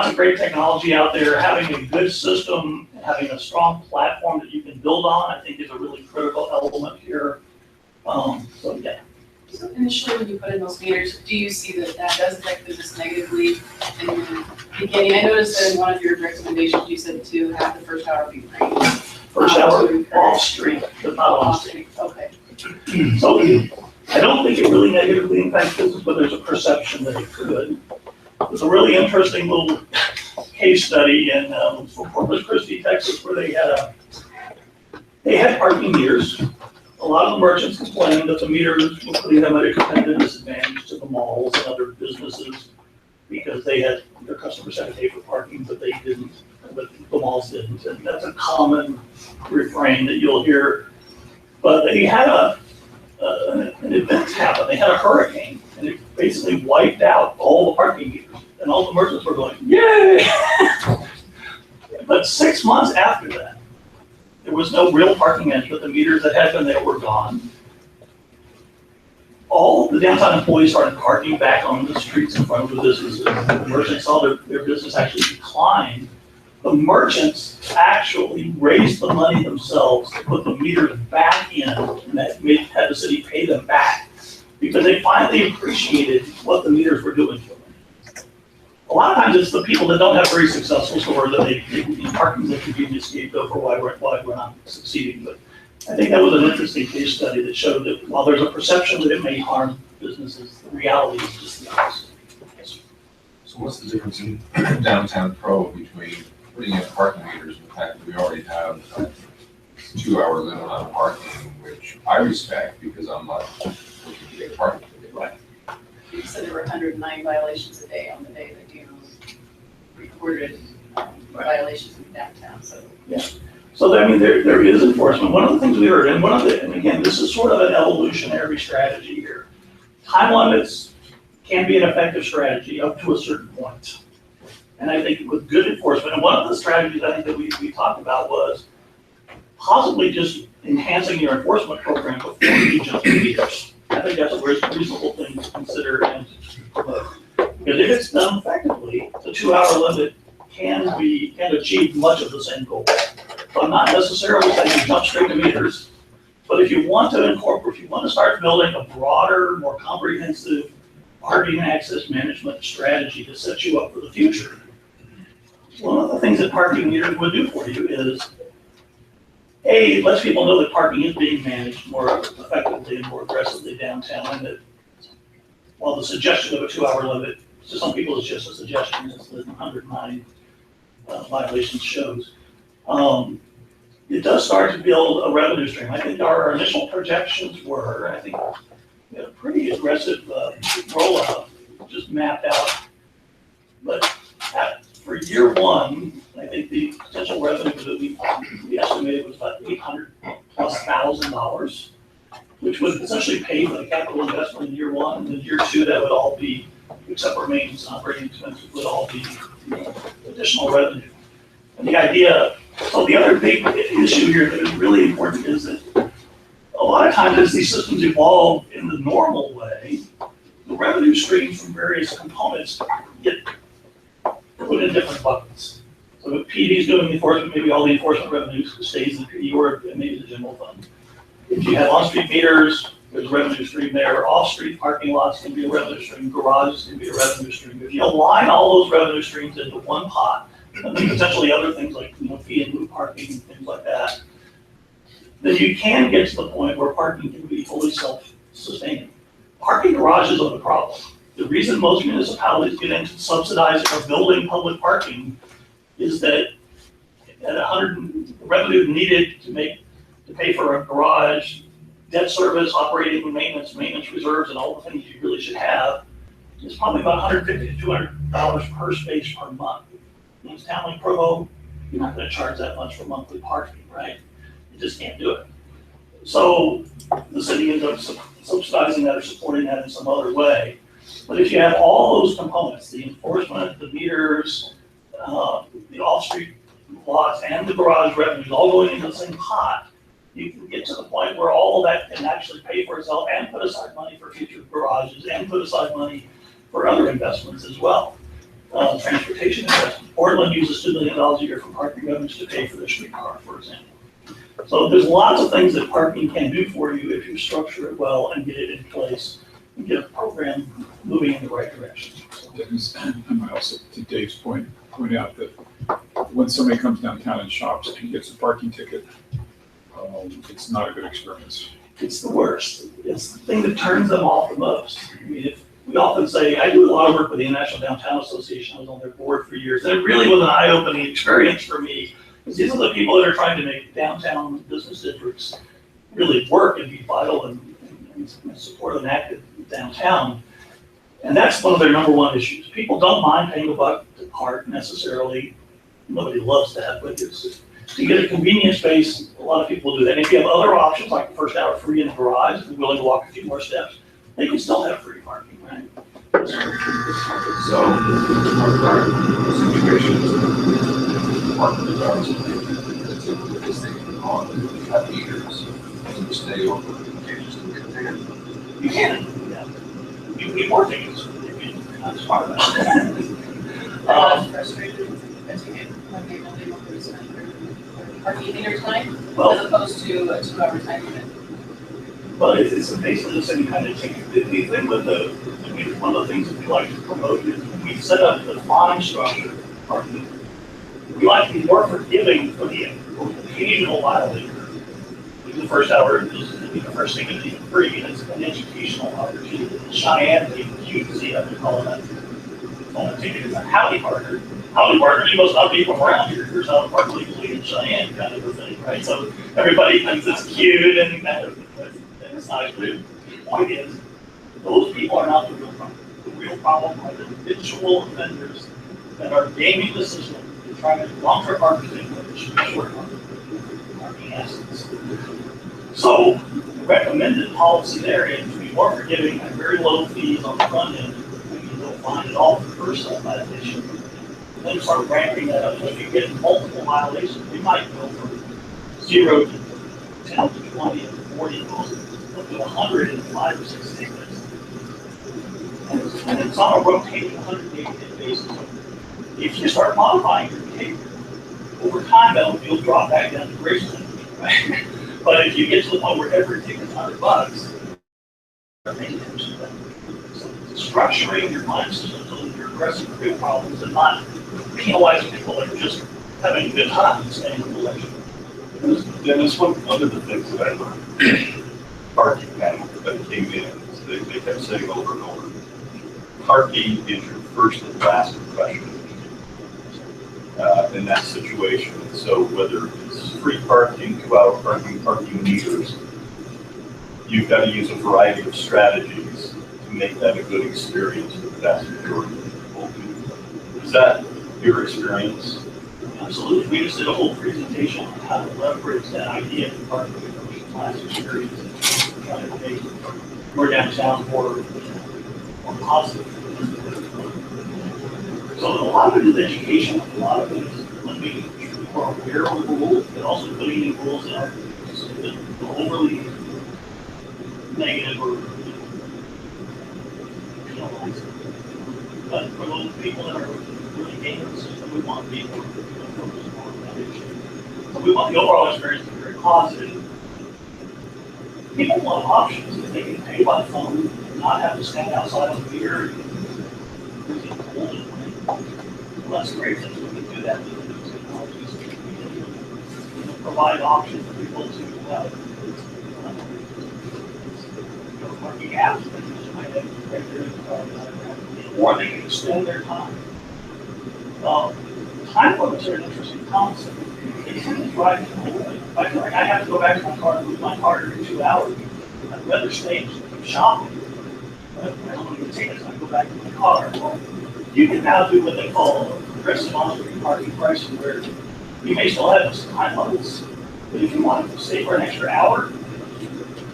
lots of great technology out there. Having a good system, having a strong platform that you can build on, I think is a really critical element here. So yeah. So initially, when you put in those meters, do you see that that does affect business negatively in the beginning? I noticed that in one of your recommendations, you said to have the first hour be free. First hour off street, but not on street. Okay. So I don't think it really negatively impacts business, but there's a perception that it could. There's a really interesting little case study in Corpus Christi, Texas, where they had parking meters. A lot of the merchants complained that the meters were putting them at a competitive disadvantage to the malls and other businesses because their customers had to pay for parking, but they didn't, but the malls didn't. And that's a common refrain that you'll hear. But they had an event happen. They had a hurricane, and it basically wiped out all the parking meters. And all the merchants were going, yay! But 6 months after that, there was no real parking entry, but the meters that had been there were gone. All the downtown employees started parking back on the streets in front of the businesses. The merchants saw their business actually decline. The merchants actually raised the money themselves to put the meters back in, and that had the city pay them back because they finally appreciated what the meters were doing for them. A lot of times it's the people that don't have very successful stores that they parking that convenience scapegoat for why we're not succeeding. But I think that was an interesting case study that showed that while there's a perception that it may harm businesses, the reality is just the opposite. Yes. So what's the difference in downtown Provo between putting in parking meters and the fact that we already have a 2-hour limit on parking, which I respect because I'm not looking to get a parking ticket. Right. You said there were 109 violations a day on the day that you recorded violations in downtown, so. Yeah. So I mean, there is enforcement. One of the things we heard, and again, this is sort of an evolutionary strategy here. Time limits can be an effective strategy up to a certain point. And I think with good enforcement, and one of the strategies I think that we talked about was possibly just enhancing your enforcement program before you jump to meters. I think that's a reasonable thing to consider and promote. Because if it's done effectively, the 2-hour limit can achieve much of the same goal. So I'm not necessarily saying you jump straight to meters, but if you want to start building a broader, more comprehensive parking access management strategy to set you up for the future, one of the things that parking meters would do for you is, A, it lets people know that parking is being managed more effectively and more aggressively downtown, and that while the suggestion of a 2-hour limit, to some people it's just a suggestion, as the 109 violations shows, it does start to build a revenue stream. I think our initial projections were, I think we had a pretty aggressive rollout, just mapped out, but for year one, I think the potential revenue that we estimated was about $800,000+, which would essentially pay for the capital investment in year one. And then year two, that would all be, except for maintenance and operating expenses, would all be additional revenue. And the idea, so the other big issue here that is really important is that a lot of times as these systems evolve in the normal way, the revenue streams from various components get put in different buckets. So if PD is doing the enforcement, maybe all the enforcement revenue stays in PD or maybe the general fund. If you have on-street meters, there's a revenue stream there. Off-street parking lots can be a revenue stream. Garages can be a revenue stream. If you align all those revenue streams into one pot, and then potentially other things like fee and move parking and things like that, then you can get to the point where parking can be fully self-sustaining. Parking garages are the problem. The reason most municipalities get into subsidizing or building public parking is that at 100 revenue needed to pay for a garage, debt service, operating and maintenance reserves, and all the things you really should have, is probably about $150 to $200 per space per month. In a town like Provo, you're not going to charge that much for monthly parking, right? You just can't do it. So the city ends up subsidizing that or supporting that in some other way. But if you have all those components, the enforcement, the meters, the off-street lots, and the garage revenues all going into the same pot, you can get to the point where all of that can actually pay for itself and put aside money for future garages and put aside money for other investments as well, transportation investments. them uses $2 million a year for parking revenues to pay for their streetcar, for example. So there's lots of things that parking can do for you if you structure it well and get it in place and get a program moving in the right direction. Dennis, I might also, to Dave's point out that when somebody comes downtown and shops and gets a parking ticket, it's not a good experience. It's the worst. It's the thing that turns them off the most. I mean, we often say, I do a lot of work with the International Downtown Association. I was on their board for years. And it really was an eye-opening experience for me, because these are the people that are trying to make downtown business districts really work and be vital and support an active downtown. And that's one of their number one issues. People don't mind paying a buck to park necessarily. Nobody loves that, but it's to get a convenient space, a lot of people do that. And if you have other options, like the first hour free in the garage, if you're willing to walk a few more steps, they can still have free parking, right? So, our situation is parking is ours. It's a biggest thing on have meters. And you stay over, you just don't get ticket. You can, yeah. You can get more tickets if you're not smart about it. Frustrated, as you get, when they only want to spend their parking meter time, Well, as opposed to a 2 hour time limit. well, it's basically the same kind of ticket. The thing with I mean, one of the things that we like to promote is when we set up the fine structure of parking, we like to be more forgiving for the occasional violator. The first hour is the first thing is even free, and it's an educational opportunity. In Cheyenne, they use the other call that on a ticket is a howdy partner. Howdy partner, you must not be from around here. Here's how to park legally in Cheyenne, kind of a thing, right? So everybody thinks it's cute and it's not true. The point is, those people are not the real problem. The real problem are the habitual offenders that are gaming the system and trying to long-term parking which is short-term parking assets. So the recommended policy there is to be more forgiving and very low fees on the front end. You'll find it all for first violation. And then start ramping that up. So if you get multiple violations, we might go from 0 to 10 to 20 and 40 up to 100 in 5 or 6 tickets. And it's on a rotating 180-day basis. If you start modifying your behavior, over time you'll drop back down to grace limit, right? But if you get to the point where every ticket's $100, you're paying attention to that. So structuring your mind system so that you're addressing real problems and not penalizing people that are just having a good time and staying in the election. Dennis, one of the things that I learned, parking panel that came in, they kept saying over and over, parking is your first and last impression in that situation. So whether it's free parking, 2-hour parking meters, you've got to use a variety of strategies to make that a good experience for the vast majority of people. Is that your experience? Absolutely. We just did a whole presentation on how to leverage that idea of parking commercial class experience and try to make your downtown more positive. So a lot of it is education. A lot of it is making sure people are aware of the rules, but also putting in rules that aren't overly negative or penalizing. But for those people that are really gaming the system, we want people to focus more on that issue. So we want the overall experience to be very positive. People want options. If they can pay by phone and not have to stand outside on the pier. Well, that's great that we can do that with those technologies. We can provide options for people to parking apps that they just might have right there in the car, or they can extend their time. Time limits are an interesting concept. They tend to drive people away. I have to go back to my car and move my car every 2 hours. I'd rather stay and keep shopping. But I don't want to get tickets, I go back to my car. Well, you can now do what they call progressive on-street parking pricing, where you may still have some time limits, but if you want to stay for an extra hour,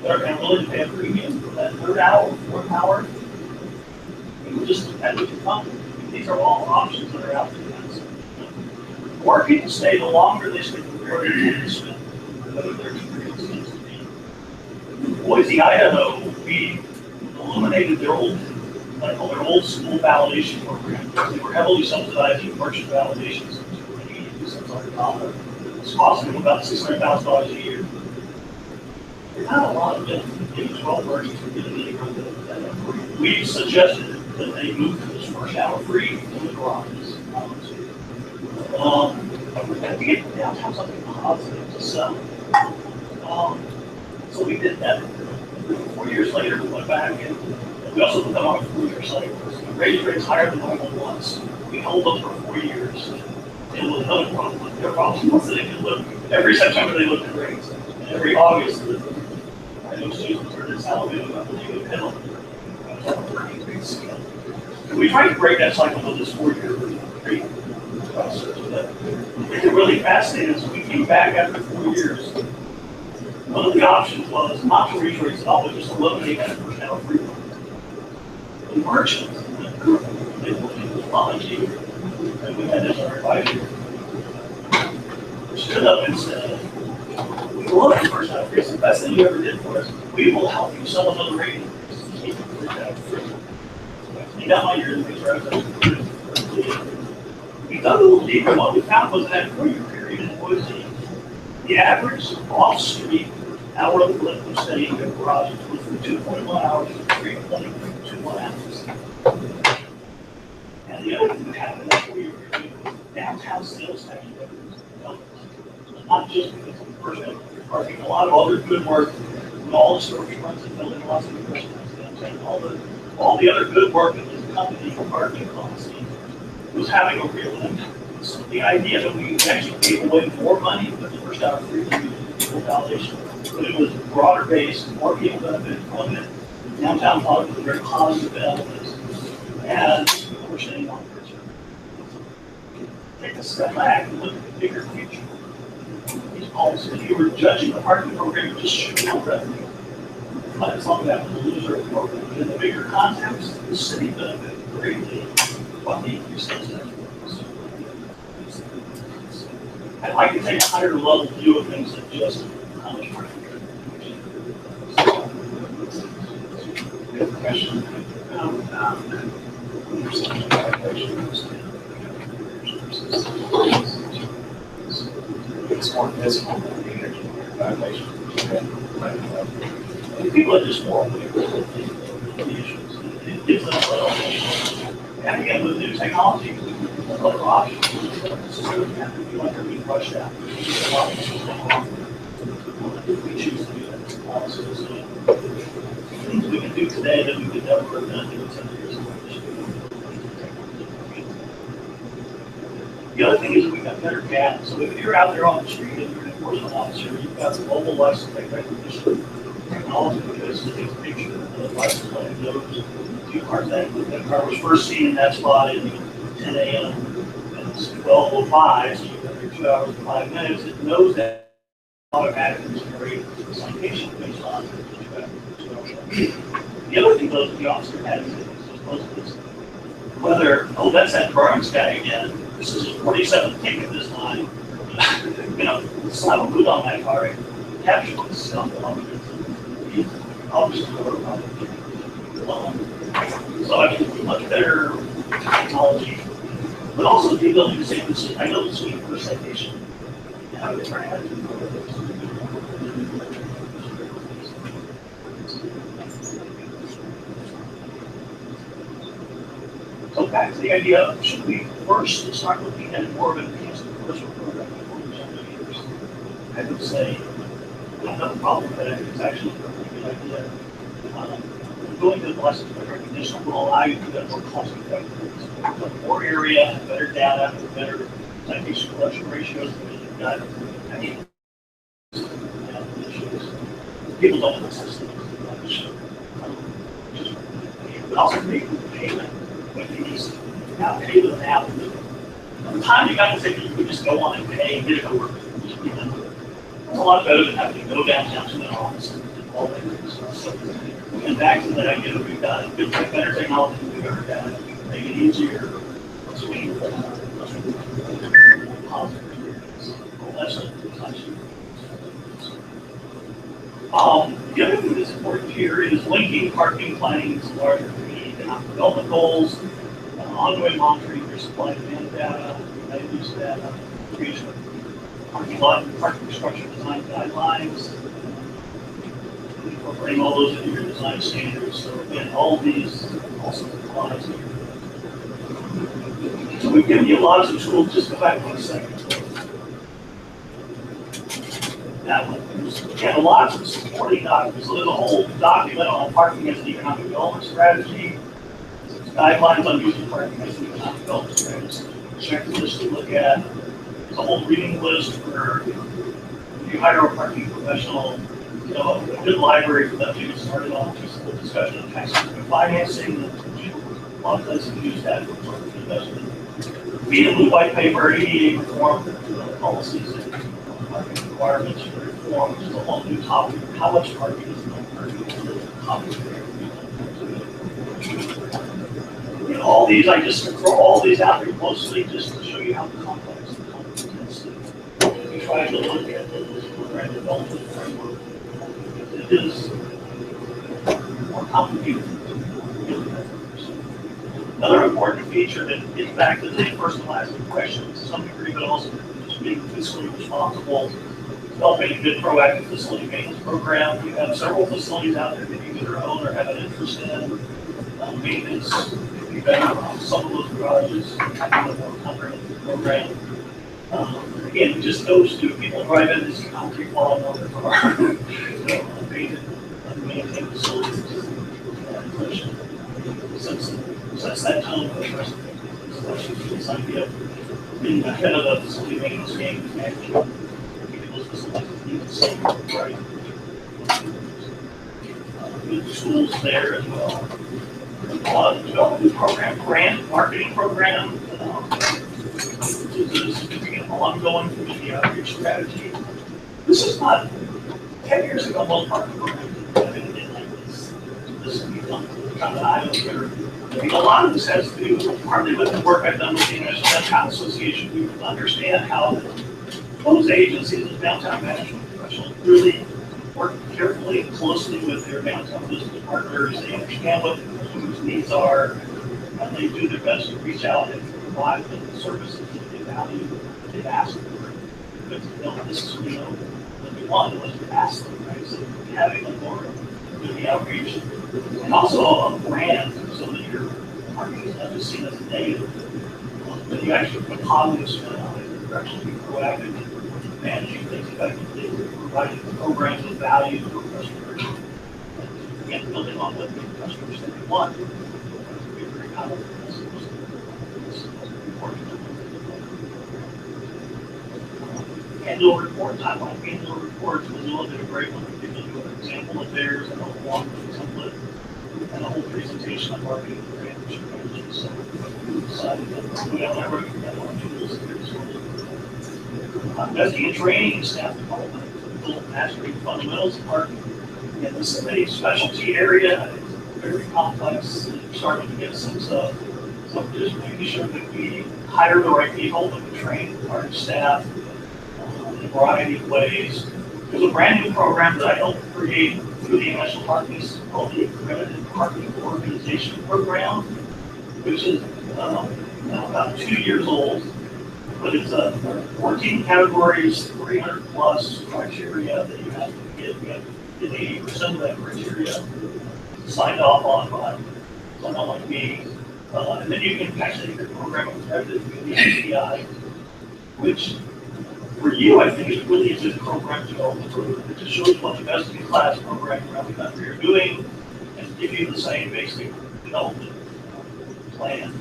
they're going to willing to pay a premium for that 3rd hour, 4th hour. You can just add what you come. These are all options that are out there. The more people stay, the longer they stay, the more they tend to spend, whether their experience tends to be. In Boise, Idaho, we eliminated their old school validation program. They were heavily subsidizing merchant validations. cents on the dollar. It's costing them about $600,000 a year. Not a lot of it, maybe 12 earnings for getting any run that. We suggested that they move to this first hour free in the garages. To get downtown something positive to sell. So we did that. 4 years later, we went back and we also put them on a 4-year cycle. We raised rates higher than normal once. We held them for 4 years. And with another problem, their problem was that they could look, every September they looked at rates. And every August, I know students are in Alabama, but they would penalty. And we tried to break that cycle with this 4-year rate process. But it's really fascinating is we came back after 4 years. One of the options was not to raise rates at all, but just eliminate that first hour free. The merchants, they was volunteer, and we had this our advisory. Stood up and said, we love the first hour free. It's the best thing you ever did for us. We will help you sell another rate. Keep the first hour free. You got my ears and things right. We dug a little deeper. What we found was that 4-year period in Boise, the average off-street hourly lift of staying in garages was from 2.1 hours to 3.21 hours. And the other thing that happened that 4-year period was downtown sales tax revenues doubled. Not just because of the first hour parking, a lot of other good work, all the storage fronts and building lots of restaurants downtown, all the other good work that this company parking policy was having a real impact. So the idea that we actually gave away more money with the first hour free than we did with the validation, but it was broader based, more people benefited from it. Downtown thought it was a very positive benefit, and we're staying on this. Take a step back and look at the bigger picture. These policies, if you were judging the parking program just shooting out revenue, but it's not that was a loser of the program. But in the bigger context, the city benefited greatly from the increased sales tax. I'd like to take a higher level view of things than just how much money. Good question. It's more visible than the energy violation. People are just more aware of the issues. It gives them a little. And again, with new technology, there's other options. This is really have to feel like they're being rushed out. A lot of things going wrong. If we choose to do that, things we can do today that we could never have done 10 years ago. The other thing is that we've got better data. So if you're out there on the street and you're an enforcement officer, you've got some mobile license plate recognition technology that goes to take a picture of the license plate knows two cars that car was first seen in that spot at 10 a.m. and it's 12:05, so you've got your 2 hours and 5 minutes. It knows that automatically generate a citation based on the other thing though that the officer has is whether, oh, that's that Burns guy again. This is his 47th ticket this time. You know, slap a boot on that car and capture this stuff. Obviously, so I mean, much better technology, but also the ability to say, this is, I know this week for citation. And how to try to so back to the idea of should we first start looking at more of an enhanced commercial program before we jump to years? I would say I have a problem with that. It's actually a pretty good idea. Going to the license plate recognition will allow you to do that more cost effectively. More area, have better data, better citation collection ratios. You've got, I mean, people don't want to system much. But also make the payment with these. Now pay with an app. By the time you got to say you could just go on and pay and get it over. It's a lot better than having to go downtown to the office and all that kind of stuff. So, and back to that idea that we've got good, better technology, we've got better data, make it easier. So we positive experience. That's the other thing that's important here is linking parking planning to larger community economic development goals, ongoing monitoring your supply and demand data, use that, creation of parking lot, and parking structure design guidelines, incorporating all those into your design standards. So again, all of these also apply to. So we've given you lots of tools. Just go back 1 second. That one. Again, lots of supporting documents. So there's a whole document on parking as an economic development strategy. Guidelines on using parking as an economic development strategy. Checklist to look at. There's a whole reading list for if you hire a parking professional. You know, a good library for them to get started on. Just a discussion of tax and financing. A lot of places use that for parking investment. Read a blue white paper, ADA reform policies and parking requirements for reform, which is a whole new topic. How much parking is no parking? And all these, I just throw all these out here mostly just to show you how complex the content is. We try to look at this program development framework. It is more complicated. Another important feature that gets back to the personalized questions to some degree, but also just being fiscally responsible, developing a good proactive facility maintenance program. You have several facilities out there that you either own or have an interest in. Maintenance could be better on some of those garages, having a more comprehensive program. Again, it just goes to people drive in and see concrete falling on their car. Unmaintained facilities, sets that tone for the rest of the this idea of being ahead of the facility maintenance game and managing keeping those facilities even safe, right? Good tools there as well. Develop a new program, grant marketing program. Which is a significant ongoing community outreach strategy. This is not 10 years ago, most parking programs didn't have anything like this. This has become kind of an eye-opener. I think a lot of this has to do partly with the work I've done with the International Downtown Association. We understand how those agencies and downtown management professionals really work carefully and closely with their downtown business partners. They understand what whose needs are, and they do their best to reach out and provide them the services that they value, that they've asked for. But this is, what they want was to ask them, right? So having a more community outreach and also a brand so that your parking is not just seen as a negative, but you actually put positive spin on it. You're actually being proactive in managing things effectively, providing programs of value for customers, and building on what the customers that they want. Be very common. Annual report, timeline annual reports was a little bit of a great one. We give you an example of theirs and a long template and a whole presentation on marketing and brand strategy. So we decided that we got that right. We got our tools here. Investing in training and staff development, build mastering fundamentals of marketing. And this is a specialty area. It's very complex. We're starting to get a sense of. So just making sure that we hire the right people, that we train our staff in a variety of ways. There's a brand new program that I helped create through the National Parking Study called the Accredited Parking Organization Program, which is now about 2 years old. But it's 14 categories, 300 plus criteria that you have to get. You have to get 80% of that criteria signed off on by someone like me. And then you can actually get your program accredited through the NPI, which for you, I think is really a good program development program. It just shows what the best in class program around the country are doing and give you the same basic development plan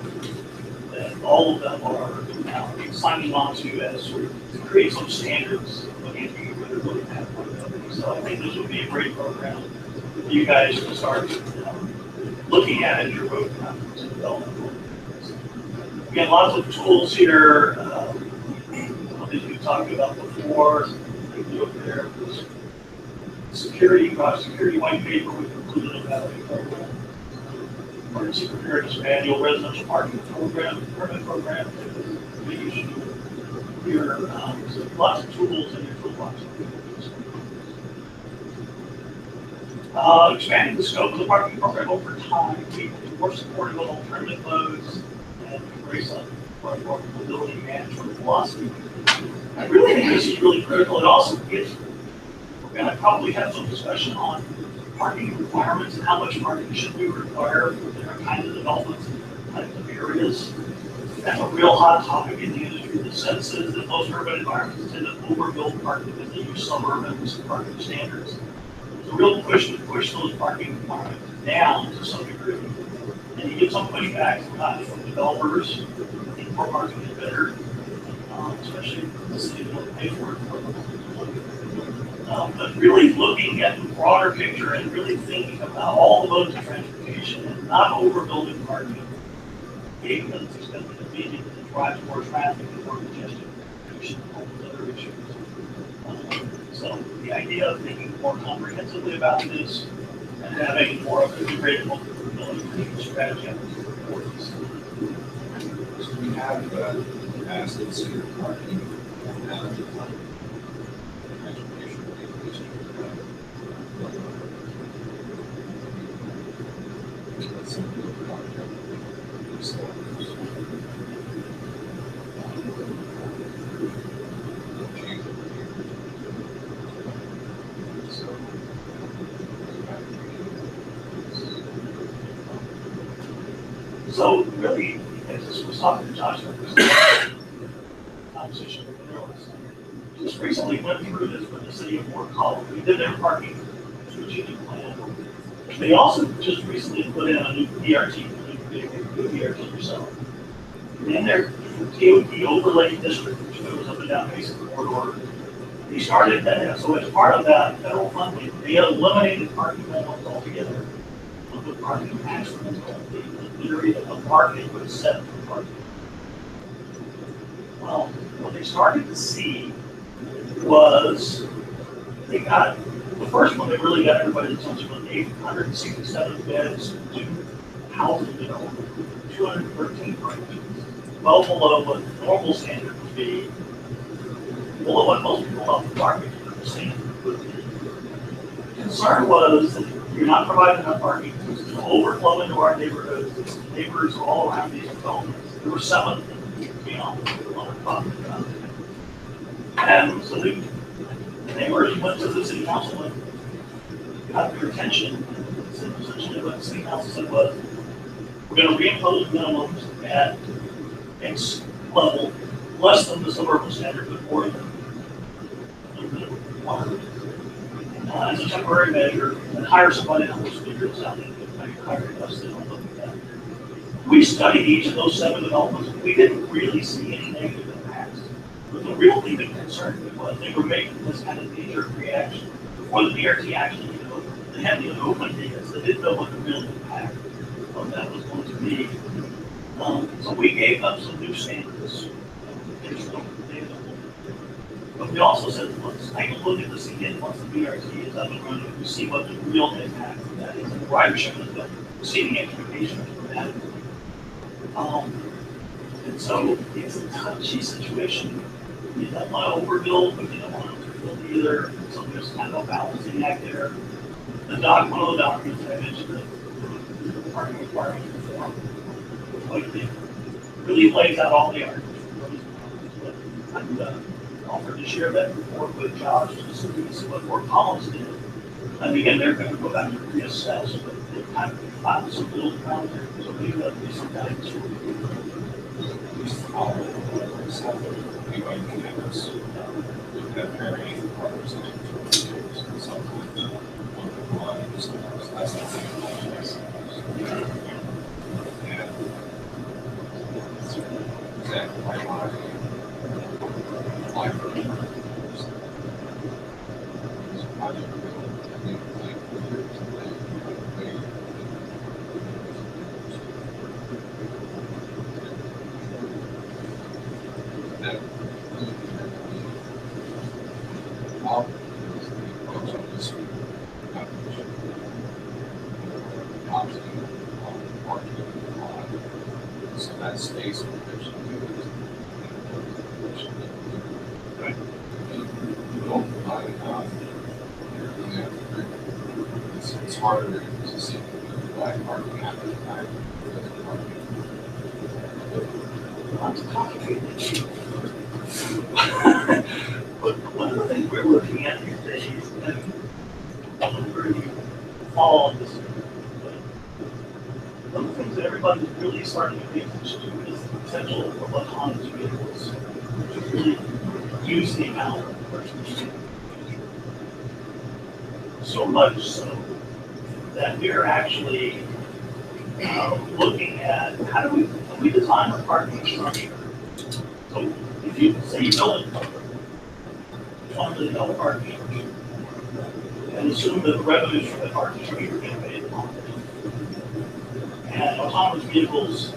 that all of them are now signing on to as sort of to create some standards looking at you really looking at one company. So I think this would be a great program for you guys to start looking at as your roadmap to development. Again, lots of tools here. As we talked about before, look there. Security white paper we've included in that program. Emergency preparedness manual, residential parking program, permit program, big issue here. So lots of tools in your toolbox. Expanding the scope of the parking program over time, be more supportive of alternative modes and embrace a our mobility management philosophy. I really think this is really critical. It also gets, we're gonna probably have some discussion on parking requirements and how much parking should we require for different kinds of developments, types of areas. That's a real hot topic in the industry. The sense is that most urban environments tend to overbuild parking because they use suburban parking standards. There's a real push to push those parking requirements down to some degree. And you get some pushback from developers. I think more parking is better, especially if the city doesn't pay for it. But really looking at the broader picture and really thinking about all the modes of transportation and not overbuilding parking. Being that it's expensive to be, because it drives more traffic and more congestion, pollution, and all those other issues. So the idea of thinking more comprehensively about this and having more of an integrated mobility strategy, I think is important. So we have, as considered parking, transportation regulation. That's something that project. So really, as this was talking to Josh, conversation with the journalists, just recently went through this with the city of Fort Collins. We did their parking strategic plan. They also just recently put in a new BRT, new BRT yourself. In their TOT overlay district, which goes up and down basic corridor, they started that. So as part of that federal funding, they eliminated parking minimums altogether. Put parking maximums on the area of parking was set for parking. Well, what they started to see was they got the first one. They really got everybody's attention was 867 beds to housing development, 213 parking, well below what the normal standard would be, below what most people off the parking standard would be. The concern was that you're not providing enough parking. It's overflow into our neighborhoods. It's neighbors all around these developments. There were 7 of them, on the property. And so the neighbors went to the city council and got their attention. And essentially what the city council said was, we're going to reimpose minimums at X level, less than the suburban standard, but more than the required. As a temporary measure, and hire somebody else to figure this out. Hire us to look at that. We studied each of those 7 developments. We didn't really see any negative impacts. But the real thing that concerned me was they were making this kind of knee-jerk reaction before the BRT actually, they had the open data, so they didn't know what the real impact of that was going to be. So we gave them some new standards. But we also said, let's take a look at this again once the BRT is up and running. We see what the real impact of that is. And the ridership is the exceeding expectations for that. And so it's a touchy situation. You don't want to overbuild, but you don't want to underbuild either. So there's kind of a balancing act there. One of the documents that I mentioned, the parking requirement reform, which really lays out all the arguments. I'm offered to share that report with Josh just so we can see what Fort Collins did. And again, they're going to go back and reassess, but they've kind of found some little ground there. So maybe that'll be some guidance for it's harder to see black parking after the fact. Lots of But one of the things we're looking at these days, and I'm sure you follow on this, but one of the things that everybody's really starting to pay attention to is the potential of autonomous vehicles to really use the amount of person. So much so that we're actually looking at how do we design our parking structure. So if you say you build $1 million parking structure and assume that the revenues from the parking structure get paid on, and autonomous vehicles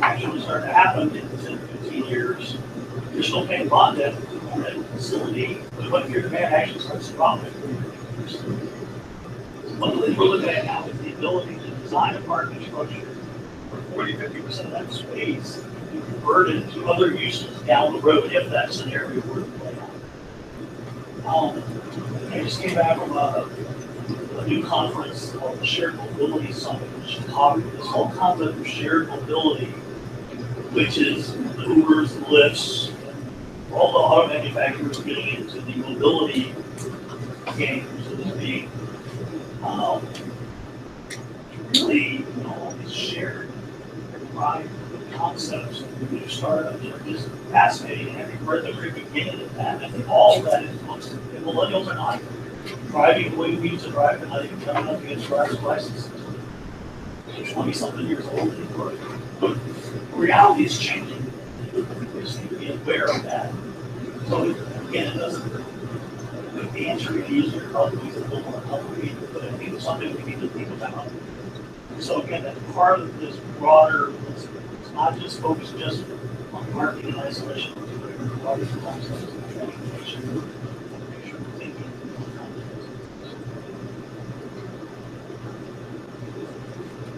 actually start to happen in 10, 15 years, you're still paying bond debt on that facility, but what if your demand actually starts to drop? One of the things we're looking at now is the ability to design a parking structure where 40-50% of that space be converted to other uses down the road if that scenario were to play out. I just came back from a new conference called the Shared Mobility Summit in Chicago. This whole concept of shared mobility, which is the Ubers, the Lyfts, all the auto manufacturers getting into the mobility game, so to speak. Really, all these shared ride concepts and new startups are just fascinating. And I think we're at the very beginning of that. I think all of that is millennials are not driving the way we used to drive, and not even coming up against driver's licenses. 20-something years old anymore. But reality is changing. We just need to be aware of that. So again, it doesn't make the answer any easier, probably a little more complicated, but I think it's something we need to think about. So again, that's part of this broader, it's not just focused just on parking in isolation, but broader concepts of transportation. Make sure we're thinking.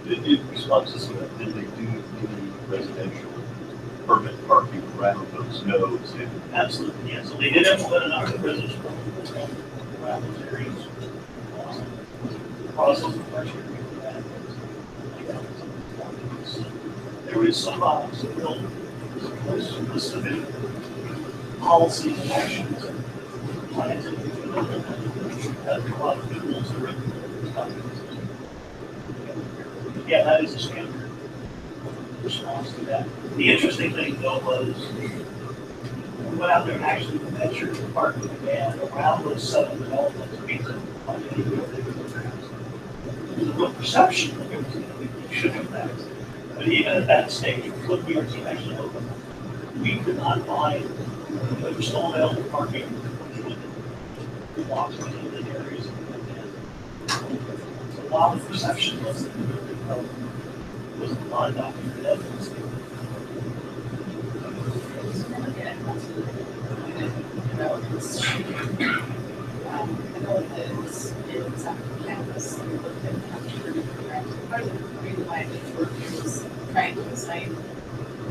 In response to some of that, did they do any residential permit parking around those nodes? Absolutely, yeah. So they did implement a number of residential programs around those areas. Process of criteria for that. There is some real specific policies and actions and plans that we have a lot of tools to regulate. Yeah, that is a standard response to that. The interesting thing though was we went out there and actually measured the parking demand around those 7 developments. We couldn't find any real big programs. There's a real perception that there was going to be should impact. But even at that stage, what we our team actually opened, we could not find there was still available parking blocks in the areas. So while the perception was that there was a lot of documented evidence. Developments. I know that it's on campus. Part of the reason why I did work was trying to decide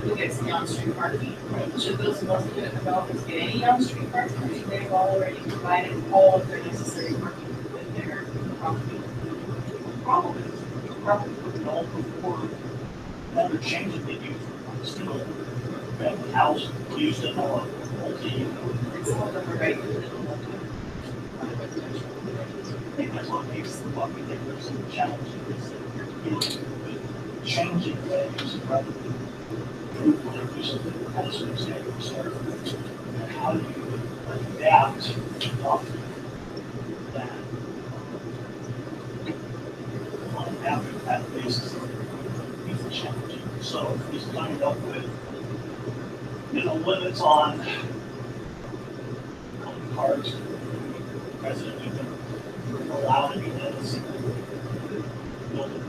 who gets the on-street parking. Should those multi-unit developers get any on-street parking? Or should they have already provided all of their necessary parking within their property? Probably all before that are changing the use of still family house used in all multi. Some of them are regulated. I think that's what makes the what we think there's some challenges is that you're dealing with changing values rather than improving the use of the policy standards. And how do you adapt off that? On that basis, it's challenging. So he's coming up with, limits on cars. President, you can allow to be in a single building.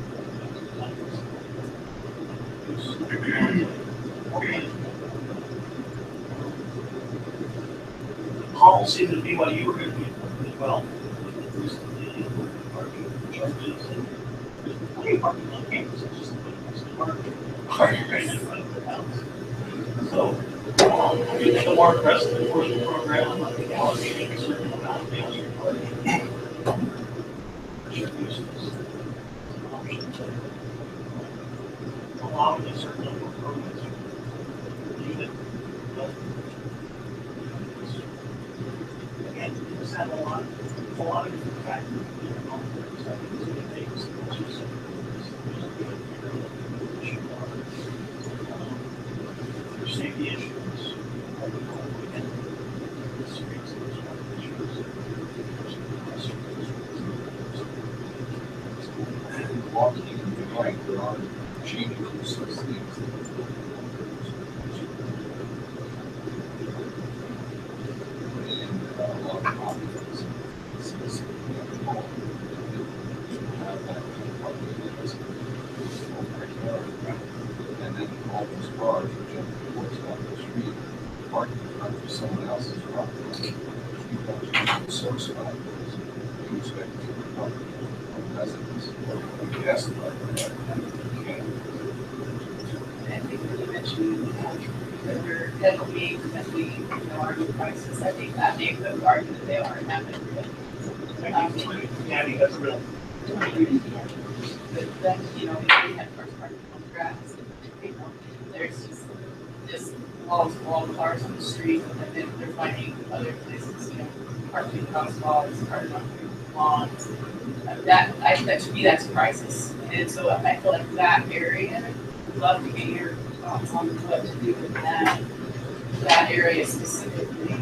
The policy that BYU were going to be as well. Recently, parking charges and there's plenty of parking on campus. It's just parking right in front of the house. So, if you take a more aggressive enforcement program, I think allocating a certain amount of downstream parking. Shared uses, options, allowing a certain number of permits per unit, had a lot of different factors. There's safety issues. Walking in the light, there are changes, those things. And a lot of confidence. And then all those cars are jumping towards down the street, parking in front of someone else's property. You don't so spot, you expect to park from residents, or guests like that, you can't. I think when you mentioned that they're heavily, are new prices, I think that makes the argument that they are happening. Yeah, I think that's a real. But then, we had cars parked on the grass, there's just this wall to wall cars on the street, and then they're finding other places, parking crosswalks, parking on lawns. That to me, that's crisis. And so I feel like that area, I'd love to get your thoughts on what to do with that area specifically.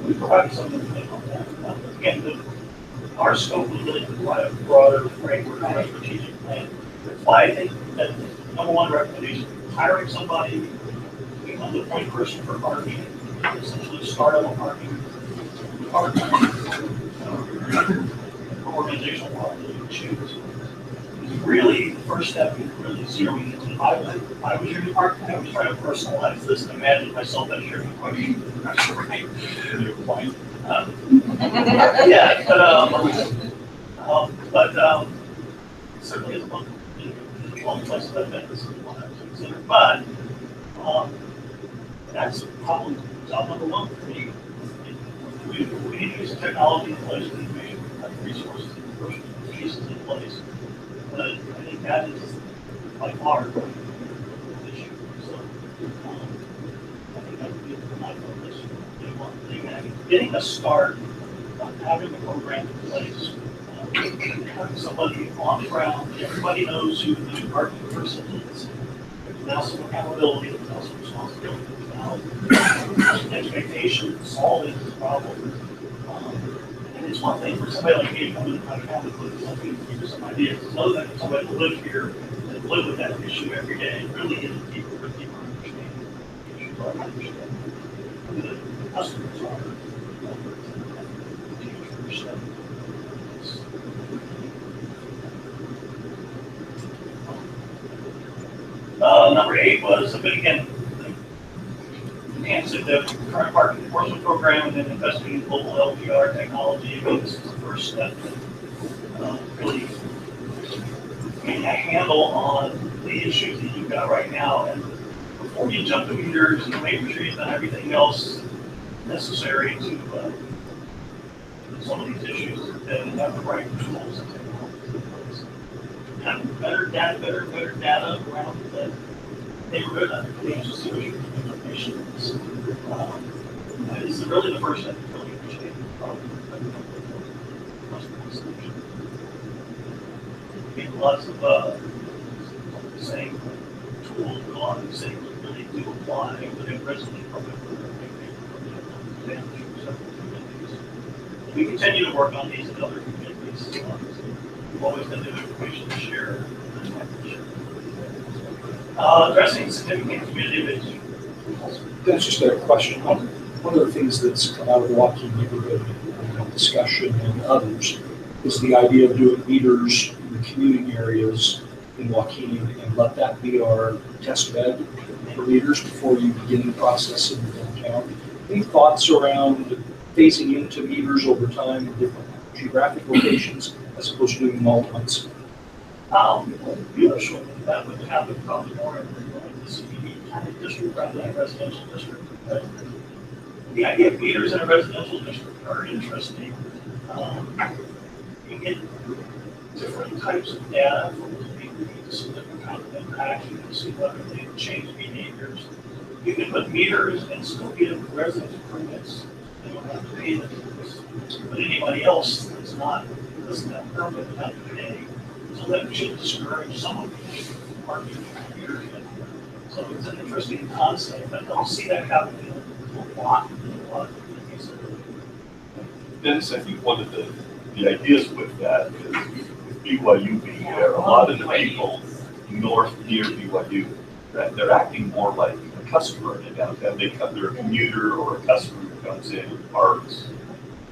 We provided some information on that. Again, our scope was really to provide a broader framework for a strategic plan. That's why I think that the number one recommendation, hiring somebody, become the point person for parking, essentially start up a parking organizational model that you choose. Is really the first step in really zeroing in. If I was your department, I would try to personalize this and imagine myself as your question. Right? Yeah, but certainly is one place that this is one I would consider. But that's probably job number one for me. We need to use the technology in place, we need to have resources and pieces in place. But I think that is by far the issue. So I think that would be my focus. Getting a start on having the program in place, having somebody on the ground, everybody knows who the new parking person is. There's now some accountability, there's now some responsibility, there's now some expectation, solving the problem. And it's one thing for somebody like me to come in and kind of put something, give you some ideas. It's another thing for somebody to live here and live with that issue every day, really get deeper and deeper understanding the issues are understanding who the customers are. Number 8 was, but again, enhancing the current parking enforcement program and then investing in global LPR technology. I mean, this is the first step to really getting a handle on the issues that you've got right now. And before you jump to meters and making sure you've done everything else necessary to some of these issues, that you have the right tools and technologies in place. Have better data around the neighborhood, understanding social information. This is really the first step to really understanding the problem. Lots of same tools, but a lot of the same really do apply within residential program. We continue to work on these and other communities. We've always got new information to share. Addressing significant community issues. That's just a question. One of the things that's come out of the Joaquin neighborhood discussion and others is the idea of doing meters in the commuting areas in Joaquin and let that be our test bed for meters before you begin the process in the downtown. Any thoughts around phasing into meters over time in different geographic locations as opposed to doing them all at once? Usually that would happen probably more in the CBD kind of district rather than a residential district. But the idea of meters in a residential district are interesting. You get different types of data from the people who need to see different kind of impact. You can see whether they change behaviors. You can put meters and still give residents permits they don't have to pay the fees. But anybody else that's not, doesn't have a permit, would have to pay. So that should discourage some of the parking here. So it's an interesting concept. I don't see that happening a lot. Dennis, I think one of the ideas with that is with BYU being there, a lot of the people north near BYU, that they're acting more like a customer in downtown. They're a commuter or a customer who comes in and parks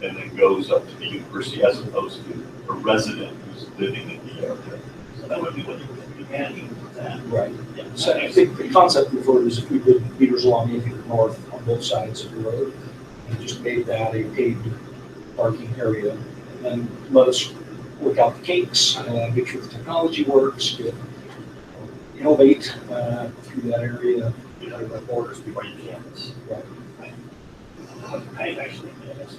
and then goes up to the university as opposed to a resident who's living in the area. So that would be what you would be managing with that. Right. Yeah. So I think the concept before is if we did meters along 80 north on both sides of the road and just made that a paid parking area, and then let us work out the kinks, make sure the technology works, innovate through that area. You know, the borders before you campus. I actually, yes.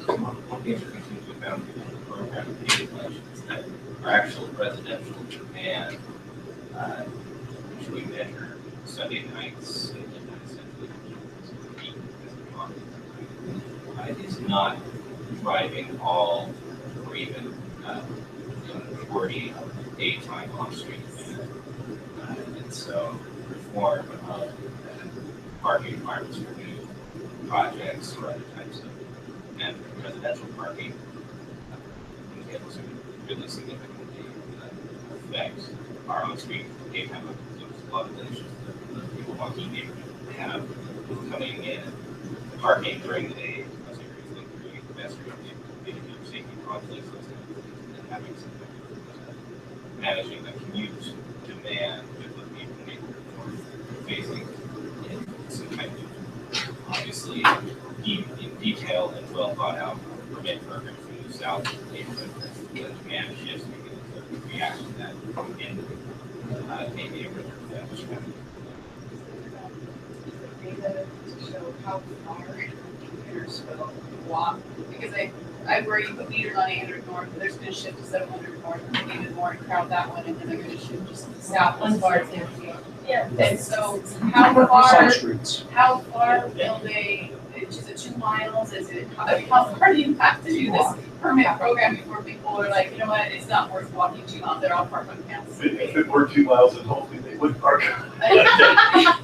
One of the interesting things we found in the program of data collection is that our actual residential demand, which we measure Sunday nights and essentially is not driving all or even the majority of the daytime on-street demand. And so reform of parking requirements for new projects or other types of and residential parking can be able to really significantly affect our on-street daytime. So there's a lot of issues that the people walking neighborhood have coming in, parking during the day, especially like creating pedestrian safety conflicts and having some managing the commute demand with the people neighborhood facing in some kind of obviously in detail and well thought out permit program for the south neighborhood. The demand shifts because of the reaction to that in a neighborhood that was happening. Data to show how far commuters will walk, because I worry you put meters on 800 north, but there's gonna shift to 700 north, and even more and crowd that one, and then they're gonna shift just south as far as empty. Yeah. And so how Side streets. far will they, is it 2 miles, is it, how far do you have to do this permit program before people are like, you know what, it's not worth walking 2 miles, they're all parked on campus. If it were 2 miles, then hopefully they would park.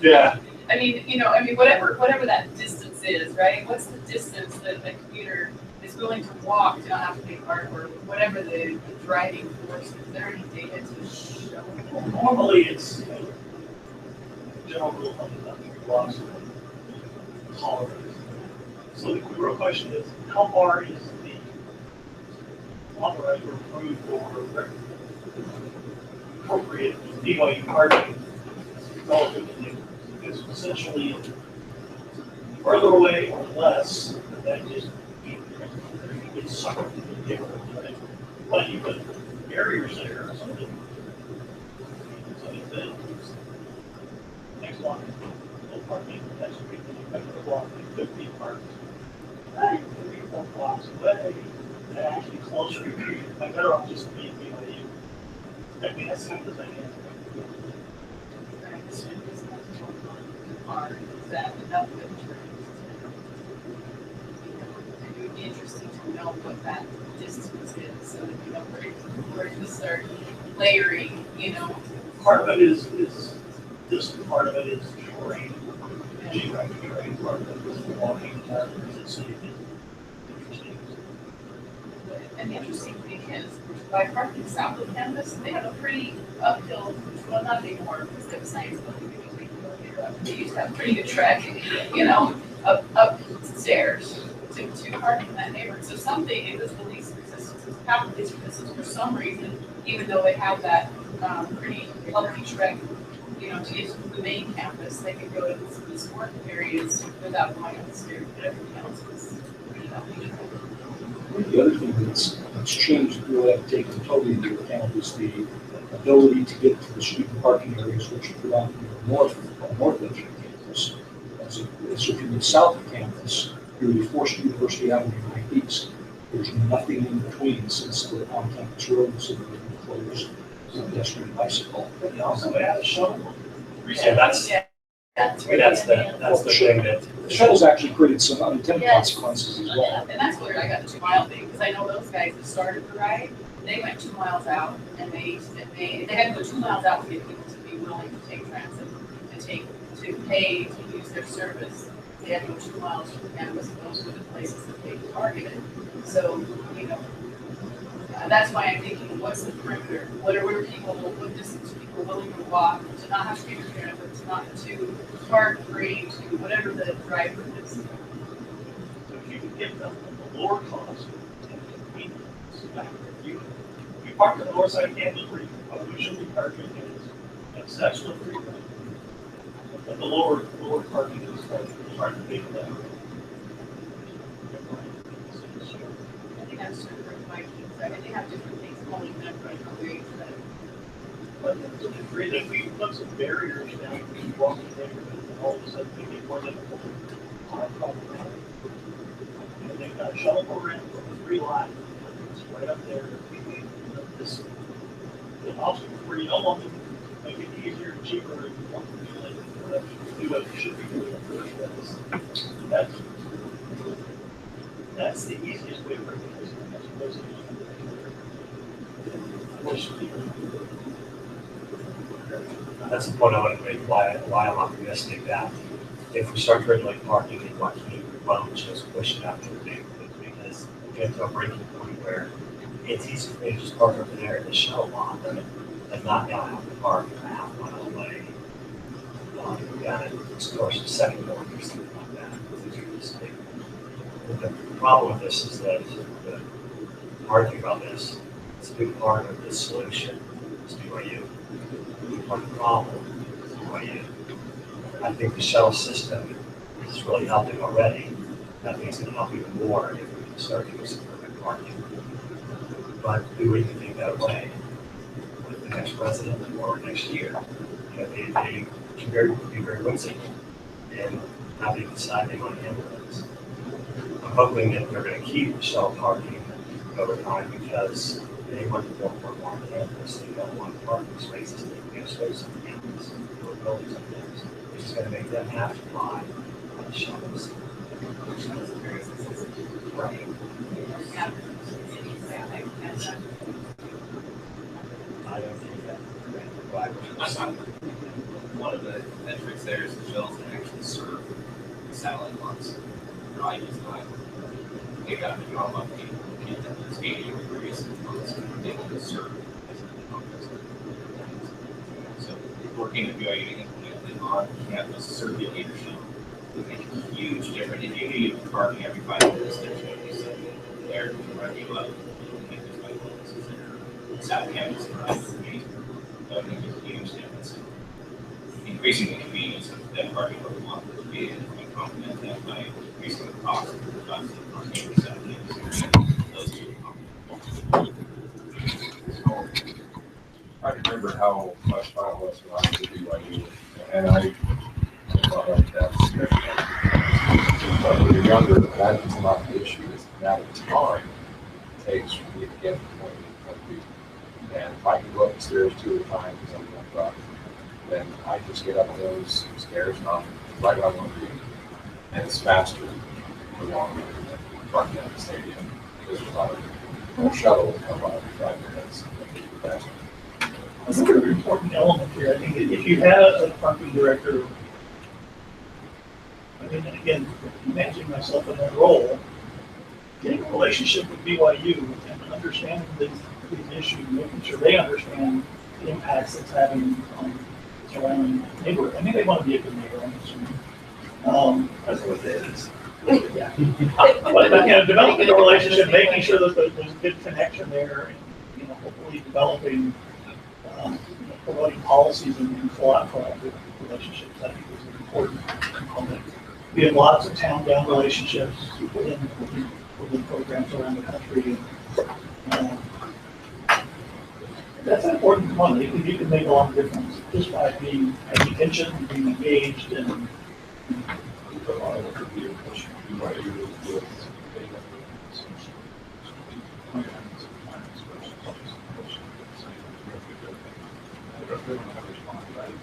Yeah. I mean, whatever that distance is, right? What's the distance that the commuter is willing to walk to not have to pay park, or whatever the driving force is? There any data to show? Normally, it's general rule of thumb, 3 blocks tolerance. So the real question is, how far is the authorized or approved or appropriate BYU parking relative to the, because essentially further away or less, that just gets sucked into the neighborhood, right? But you put barriers there or something. Next block, no parking, next week, next block, 50 parks. 3 or 4 blocks away, and actually closer to you. I better off just being BYU. I mean, that's not the thing. Are that enough of it would be interesting to know what that distance is, so that you know where to start layering, you know. Part of it is this, part of it is terrain, geographic terrain, part of it is walking, part of it is safety. Interesting. And the interesting thing is, by parking south of campus, they have a pretty uphill, well, not anymore, because they have a science building. They used to have pretty good track, you know, upstairs to park in that neighborhood. So something in this police resistance, this path police resistance, for some reason, even though they have that pretty healthy trek, you know, to get to the main campus, they could go to these work areas without going up the stairs, but everything else is pretty healthy. The other thing that's changed, that we'll have to take totally into account is the ability to get to the student parking areas, which are predominantly north edge of campus. So if you move south of campus, you're really forced to University Avenue and east. There's nothing in between since the on-campus roads have been closed, so pedestrian bicycle. But they also add a shuttle. Yeah, that's, That's I mean, that's the thing that. The shuttle's actually created some unintended Yes. consequences as well. And that's where I got the 2 mile thing, because I know those guys that started the ride, they went 2 miles out, and they had to go 2 miles out to get people to be willing to take transit, to pay to use their service. They had to go 2 miles from campus, and those were the places that they targeted. So, you know, that's why I'm thinking, what's the perimeter? What distance are people willing to walk, to not have to pay for transit, to not to park free, to whatever the driver is. So if you can give them the lower cost and convenience, like you park on the north side of campus where you usually park in campus. That's what free ride. But the lower parking is hard to pay for that. I think that's true for Vikings. I mean, they have different things holding them right away for that. But to the degree that we put some barriers down, we walk in there, and all of a sudden they get more difficult. And they've got a shuttle program for a free lot, it's right up there. This, the option where you don't want to make it easier and cheaper, if you want to do what you should be doing first. That's the easiest way to recognize it. That's supposed to be. That's the point I want to make, why I'm optimistic that if we start to regulate parking in Joaquin, we'll just push it out to the neighborhoods, because we get to a breaking point where it's easy for me to just park over there in the shuttle lot and not now have to park a half mile away. Down at, of course, the second one or something like that. These are just big. The problem with this is that the arguing about this, it's a big part of the solution is BYU. Part of the problem is BYU. I think the shuttle system is really helping already. I think it's going to help even more if we can start doing some urban parking. But we would even take that away with the next president or next year. You know, they can be very whimsical in how they decide they want to handle things. I'm hoping that they're going to keep shuttle parking over time, because they want to build more on campus. They don't want parking spaces. They have space on campus for buildings on campus. It's just going to make them have to buy shuttles. Right. Yeah. I don't think that. One of the metrics there is the shuttles that actually serve satellite lots. Right, it's not. They got to drop off the 80 degrees and they can serve as an office. So working with BYU to implement an on-campus circulator shuttle would make a huge difference. If you need parking every 5 minutes, there's going to be something there to run you up and make those 5 minutes there. South campus and right for me, that would make a huge difference. Increasing the convenience of that parking where we want it to be, and if we complement that by increasing the cost of the production on campus, South campus, those two I remember how much fun it was when I was at BYU, and I thought like that's but when you're younger, that's not the issue. It's the amount of time it takes for me to get from point A to point B. And if I can go up the stairs 2 at a time or something like that, then I just get up those stairs and I'm right where I want to be. And it's faster for longer than parking at the stadium. There's a lot of no shuttle will come out in 5 minutes. Faster. I think an important element here, I think if you had a parking director, I mean, again, imagining myself in that role, getting a relationship with BYU and understanding these issues, making sure they understand the impacts it's having on the surrounding neighborhood. I mean, they want to be a good neighbor, I'm assuming. That's what it is. Yeah. But, you know, developing a relationship, making sure that there's a good connection there, and, you know, hopefully developing, you know, promoting policies and collaborative relationships, I think is an important component. We have lots of town-down relationships within programs around the country. And, that's an important component. You can make a lot of difference just by paying attention, being engaged, and A lot of what could be a push BYU with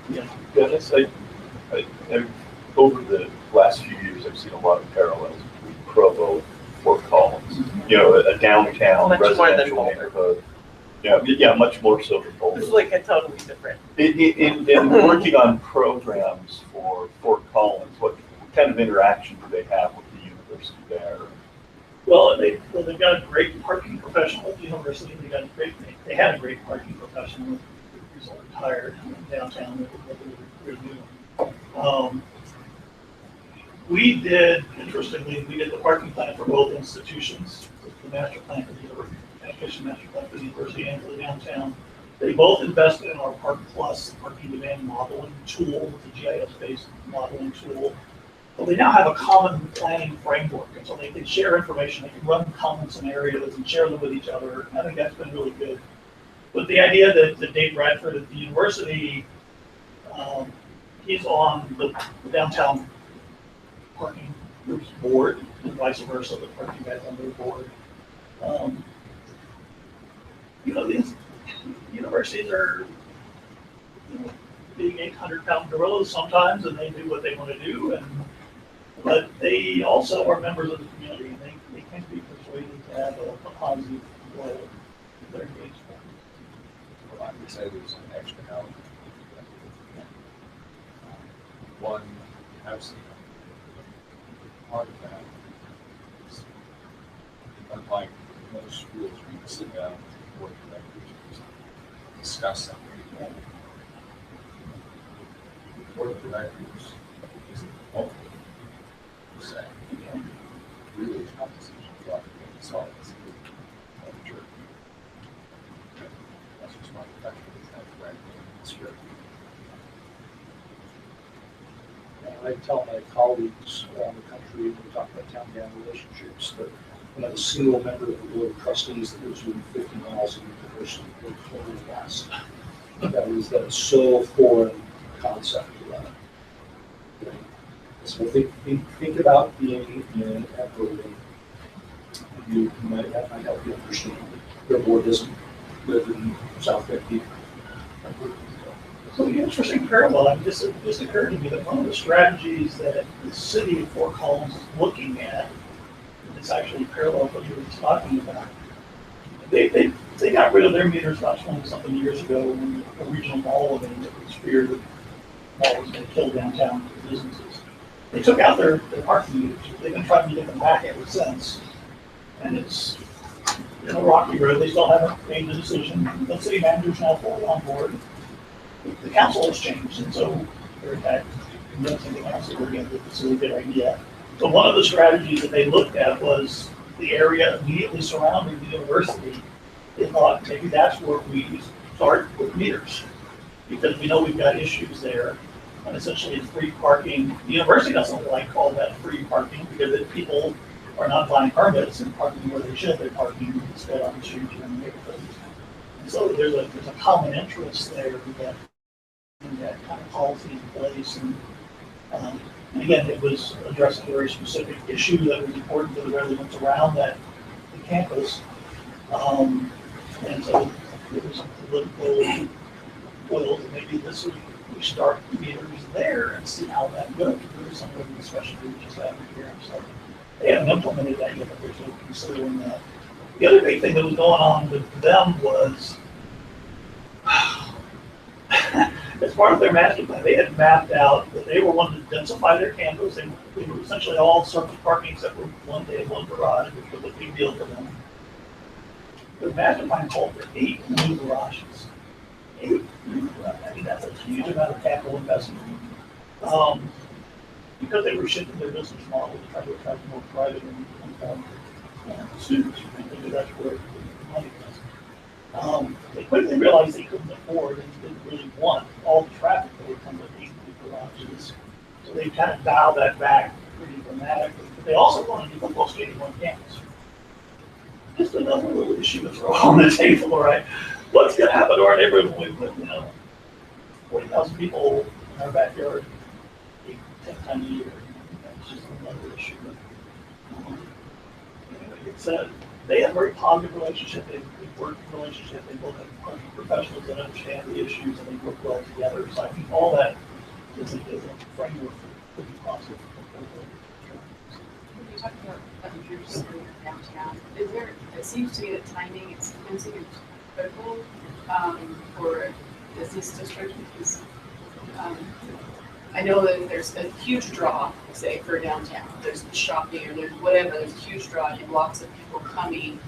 yeah. Yeah, I seen a lot of parallels between Provo and Fort Collins. You know, a downtown Much more than residential Boulder. neighborhood. Yeah, much more so than Boulder. It's like a totally different. In working on programs for Fort Collins, what kind of interaction do they have with the university there? Well, they've got a great parking professional at the university. They had a great parking professional who's retired downtown. They're doing. We did the parking plan for both institutions, the master plan for the university, education master plan for the university and for the downtown. They both invested in our Park Plus parking demand modeling tool, the GIS-based modeling tool. But they now have a common planning framework, and so they can share information, they can run common scenarios and share them with each other. I think that's been really good. But the idea that Dave Bradford at the university, he's on the downtown parking group's board, and vice versa, the parking guys on their board. These universities are, being 800-pound gorillas sometimes, and they do what they want to do, but they also are members of the community, and they can be persuaded to have a positive role in their engagement. Well, I would say there's an extra element. One, you have seen part of that is, unlike most schools, we can sit down with the board of directors and discuss something. The board of directors isn't ultimately say, really it's not a decision you have to make to solve this. Sure. That's just my perspective. That's right. It's true. I tell my colleagues around the country, when we talk about town-town relationships, that when I'm a single member of the board of trustees that lives within 50 miles of the university, we're totally lost. That is so foreign concept to that. Okay. So think about being in a building. That might help you understand. Your board doesn't live in South Bend either. So the interesting parallel, this occurred to me that one of the strategies that the city of Fort Collins is looking at, and it's actually parallel to what you were talking about. They got rid of their meters about 20-something years ago when the regional mall opened. It was feared that the mall was going to kill downtown businesses. They took out their parking meters. They've been trying to get them back ever since. And it's a rocky road. They still haven't made the decision. The city manager's now fully on board. The council has changed, and so they're back convincing the council we're going to get this is a good idea. So one of the strategies that they looked at was the area immediately surrounding the university. They thought maybe that's where we start with meters, because we know we've got issues there. And essentially it's free parking. The university doesn't like all that free parking because if people are not buying permits and parking where they should, they're parking instead on the streets or in the neighborhoods. And so there's a common interest there that kind of policy in place. And again, it was addressing a very specific issue that was important to the residents around the campus. And so there was some political will that maybe we start meters there and see how that goes. There's some of the discussion we just had here. So they haven't implemented that yet, but they're still considering that. The other big thing that was going on with them was as part of their master plan, they had mapped out that they were wanting to densify their campus. They were essentially all surface parking except for one day, one garage, which was a big deal for them. The master plan called for 8 new garages. 8 new garages. I mean, that's a huge amount of capital investment. Because they were shifting their business model to try to attract more private and students, because that's where the money was. They quickly realized they couldn't afford and didn't really want all the traffic that would come with 8 new garages. So they kind of dialed that back pretty dramatically. But they also wanted to football stadium on campus. Just another little issue to throw on the table, right? What's going to happen to our neighborhood when we put, 40,000 people in our backyard 10 times a year? That's just another issue. They have a very positive relationship. They've worked relationship. They both have professionals that understand the issues and they work well together. So I think all that is a framework for pretty positive. meters in downtown. It seems to me that timing is critical, for a business district because, I know that there's a huge draw, say, for downtown. There's shopping or there's whatever, there's a huge draw, you have lots of people coming.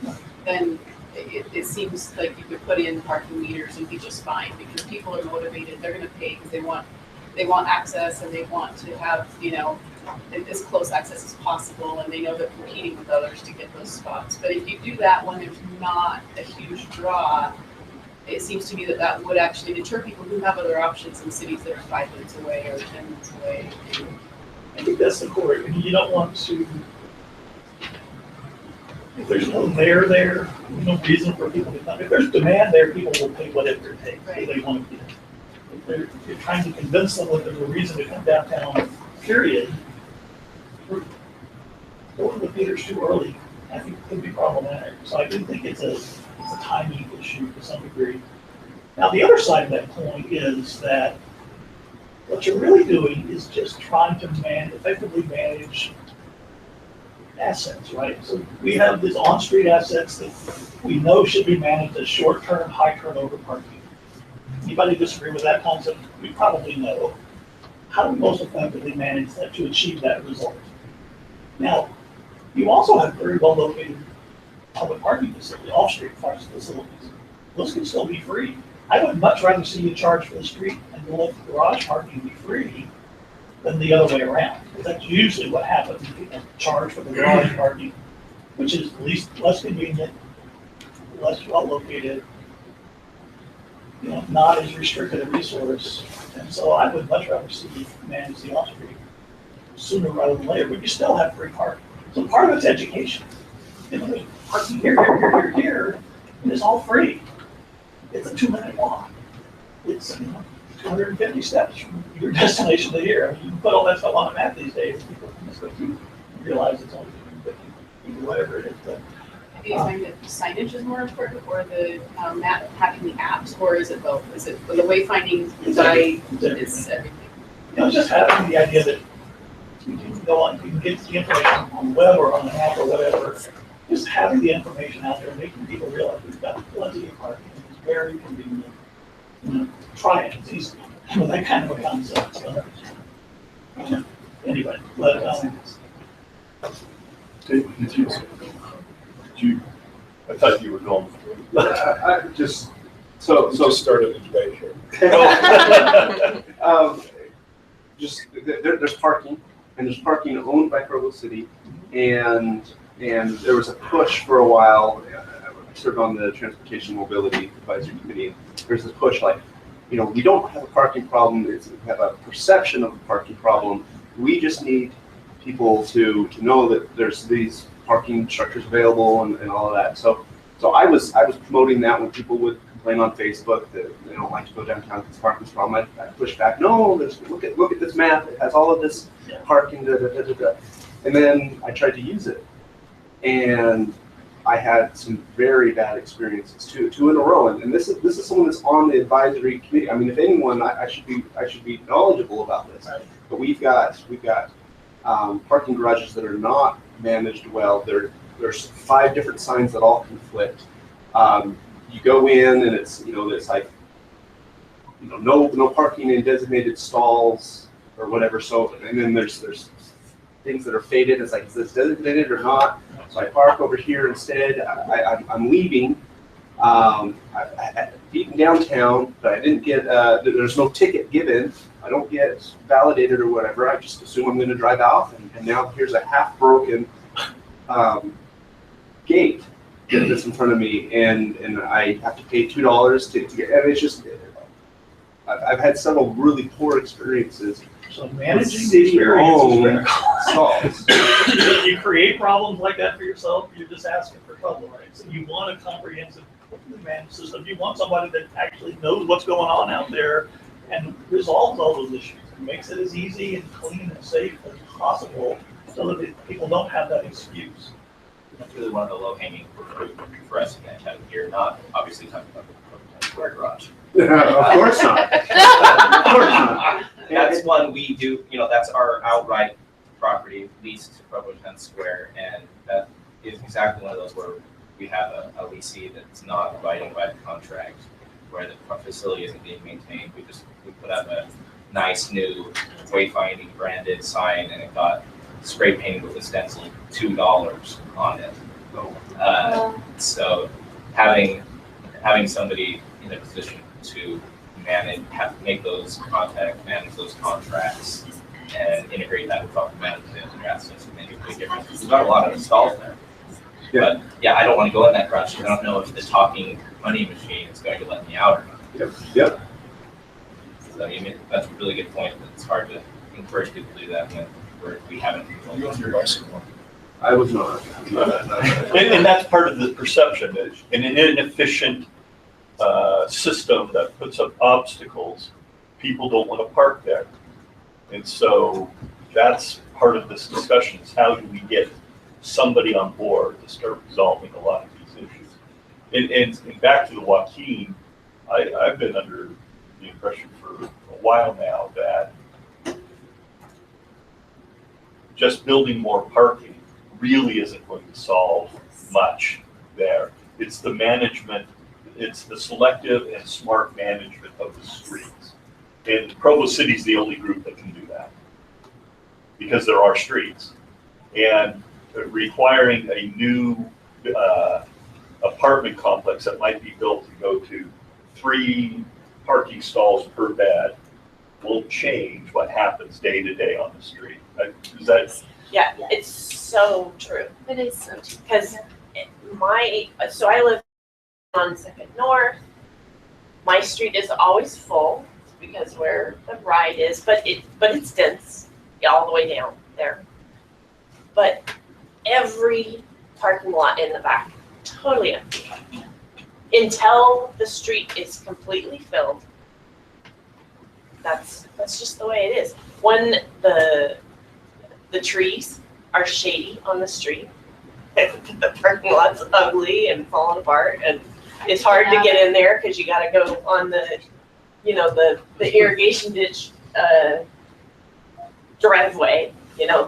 Then it seems like you could put in parking meters and be just fine because people are motivated, they're gonna pay because they want access and they want to have, as close access as possible and they know they're competing with others to get those spots. But if you do that when there's not a huge draw, it seems to me that would actually deter people who have other options in cities that are 5 minutes away or 10 minutes away. I think that's the core. I mean, you don't want to, if there's no there, no reason for people to come. If there's demand there, people will pay whatever it takes, so they want to get. If you're trying to convince them that there's a reason to come downtown, period, going to the theaters too early, I think could be problematic. So I do think it's a timing issue to some degree. Now, the other side of that coin is that what you're really doing is just trying to effectively manage assets, right? So we have these on-street assets that we know should be managed as short-term, high-turnover parking. Anybody disagree with that concept? We probably know. How do we most effectively manage that to achieve that result? Now, you also have very well-located public parking facilities, off-street parking facilities. Those can still be free. I would much rather see you charge for the street and let the garage parking be free than the other way around. Because that's usually what happens. People charge for the garage parking, which is less convenient, less well-located, not as restricted a resource. And so I would much rather see you manage the off-street sooner rather than later, but you still have free parking. So part of it's education. There's parking here, and it's all free. It's a 2-minute walk. It's 250 steps from your destination to here. I mean, you can put all that stuff on a map these days. People can just go through, realize it's only 250, whatever it is. But, do you find that signage is more important, or the map having the apps, or is it both? Is it the wayfinding design? It's everything. Just having the idea that you can go on, you can get the information on the web or on an app or whatever. Just having the information out there and making people realize we've got plenty of parking. It's very convenient. Try it. It's easy. That kind of a concept. So, anyway, I thought you were going. I just started the debate here. There's parking, and there's parking owned by Provo City, and there was a push for a while. I served on the Transportation Mobility Advisory Committee. There's this push like, we don't have a parking problem. We have a perception of a parking problem. We just need people to know that there's these parking structures available and all of that. So I was promoting that when people would complain on Facebook that they don't like to go downtown because parking's problem. I pushed back. No, look at this map. It has all of this parking. And then I tried to use it, and I had some very bad experiences, two in a row. And this is someone that's on the advisory committee. I mean, if anyone, I should be knowledgeable about this. Right. But we've got parking garages that are not managed well. There's 5 different signs that all conflict. You go in and it's like no parking in designated stalls or whatever. So and then there's things that are faded. It's like, is this designated or not? So I park over here instead. I'm leaving. I've beaten downtown, but I didn't get. There's no ticket given. I don't get validated or whatever. I just assume I'm going to drive out, and now here's a half-broken gate that's in front of me, and I have to pay $2 to get. And it's just, I've had several really poor experiences. So managing the experience is critical. You create problems like that for yourself, you're just asking for trouble, right? So you want a comprehensive managed system. You want somebody that actually knows what's going on out there and resolves all those issues and makes it as easy and clean and safe as possible so that people don't have that excuse. That's really one of the low-hanging fruit for us in downtown. You're not obviously talking about the square garage. Of course not. Of course not. That's one we do, that's our outright property leased to Provo Town Square, and is exactly one of those where we have a leasee that's not abiding by the contract, where the facility isn't being maintained. We put up a nice new wayfinding branded sign, and it got spray painted with a stencil $2 on it. So having somebody in a position to manage those contracts, and integrate that with property management and assets and make a big difference. We've got a lot of installs there. But yeah, I don't want to go in that crunch because I don't know if the talking money machine is going to let me out or not. Yep. So that's a really good point. It's hard to encourage people to do that when we haven't. You on your bicycle? I was not. And that's part of the perception, is in an inefficient system that puts up obstacles, people don't want to park there. And so that's part of this discussion, is how do we get somebody on board to start resolving a lot of these issues. And back to the Joaquin, I've been under the impression for a while now that just building more parking really isn't going to solve much there. It's the management, it's the selective and smart management of the streets. And Provo City's the only group that can do that, because there are streets. And requiring a new apartment complex that might be built to go to 3 parking stalls per bed will change what happens day to day on the street. Is that? Yeah, it's so true. It is so true. Because so I live on Second North. My street is always full because where the ride is, but it's dense all the way down there. But every parking lot in the back, totally empty. Until the street is completely filled. That's just the way it is. When the trees are shady on the street, the parking lot's ugly and falling apart, and it's hard to get in there because you gotta go on the irrigation ditch driveway,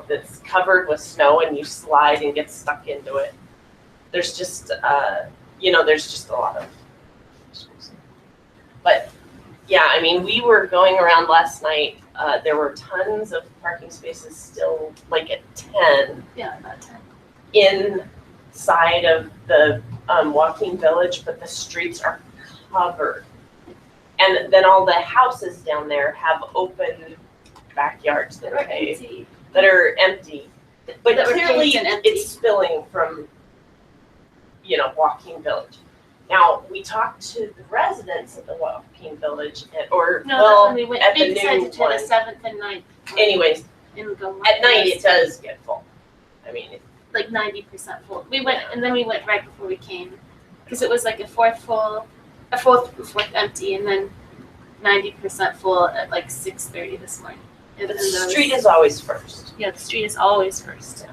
that's covered with snow, and you slide and get stuck into it. There's just there's just a lot of issues. But yeah, I mean, we were going around last night. There were tons of parking spaces still, like at 10. Yeah, about 10. Inside of the Joaquin Village, but the streets are covered. And then all the houses down there have open backyards that are paved, that are empty. But That were clearly paved and empty. it's spilling from, Joaquin Village. Now, we talked to the residents of the Joaquin Village, No, that's when we went, at we the decided new to try one. the 7th and 9th. Anyways, And go at night it does get full. I mean, like 90% full. We went, and then we went right before we came, because it was like a fourth empty, and then 90% full at like 6:30 this morning. And the those- street is always first. Yeah, the street is always first.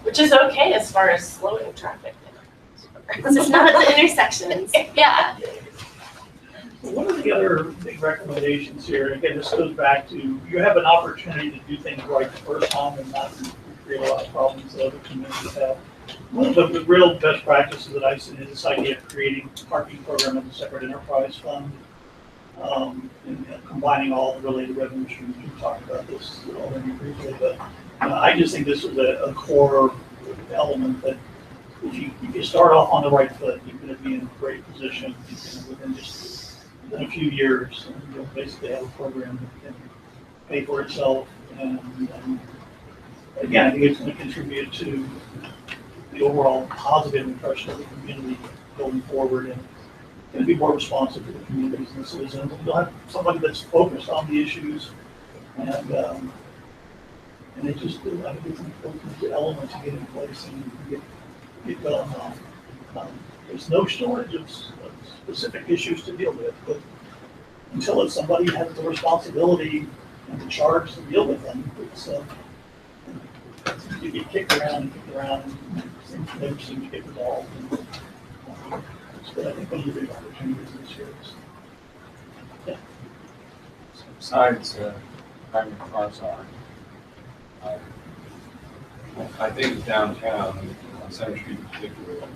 Which is okay as far as slowing traffic. Because it's not the intersections. Yeah. One of the other big recommendations here, again, this goes back to, you have an opportunity to do things right the first time and not create a lot of problems that other communities have. One of the real best practices that I've seen is this idea of creating a parking program as a separate enterprise fund, and combining all the related revenue streams. We talked about this already briefly, but I just think this is a core element that if you start off on the right foot, you're going to be in a great position within a few years. And you'll basically have a program that can pay for itself. And again, I think it's going to contribute to the overall positive impression of the community going forward, and going to be more responsive to the communities and the citizens. And you'll have somebody that's focused on the issues, and it just, I think it's an important element to get in place and get going on. There's no shortage of specific issues to deal with, but until somebody has the responsibility and the charge to deal with them, you get kicked around, and things never seem to get resolved. But I think one of the big opportunities this year is, Besides, having cars on, I think downtown, on Center Street in particular,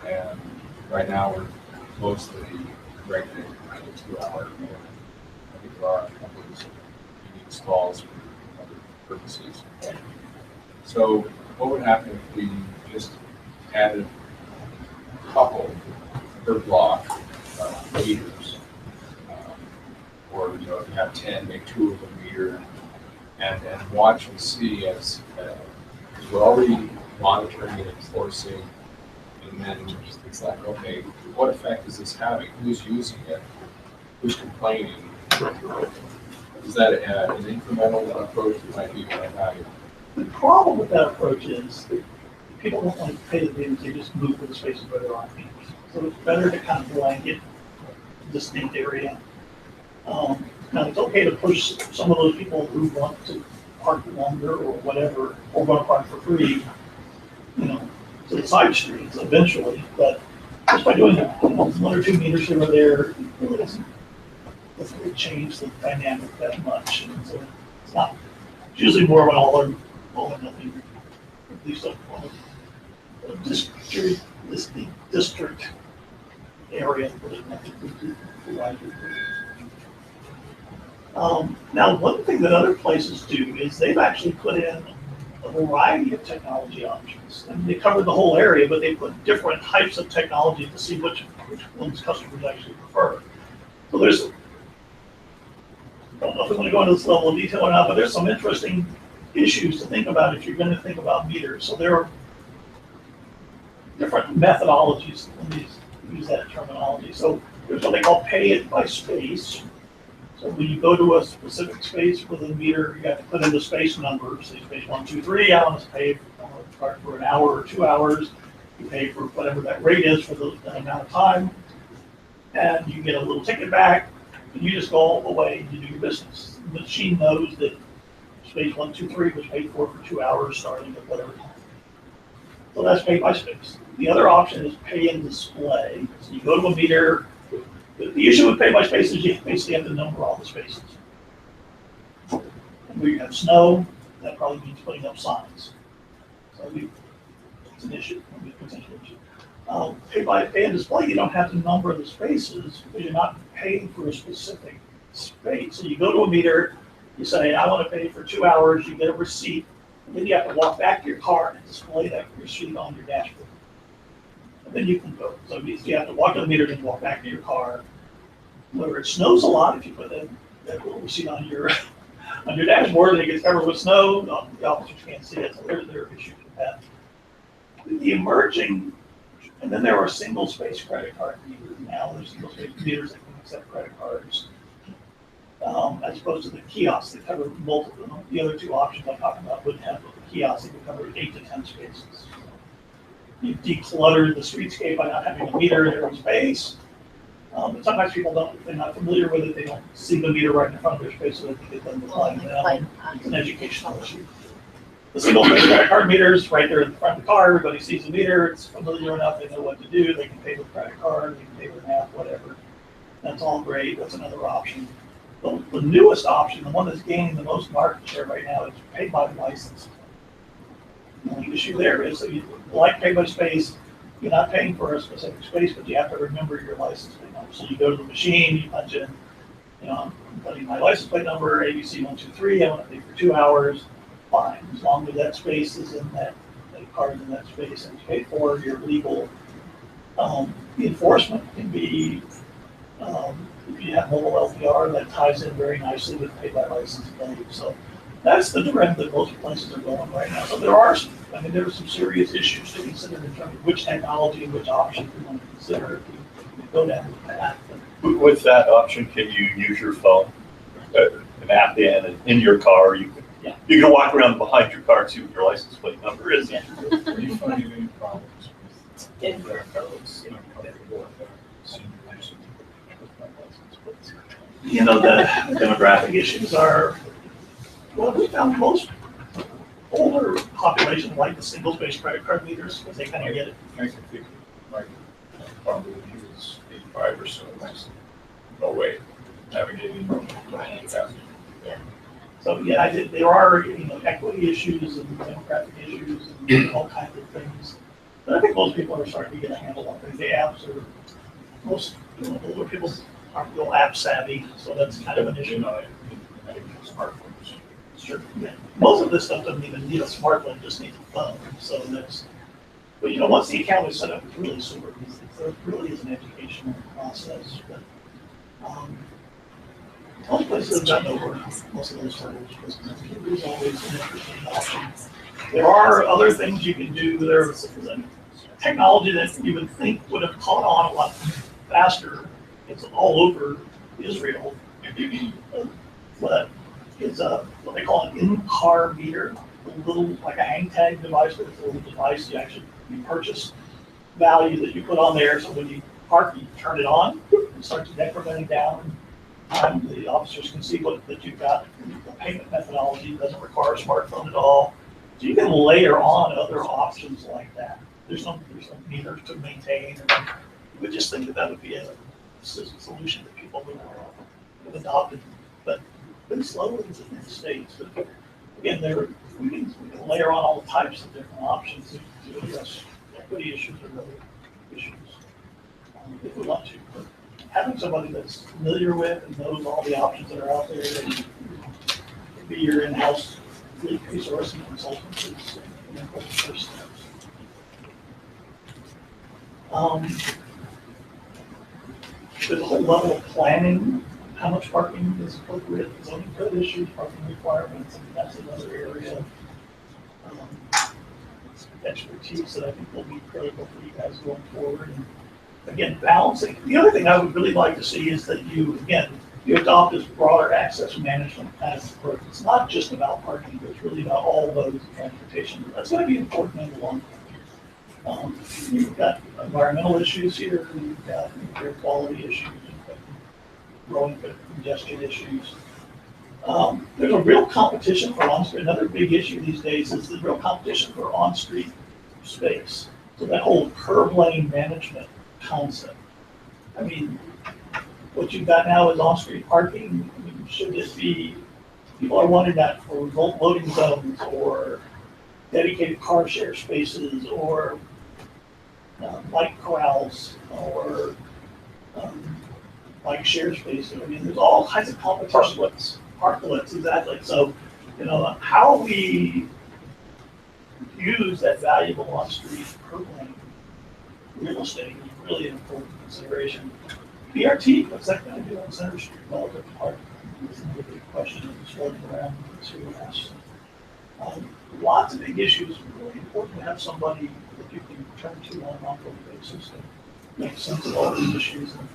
and right now we're mostly regulated at a 2 hour. I think there are a couple of unique stalls for other purposes. So what would happen if we just added a couple per block meters? Or, you know, if you have 10, make 2 of them meter, and watch and see as we're already monitoring and enforcing, and then it's like, okay, what effect is this having? Who's using it? Who's complaining? Is that an incremental approach that might be more valuable? The problem with that approach is that people don't like to pay the meters, they just move to the spaces where there aren't meters. So it's better to kind of blanket a distinct area. Now, it's okay to push some of those people who want to park longer or whatever, or want to park for free, you know, to the side streets eventually, but just by doing it, you know, 1 or 2 meters here or there, it really doesn't really change the dynamic that much. And so it's not, it's usually more of an all or nothing, at least a district area. Now, one thing that other places do is they've actually put in a variety of technology options. And they cover the whole area, but they put different types of technology to see which ones customers actually prefer. So there's, I don't know if we want to go into this level of detail or not, but there's some interesting issues to think about if you're going to think about meters. So there are different methodologies when you use that terminology. So there's what they call pay it by space. So when you go to a specific space with a meter, you have to put in the space number. Say space 1, 2, 3, I want to pay for an hour or 2 hours. You pay for whatever that rate is for that amount of time. And you get a little ticket back, and you just go all the way and you do your business. The machine knows that space 1, 2, 3 was paid for 2 hours starting at whatever time. So that's pay by space. The other option is pay and display. So you go to a meter. The issue with pay by space is you basically have to number all the spaces. And where you have snow, that probably means putting up signs. So it's an issue, maybe a potential issue. Pay and display, you don't have to number the spaces because you're not paying for a specific space. So you go to a meter, you say, I want to pay for 2 hours, you get a receipt, and then you have to walk back to your car and display that receipt on your dashboard. And then you can go. So you have to walk to the meter and walk back to your car. Where it snows a lot, if you put that little receipt on your dashboard and it gets covered with snow, the officers can't see it. So there are issues with that. The emerging, and then there are single space credit card meters now. There's single space meters that can accept credit cards, as opposed to the kiosks that cover multiple. The other 2 options I'm talking about wouldn't have, but the kiosks that would cover 8 to 10 spaces. You declutter the streetscape by not having a meter in every space. But sometimes people don't, if they're not familiar with it, they don't see the meter right in front of their space, so they can get them to plug down. It's an educational issue. The single space credit card meters right there in front of the car, everybody sees the meter, it's familiar enough, they know what to do, they can pay with credit card, they can pay with an app, whatever. That's all great, that's another option. The newest option, the one that's gaining the most market share right now, is pay by license. The only issue there is that you like pay by space, you're not paying for a specific space, but you have to remember your license plate number. So you go to the machine, you punch in, I'm putting my license plate number, ABC 123, I want to pay for 2 hours, fine. As long as that space is in that card in that space and it's paid for, you're legal. The enforcement can be, if you have mobile LPR, that ties in very nicely with pay by license plate. So that's the trend that most places are going right now. So there are some serious issues to consider in terms of which technology and which option you want to consider if you go down the path. With that option, can you use your phone, an app in your car? You can walk around behind your car and see what your license plate number is. Are you finding any problems with those comfortable with senior use of license plates? The demographic issues are, well, we found most older population like the single space credit card meters because they kind of get it. I can think of my father when he was 85 or so, no way navigating. So, yeah, there are, equity issues and demographic issues and all kinds of things. But I think most people are starting to get a handle on things. The apps are, most, older people aren't real app savvy, so that's kind of an issue. Smartphones. Sure, yeah. Most of this stuff doesn't even need a smartphone, it just needs a phone, so that's, but once the account is set up, it's really super easy. So it really is an educational process, but, most places have gotten over most of those hurdles, but there's always an interesting option. There are other things you can do. There's technology that you would think would have caught on a lot faster. It's all over Israel. But it's what they call an in-car meter, a little, like a hang tag device, but it's a little device you purchase value that you put on there. So when you park, you turn it on, it starts decrementing down. The officers can see that you've got. The payment methodology doesn't require a smartphone at all. So you can layer on other options like that. There's no meters to maintain. You would just think that would be a solution that people would have adopted, but been slowly in the States. But again, we can layer on all types of different options to address equity issues or other issues if we want to. But having somebody that's familiar with and knows all the options that are out there and be your in-house resource and consultant is an important first step. There's a whole level of planning, how much parking is appropriate, zoning code issues, parking requirements, and that's another area of expertise that I think will be critical for you guys going forward. And again, balancing. The other thing I would really like to see is that you adopt this broader access management kind of approach. It's not just about parking, but it's really about all modes of transportation. That's going to be important in the long term. You've got environmental issues here, you've got air quality issues, you've got growing congestion issues. There's a real competition for on-street. Another big issue these days is the real competition for on-street space. So that whole curb lane management concept. I mean, what you've got now is on-street parking. I mean, should this be, people are wanting that for loading zones or dedicated car share spaces or bike corrals or bike share spaces. I mean, there's all kinds of competition. Parklets, exactly. So, how we use that valuable on-street curb lane real estate is really an important consideration. BRT, what's that going to do on Center Street relative to parking? This is a big question that's floating around this year. Lots of big issues. It's really important to have somebody that you can turn to on an ongoing basis to make sense of all these issues and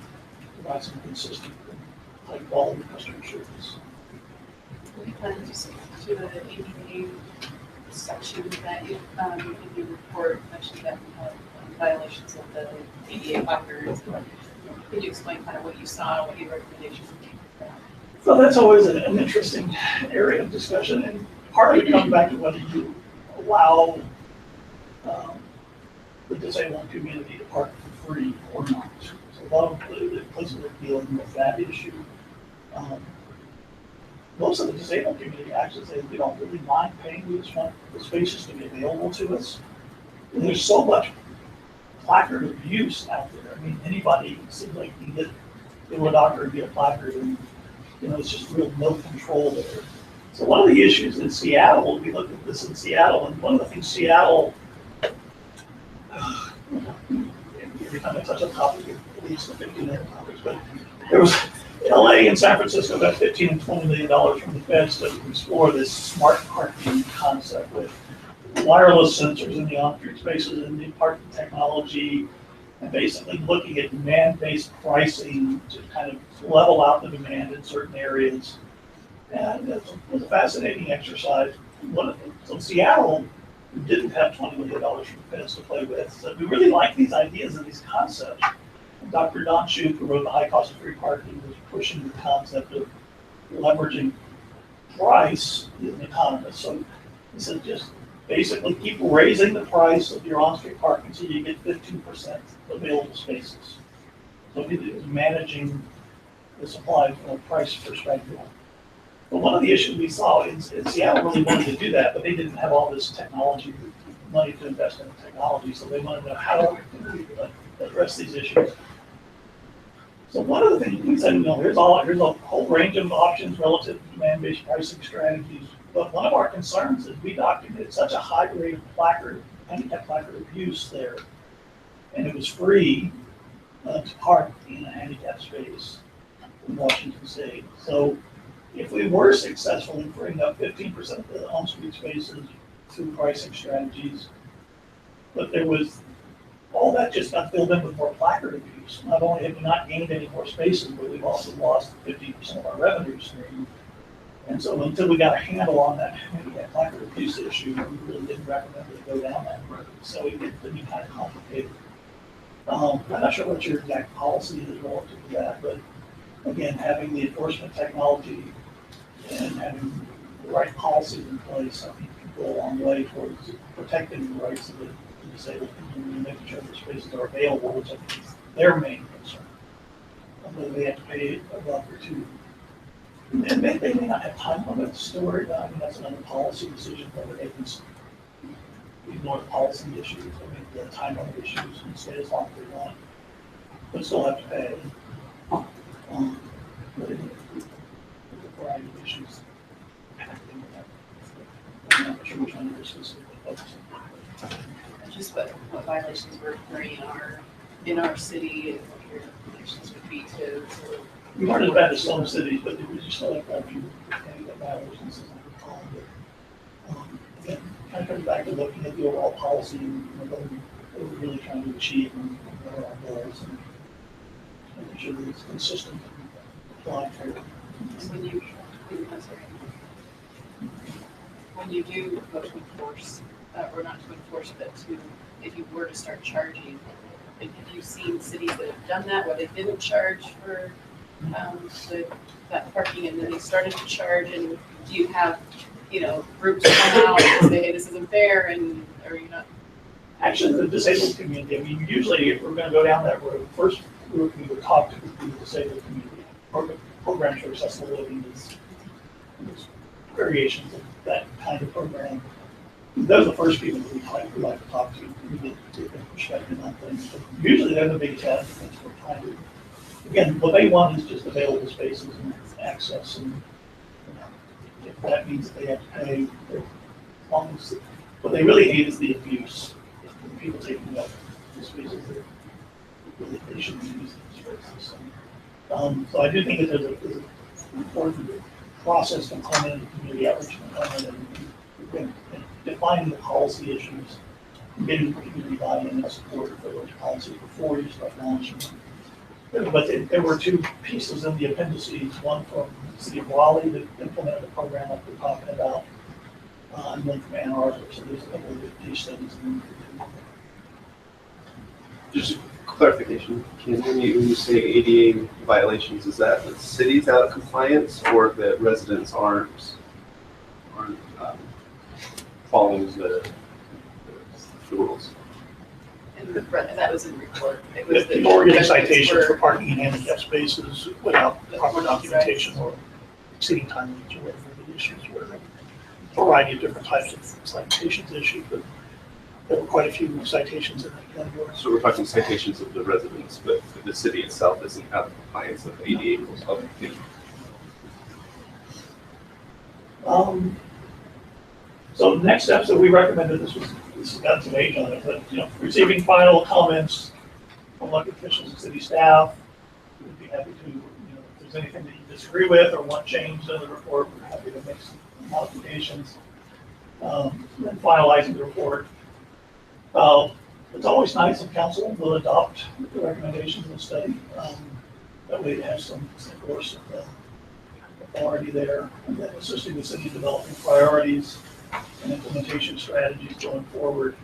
provide some consistent and high quality customer service. We plan to the ADA section that in your report mentioned that we have violations of the ADA placards. Could you explain kind of what you saw, what your recommendations would be for that? So that's always an interesting area of discussion, and part of it comes back to whether you allow the disabled community to park for free or not. So a lot of the places are dealing with that issue. Most of the disabled community actually say we don't really mind paying, we just want the spaces to be available to us. And there's so much placard abuse out there. I mean, anybody seems like you can go to a doctor and get a placard, and it's just real no control there. So one of the issues in Seattle, we looked at this in Seattle, and one of the things Seattle, every time I touch a topic, it leads to 15 other topics, but there was LA and San Francisco got $15 and $20 million from the feds to explore this smart parking concept with wireless sensors in the on-street spaces and the parking technology, and basically looking at demand-based pricing to kind of level out the demand in certain areas. And it was a fascinating exercise. So Seattle didn't have $20 million from the feds to play with. So we really like these ideas and these concepts. And Dr. Don Shoup, who wrote The High Cost of Free Parking, was pushing the concept of leveraging price. He's an economist. So he said just basically keep raising the price of your on-street parking so you get 15% available spaces. So it is managing the supply from a price perspective. But one of the issues we saw is Seattle really wanted to do that, but they didn't have all this technology, money to invest in technology, so they wanted to know how can we address these issues. So one of the things we said, here's a whole range of options relative to demand-based pricing strategies. But one of our concerns is we documented such a high rate of handicap placard abuse there, and it was free to park in a handicap space in Washington State. So if we were successful in freeing up 15% of the on-street spaces through pricing strategies, but there was, all that just got filled in with more placard abuse. Not only have we not gained any more spaces, but we've also lost 50% of our revenue stream. And so until we got a handle on that placard abuse issue, we really didn't recommend we go down that road. So it gets to be kind of complicated. I'm not sure what your exact policy is relative to that, but again, having the enforcement technology and having the right policies in place, I think can go a long way towards protecting the rights of the disabled community and making sure the spaces are available, which I think is their main concern. Whether they have to pay a buck or two. And they may not have time limits stored. I mean, that's another policy decision whether they can ignore the policy issues, the time limit issues, and stay as long as they want, but still have to pay. But it, a variety of issues. I'm not sure which one you're specifically focusing on. Just what violations were occurring in our city, and what your recommendations would be to. We weren't as bad as some cities, but we just still have a few violations, as I recall. But, again, kind of comes back to looking at the overall policy and what we're really trying to achieve and what are our goals and making sure that it's consistent and applied fairly. When you do go to enforce, or not to enforce, but to, if you were to start charging, have you seen cities that have done that where they didn't charge for that parking and then they started to charge, and do you have, groups come out and say, hey, this isn't fair, and are you not? Actually, the disabled community, I mean, usually if we're gonna go down that road, first group we would talk to would be the disabled community. Programs for accessible living is variations of that kind of program. Those are the first people that we like to talk to, we get their perspective on things. But usually they're the biggest advocates for trying to, again, what they want is just available spaces and access, and if that means that they have to pay, as long as, what they really hate is the abuse. People taking up the spaces that really they shouldn't be using the spaces. So I do think that there's an important process component, the community outreach component, and defining the policy issues, getting the community buy-in and support for those policies before you start launching them. But there were two pieces in the appendices, one from the city of Raleigh that implemented the program like we're talking about, and one from Ann Arbor. So there's a couple of good case studies in there. Just clarification, Ken, when you say ADA violations, is that the city's out of compliance or the residents aren't following the rules? And that was in the report. It was People were getting citations for parking in handicap spaces without proper documentation or exceeding time limits or whatever the issues were. A variety of different types of citations issued, but there were quite a few citations in that category. So we're talking citations of the residents, but the city itself isn't out of compliance with ADA rules. Okay. So the next steps that we recommended, this has got some age on it, but receiving final comments from elected officials and city staff, we'd be happy to, if there's anything that you disagree with or want changed in the report, we're happy to make some modifications. Then finalizing the report. It's always nice if council will adopt the recommendations of the study. That way it has some course of authority there, and then assisting the city developing priorities and implementation strategies going forward.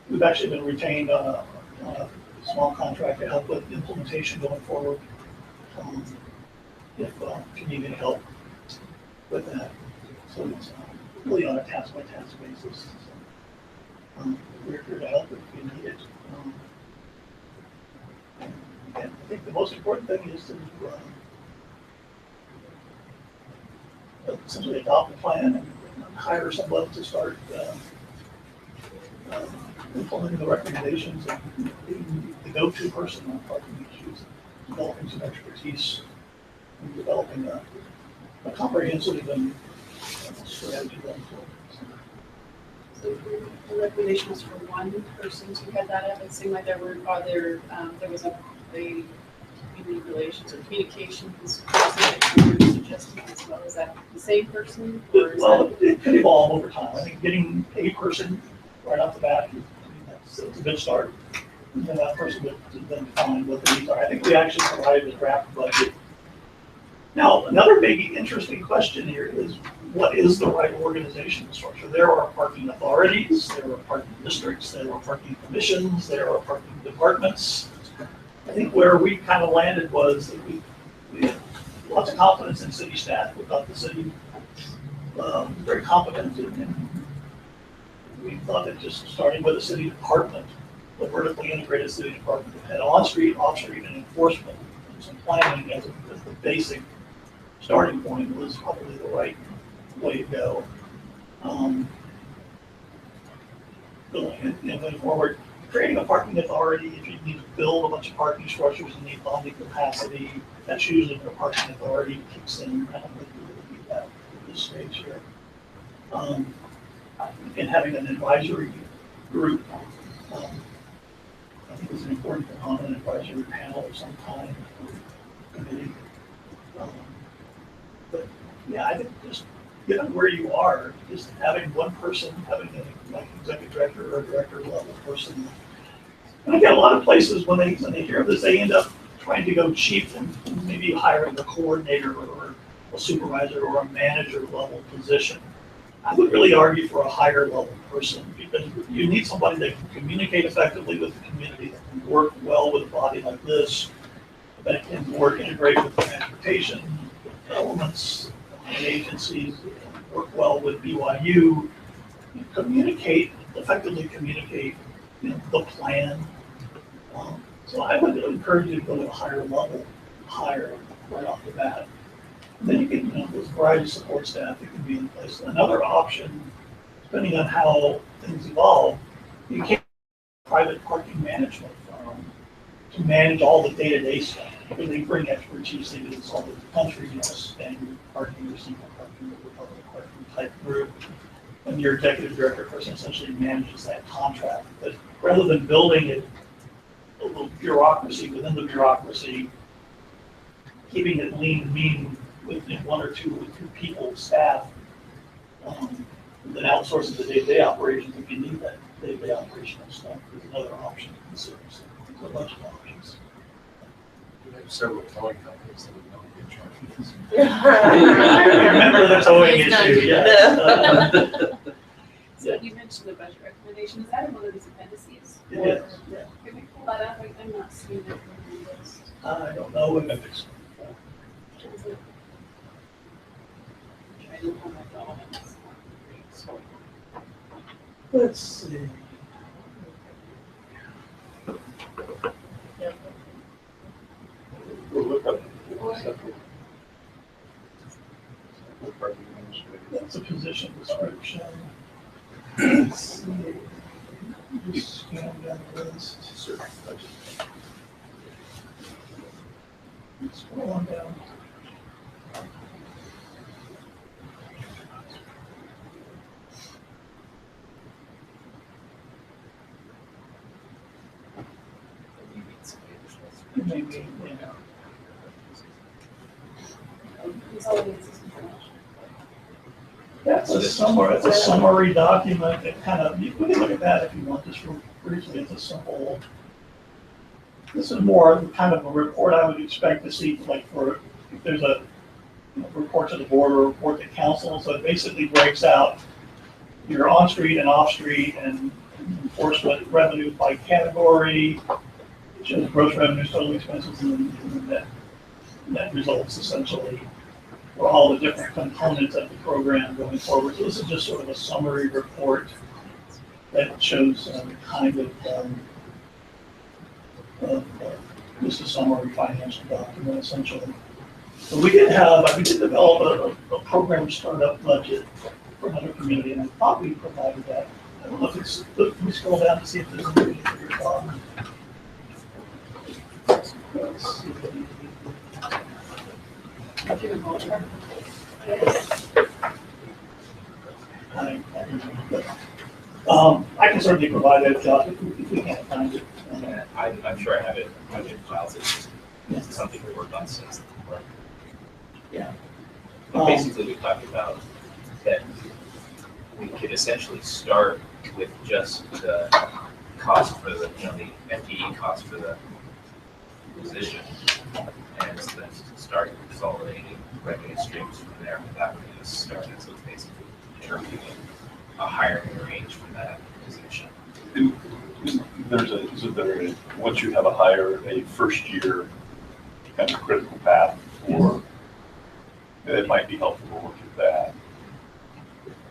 We've actually been retained on a small contract to help with implementation going forward. If you need any help with that. So it's really on a task-by-task basis. So, we're here to help if you need it. And I think the most important thing is to essentially adopt a plan and hire someone to start implementing the recommendations and being the go-to person on parking issues, developing some expertise and developing a comprehensive and strategy going forward. So the recommendation was for one person to head that up. It seemed like there was a community relations or communications person that you were suggesting as well. Is that the same person? Or is Well, it could evolve over time. I think getting a person right off the bat, that's a good start. And then that person would then define what the needs are. I think we actually provided a draft budget. Now, another big interesting question here is, what is the right organizational structure? There are parking authorities, there are parking districts, there are parking commissions, there are parking departments. I think where we kind of landed was that we had lots of confidence in city staff. We thought the city very competent, and we thought that just starting with a city department, the vertically integrated city department that had on-street, off-street, and enforcement, and some planning as the basic starting point was probably the right way to go. Going forward, creating a parking authority, if you need to build a bunch of parking structures and need bonding capacity, that's usually where parking authority kicks in. I don't think we really need that at this stage here. And having an advisory group, I think is an important component, an advisory panel of some kind, committee. But yeah, I think just given where you are, just having one person, having a like executive director or a director level person. And I get a lot of places when they hear of this, they end up trying to go cheap and maybe hiring a coordinator or a supervisor or a manager level position. I would really argue for a higher level person, because you need somebody that can communicate effectively with the community, that can work well with a body like this, that can work, integrate with transportation elements and agencies, work well with BYU, effectively communicate the plan. So I would encourage you to go to a higher level, higher right off the bat. And then you can, there's a variety of support staff that can be in place. Another option, depending on how things evolve, you can private parking management firm to manage all the day-to-day stuff. Because they bring expertise, they do this all over the country, standard parking, receiver parking, public parking type group. And your executive director person essentially manages that contract. But rather than building it, a little bureaucracy within the bureaucracy, keeping it lean and mean with one or two people, staff, then outsourcing the day-to-day operations if you need that day-to-day operational stuff is another option to consider. So there's a bunch of options. We have several towing companies that would not get charged. Remember the towing issue, yes. So you mentioned the budget recommendation. Is that in one of these appendices? It is, yeah. Can we pull that up? I'm not seeing it in the list. I don't know if it's, I don't have my phone. let's see. We'll look up. That's a position description. Let's see. Just scan down the list. Scroll on down. Maybe, yeah. That's a summary document that kind of, you can look at that if you want, just real briefly. It's a simple, this is more kind of a report I would expect to see, like for, if there's a report to the board or report to council. So it basically breaks out your on-street and off-street and enforcement revenue by category. It shows gross revenues, total expenses, and the net results essentially for all the different components of the program going forward. So this is just sort of a summary report that shows kind of just a summary financial document essentially. So we did develop a program startup budget for another community, and I thought we provided that. I don't know if it's, let me scroll down to see if there's anything for your thought. Let's see. I can certainly provide that, Josh, if we can't find it. I'm sure I have it, files, it's something we worked on since. Yeah. But basically, we talked about that we could essentially start with just the cost for the, the FTE cost for the position, and then start consolidating revenue streams from there without having to start it. So it's basically determining a hiring range for that position. Once you have a hire, a first year kind of critical path, or it might be helpful to look at that.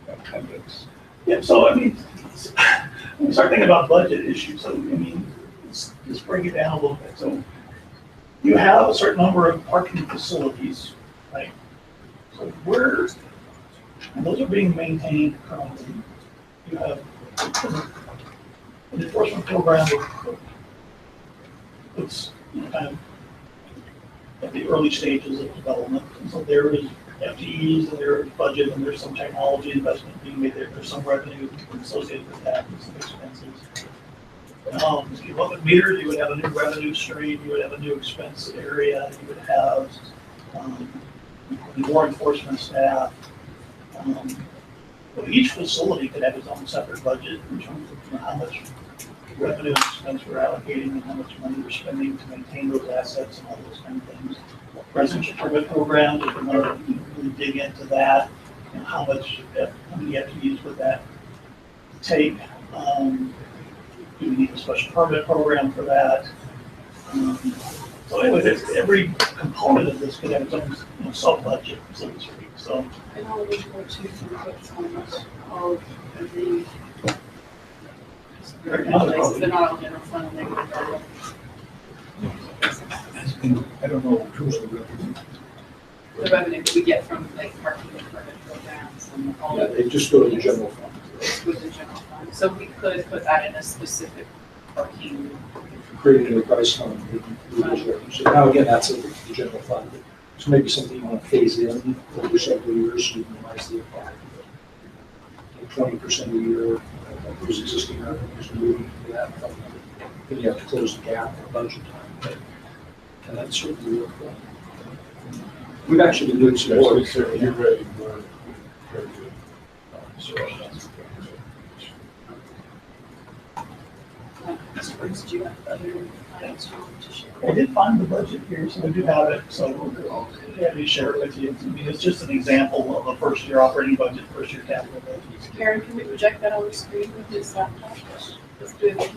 Appendix. Yeah, so I mean, when we start thinking about budget issues, so I mean, let's break it down a little bit. So you have a certain number of parking facilities, right? So and those are being maintained currently. You have an enforcement program that's kind of at the early stages of development. And so there is FTEs, and there is budget, and there's some technology investment being made there. There's some revenue associated with that, and some expenses. If you look at meters, you would have a new revenue stream, you would have a new expense area, you would have more enforcement staff. But each facility could have its own separate budget in terms of how much revenue and expense we're allocating and how much money we're spending to maintain those assets and all those kind of things. Residential permit programs, if we want to really dig into that, and how many FTEs would that take? Do we need a special permit program for that? So anyway, every component of this could have its own sub-budget, so to speak. So And all of these were two inputs on all of the places, they're not all general fund, and they would go. And I don't know, in terms of The revenue that we get from like parking and permit programs and all Yeah, of they just go to the general fund. it with the general fund. So we could put that in a specific parking. Created a price fund. So now again, that's the general fund. So maybe something you want to phase in over several years, so you minimize the impact. 20% a year of those existing revenues moving to that fund. Then you have to close the gap at budget time. And that's certainly work well. We've actually been doing some work. You're ready for very good. Mr. Briggs, do you have other items you want to share? I did find the budget here, so we do have it, so we'll happy to share it with you. I mean, it's just an example of a first-year operating budget, first-year capital budget. Karen, can we project that on the screen with his laptop? Let's do it.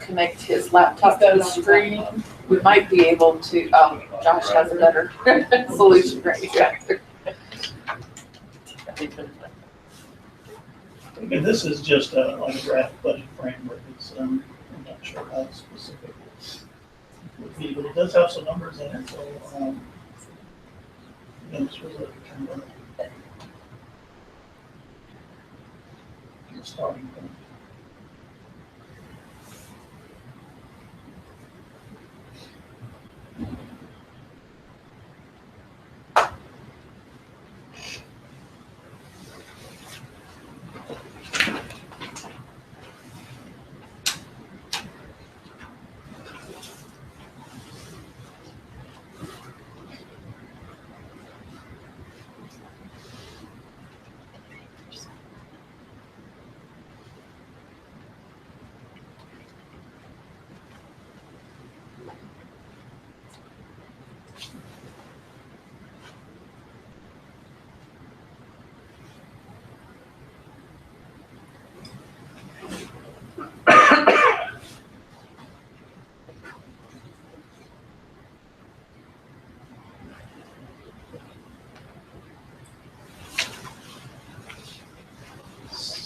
Connect his laptop to the screen. We might be able to, Josh has a better solution right here. Again, this is just like a draft budget framework. I'm not sure how specific it would be, but it does have some numbers in it, so, again, this was a kind of a starting point.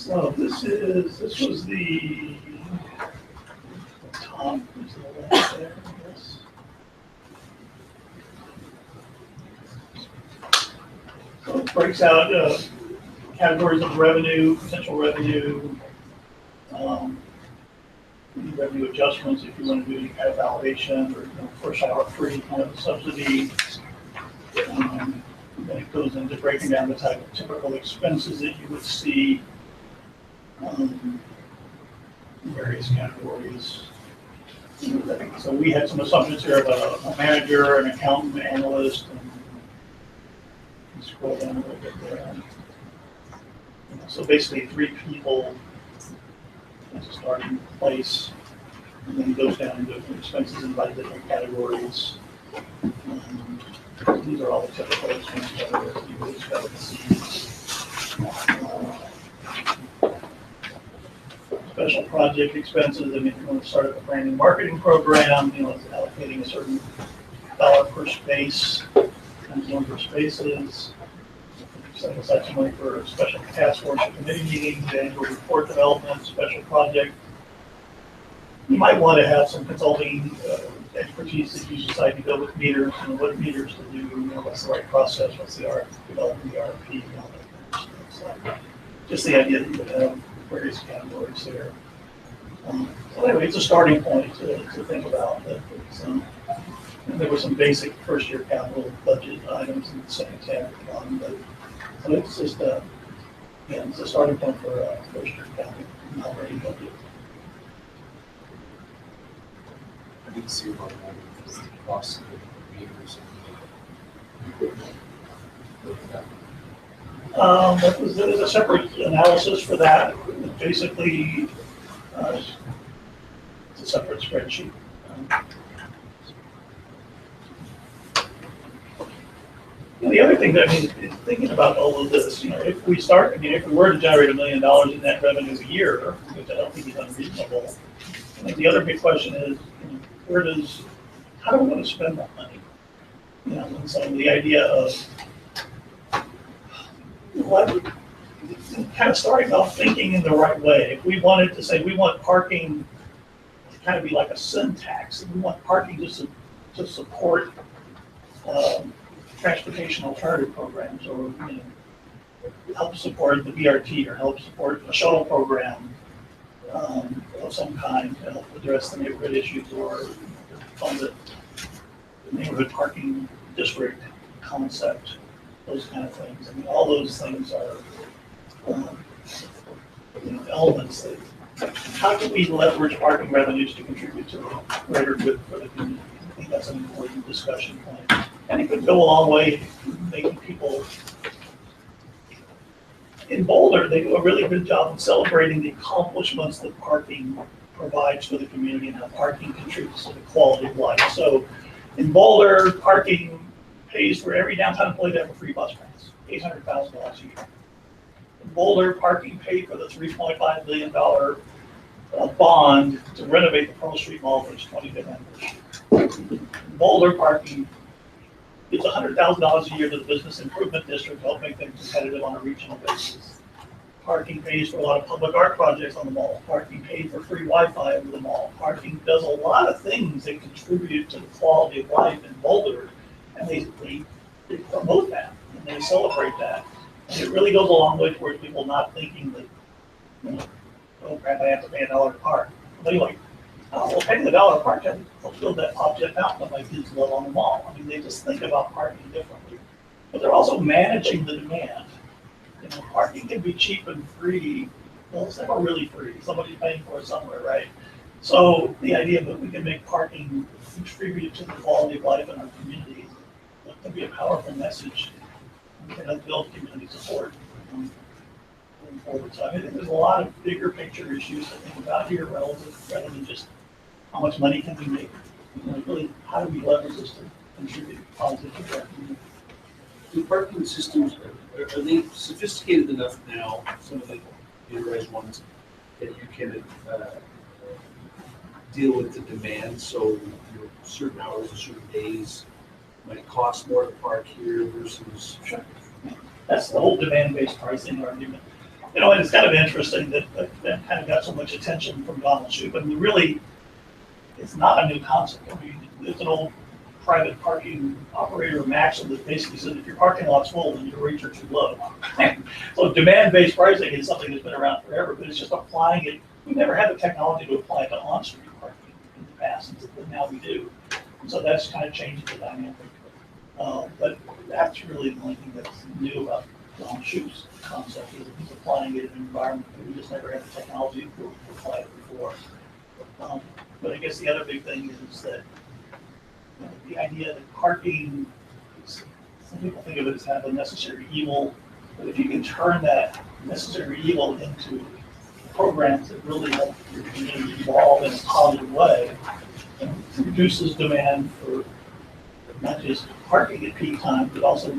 So this was the top, is the left there, I guess. breaks out categories of revenue, potential revenue, revenue adjustments if you want to do any kind of validation or first hour free kind of subsidy. Then it goes into breaking down the type of typical expenses that you would see in various categories. So we had some assumptions here of a manager, an accountant, an analyst, and scroll down a little bit there. So basically 3 people as a starting place, and then it goes down into expenses in by different categories. These are all the typical expenses that you would expect to see. Special project expenses, I mean, if you want to start up a brand new marketing program, it's allocating a certain dollar per space, times number of spaces. Set aside some money for special task force or committee meetings, annual report development, special project. You might want to have some consulting expertise that you decide to go with meters, what meters to do, what's the right process, what's the developing the RFP, all that kind of stuff. So just the idea that you would have various categories there. So anyway, it's a starting point to think about. And there were some basic first year capital budget items in the second tab. So it's just it's a starting point for first year capital operating budget. I didn't see about that cost of the meters and the equipment. There's a separate analysis for that. Basically, it's a separate spreadsheet. The other thing that is thinking about all of this, if we were to generate $1 million in net revenue a year, which I don't think is unreasonable, I think the other big question is, how do we want to spend that money? And so the idea of kind of starting off thinking in the right way. If we wanted to say we want parking to kind of be like a sin tax, and we want parking just to support transportation alternative programs, or help support the BRT, or help support a shuttle program of some kind to help address the neighborhood issues, or fund the neighborhood parking district concept, those kind of things. I mean, all those things are elements that how can we leverage parking revenues to contribute to the greater good for the community? I think that's an important discussion point. And it could go a long way making people in Boulder, they do a really good job of celebrating the accomplishments that parking provides for the community and how parking contributes to the quality of life. So in Boulder, parking pays for every downtown employee to have a free bus pass, $800,000 a year. In Boulder, parking paid for the $3.5 billion bond to renovate the Pearl Street Mall for its 25th anniversary. Boulder, parking gives $100,000 a year to the Business Improvement District to help make them competitive on a regional basis. Parking pays for a lot of public art projects on the mall. Parking paid for free Wi-Fi over the mall. Parking does a lot of things that contribute to the quality of life in Boulder, and they promote that and they celebrate that. And it really goes a long way towards people not thinking that, oh crap, I have to pay $1 to park. They're like, oh, well, paying the $1 park can fulfill that object out that my kids live on the mall. I mean, they just think about parking differently. But they're also managing the demand. Parking can be cheap and free. Well, it's never really free. Somebody's paying for it somewhere, right? So the idea that we can make parking contribute to the quality of life in our community can be a powerful message. We can help build community support going forward. So I think there's a lot of bigger picture issues to think about here rather than just how much money can we make. Really, how do we leverage this to contribute positively to our community? The parking systems, are they sophisticated enough now, some of the computerized ones, that you can deal with the demand? So certain hours or certain days might cost more to park here versus. Sure. That's the whole demand-based pricing argument. And it's kind of interesting that kind of got so much attention from Donald Shoup. I mean, really, it's not a new concept. I mean, it's an old private parking operator maxim that basically said if your parking lot's full, then your rates are too low. So demand-based pricing is something that's been around forever, but it's just applying it. We've never had the technology to apply it to on-street parking in the past, but now we do. And so that's kind of changed the dynamic. But that's really the only thing that's new about Don Schu's concept, is he's applying it in an environment that we just never had the technology to apply it before. But I guess the other big thing is that the idea that parking, some people think of it as kind of a necessary evil, but if you can turn that necessary evil into programs that really help your community evolve in a positive way, it reduces demand for not just parking at peak time, but also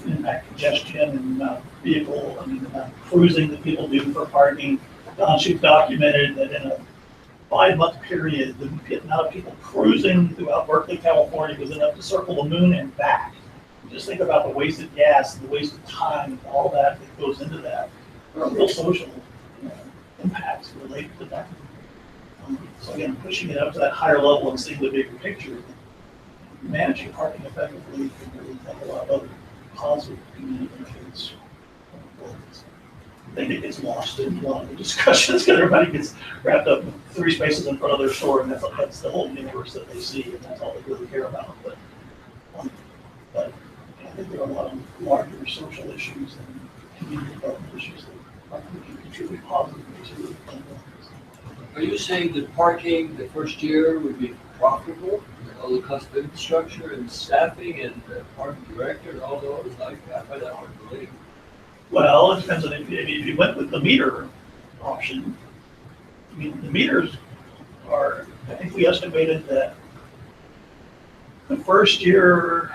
impact congestion and cruising that people do for parking. Don Schuh documented that in a 5-month period, the amount of people cruising throughout Berkeley, California was enough to circle the moon and back. Just think about the wasted gas and the wasted time and all that goes into that. There are real social impacts related to that. So again, pushing it up to that higher level and seeing the bigger picture, managing parking effectively can really have a lot of other positive community benefits. I think it gets lost in a lot of the discussions because everybody gets wrapped up in 3 spaces in front of their store, and that's the whole universe that they see, and that's all they really care about. But I think there are a lot of larger social issues and community development issues that can contribute positively to it. Are you saying that parking the first year would be profitable? All the cost of infrastructure and staffing and the parking director and all those, I find that hard to believe. Well, it depends on if you went with the meter option. I mean, the meters are, I think we estimated that the first year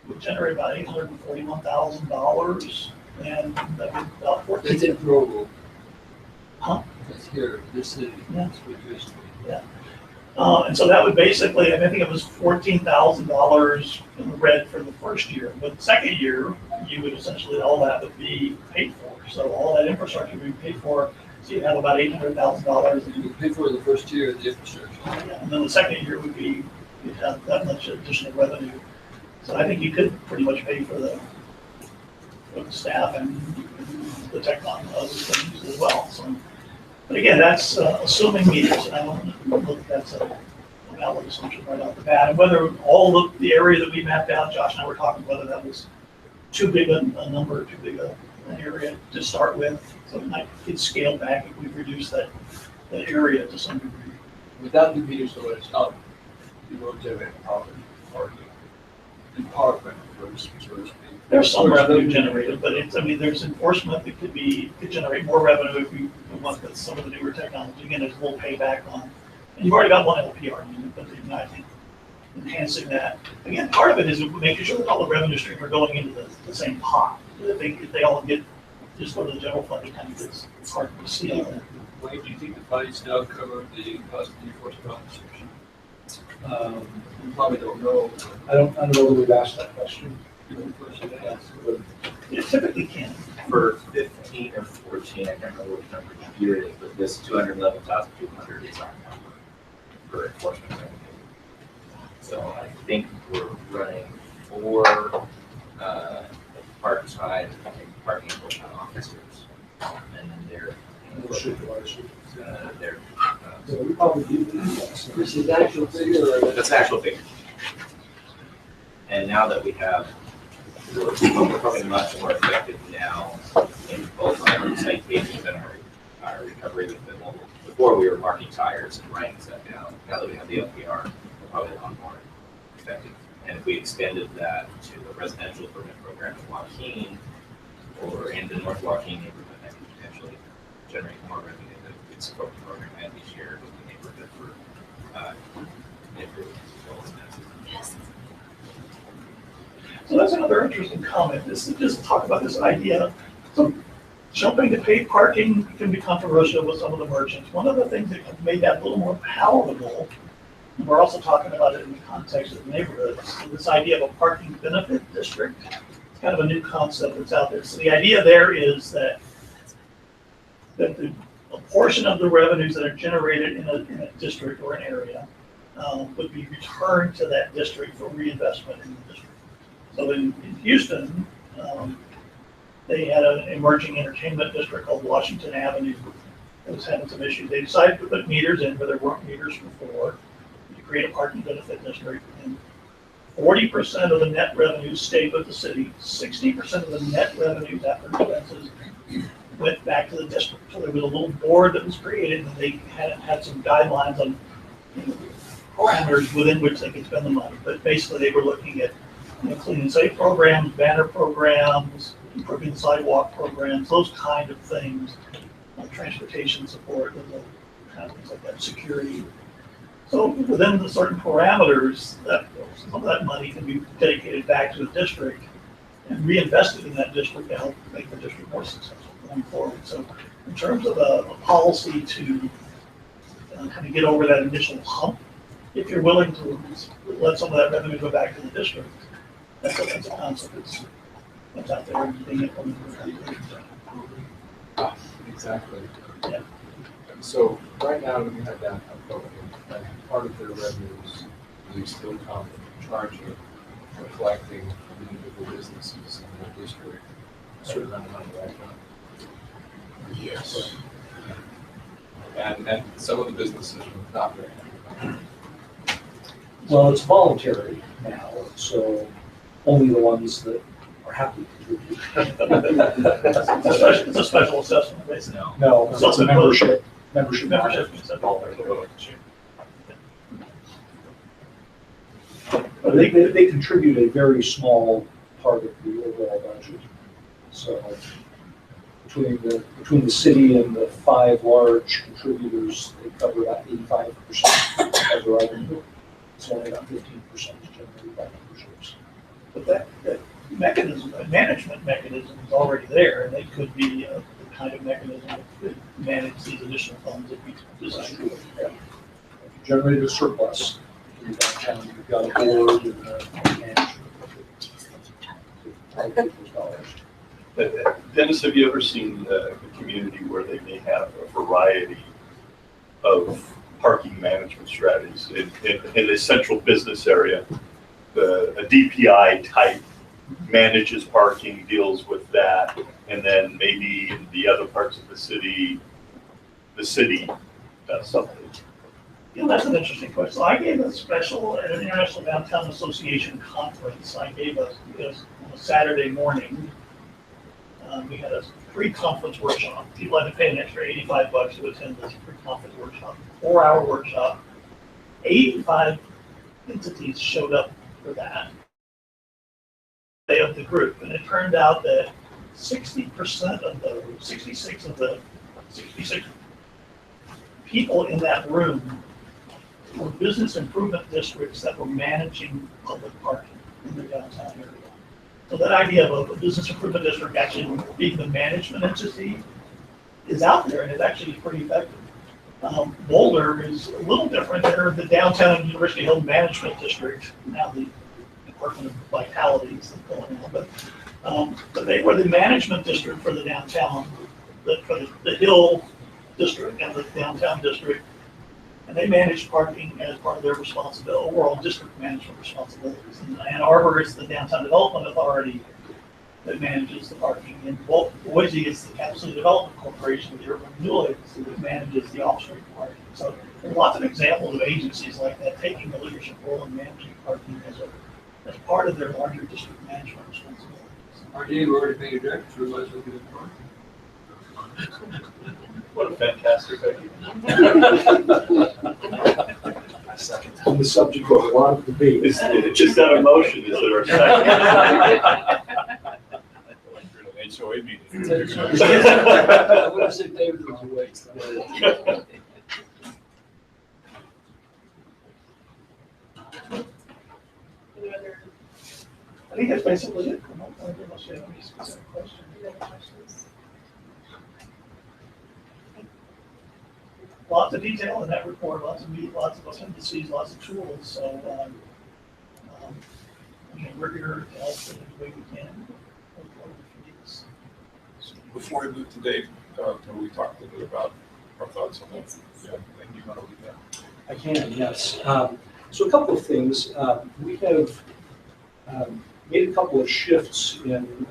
would generate about $841,000, and that would about 14. That's in Provo. Huh? That's here, this city. Yeah. That's what you're saying. Yeah. And so that would basically, I think it was $14,000 in the red for the first year. But the second year, you would essentially, all that would be paid for. So all that infrastructure would be paid for. So you'd have about $800,000. You pay for the first year of the infrastructure. Yeah, and then the second year would be, you'd have that much additional revenue. So I think you could pretty much pay for the staff and the technology, other things as well. So. But again, that's assuming meters, and I don't know if that's a valid assumption right off the bat. And whether all of the area that we mapped out, Josh and I were talking whether that was too big a number, too big an area to start with. So it might get scaled back if we reduce that area to some degree. Without the meters, though, it's up. You won't generate profit, parking, empowerment, so to speak. There's some revenue generated, but there's enforcement that could generate more revenue if we want with some of the newer technology. Again, there's a little payback on, and you've already got one LPR unit, but I think enhancing that. Again, part of it is making sure that all the revenue streams are going into the same pot. If they all get just go to the general fund, it kind of gets, it's hard to see all that. Wayne, do you think the funds now cover the cost of the enforcement officers? You probably don't know. I don't know that we've asked that question. It typically can. For 15 or 14, I can't remember which number year it is, but this 211,200 is our number for enforcement revenue. So I think we're running 4 part-time parking enforcement officers, and then they're We probably do. This is the actual figure, or that's the actual figure. And now that we have, we're probably much more effective now in both our citations and our recovery with the mobile. Before we were marking tires and writing stuff down. Now that we have the LPR, we're probably a lot more effective. And if we extended that to the residential permit program in Joaquin or in the North Joaquin neighborhood, that could potentially generate more revenue that we could support the program and be shared with the neighborhood for neighborhoods as well as that. Yes. So that's another interesting comment, is to just talk about this idea. So jumping to paid parking can be controversial with some of the merchants. One of the things that have made that a little more palatable, and we're also talking about it in the context of the neighborhoods, is this idea of a parking benefit district. It's kind of a new concept that's out there. So the idea there is that a portion of the revenues that are generated in a district or an area would be returned to that district for reinvestment in the district. So in Houston, they had an emerging entertainment district called Washington Avenue that was having some issues. They decided to put meters in where there weren't meters before, to create a parking benefit district. And 40% of the net revenues stayed with the city. 60% of the net revenues after expenses went back to the district. So there was a little board that was created, and they had some guidelines on parameters within which they could spend the money. But basically, they were looking at clean and safe programs, banner programs, improving sidewalk programs, those kind of things, transportation support, those kind of things like that, security. So within the certain parameters, that some of that money can be dedicated back to the district and reinvested in that district to help make the district more successful going forward. So in terms of a policy to kind of get over that initial hump, if you're willing to let some of that revenue go back to the district, that's a concept that's out there and being implemented. Exactly. Yeah. So right now, we have downtown Provo, and part of their revenues, they still come from charging or collecting from individual businesses in their district, a certain amount of money, right? Yes. And some of the businesses are not very happy. Well, it's voluntary now, so only the ones that are happy contribute. It's a special assessment, basically. No, it's a membership model. But they contribute a very small part of the overall budget. So between the city and the 5 large contributors, they cover about 85% of the revenue. It's only about 15% generated by memberships. But that mechanism, that management mechanism is already there, and it could be the kind of mechanism that could manage these additional funds if we decide to. If you generate a surplus, you've got a board and a management. Those dollars. Dennis, have you ever seen a community where they may have a variety of parking management strategies in a central business area? A DPI type manages parking, deals with that, and then maybe in the other parts of the city does something. That's an interesting question. So I gave a special at an International Downtown Association conference. I gave because on a Saturday morning, we had a pre-conference workshop. People had to pay an extra $85 to attend this pre-conference workshop, 4-hour workshop. 85 entities showed up for that. They of the group, and it turned out that 60% of those, 66 of the 66 people in that room were business improvement districts that were managing public parking in the downtown area. So that idea of a business improvement district actually being the management entity is out there, and it's actually pretty effective. Boulder is a little different. They're the downtown University Hill Management District, now the Department of Vitality is going on, but they were the management district for the downtown, for the Hill District and the downtown district, and they managed parking as part of their responsibility, overall district management responsibilities. And Ann Arbor is the Downtown Development Authority that manages the parking, and Boise is the Capital City Development Corporation, the urban renewal agency that manages the off-street parking. So there are lots of examples of agencies like that taking the leadership role in managing parking as part of their larger district management responsibilities. RJ, we already made a director, so we might as well get it going. What a fantastic idea. On the subject of a lot of debate. It's just that emotion, is there a second? HOA meeting. I would have said David was awake. I think that's basically it. Unless you have any specific questions. Lots of detail in that report, lots of appendices, lots of tools. So we're here to help in any way we can. Before we move to Dave, we talked a little bit about our thoughts on that. Yeah, and you want to leave that? I can, yes. So a couple of things. We have made a couple of shifts in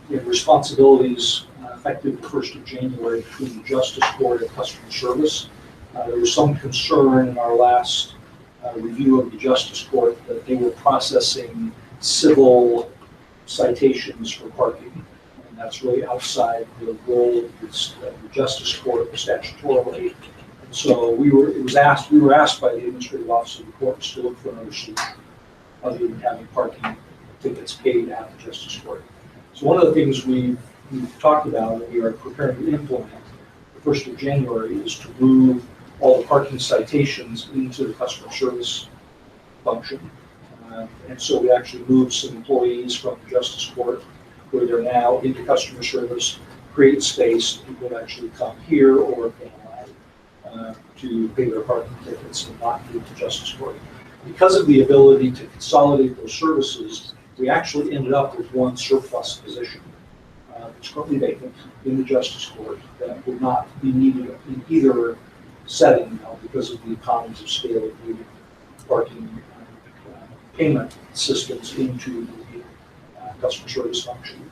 responsibilities effective the 1st of January between the Justice Court and Customer Service. There was some concern in our last review of the Justice Court that they were processing civil citations for parking. And that's really outside the role of the Justice Court statutorily. And so we were asked by the administrative office of the court to look for another solution other than having parking tickets paid at the Justice Court. So one of the things we've talked about and we are preparing to implement the 1st of January is to move all the parking citations into the customer service function. And so we actually moved some employees from the Justice Court, where they're now into customer service, create space, people would actually come here or if they want to pay their parking tickets and not move to Justice Court. Because of the ability to consolidate those services, we actually ended up with one surplus position. It's currently vacant in the Justice Court that would not be needed in either setting now because of the economies of scale of moving parking payment systems into the customer service function.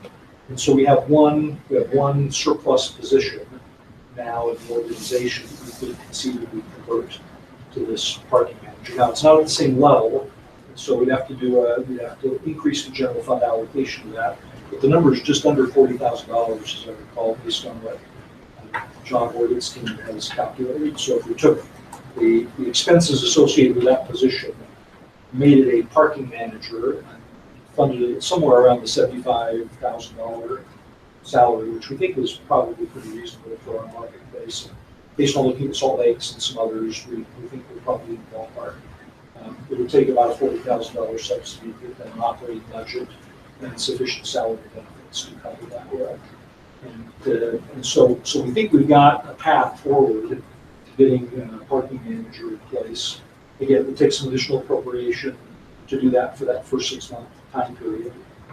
And so we have one surplus position now in the organization we could conceivably convert to this parking manager. Now, it's not at the same level, so we'd have to increase the general fund allocation to that. But the number is just under $40,000, as I recall, based on what John Morgan's team has calculated. So if we took the expenses associated with that position, made it a parking manager, and funded it somewhere around the $75,000 salary, which we think was probably pretty reasonable for our marketplace. Based on looking at Salt Lakes and some others, we think we're probably in the ballpark. It would take about a $40,000 subsidy to get an operating budget and sufficient salary benefits to cover that work. And so we think we've got a path forward to getting a parking manager in place. Again, it would take some additional appropriation to do that for that first 6-month time period.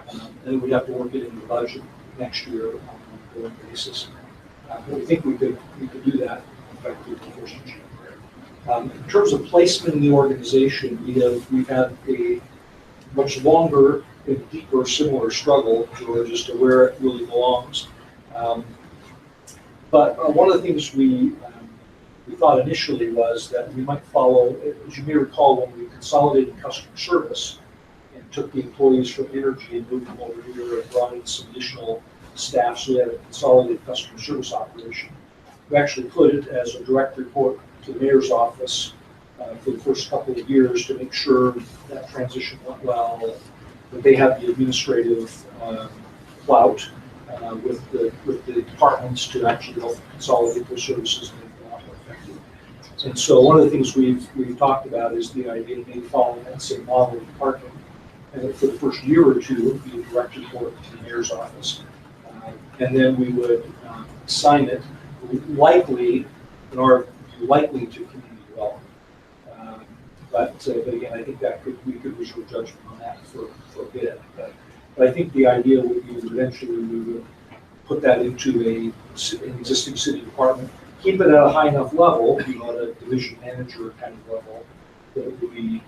And then we'd have to work it into the budget next year on an ongoing basis. But we think we could do that effectively the 1st of January. In terms of placement in the organization, we've had a much longer and deeper similar struggle as to where it really belongs. But one of the things we thought initially was that we might follow, as you may recall, when we consolidated customer service and took the employees from energy and moved them over here and brought in some additional staff, so we had a consolidated customer service operation. We actually put it as a direct report to the mayor's office for the first couple of years to make sure that transition went well, that they had the administrative clout with the departments to actually help consolidate their services and make them a lot more effective. And so one of the things we've talked about is the idea of maybe following that same model in parking. And for the first year or two, it would be a direct report to the mayor's office. And then we would assign it likely to community development. But again, I think that we could reserve judgment on that for a bit. But I think the idea would be eventually we would put that into an existing city department, keep it at a high enough level, at a division manager kind of level, that it would be,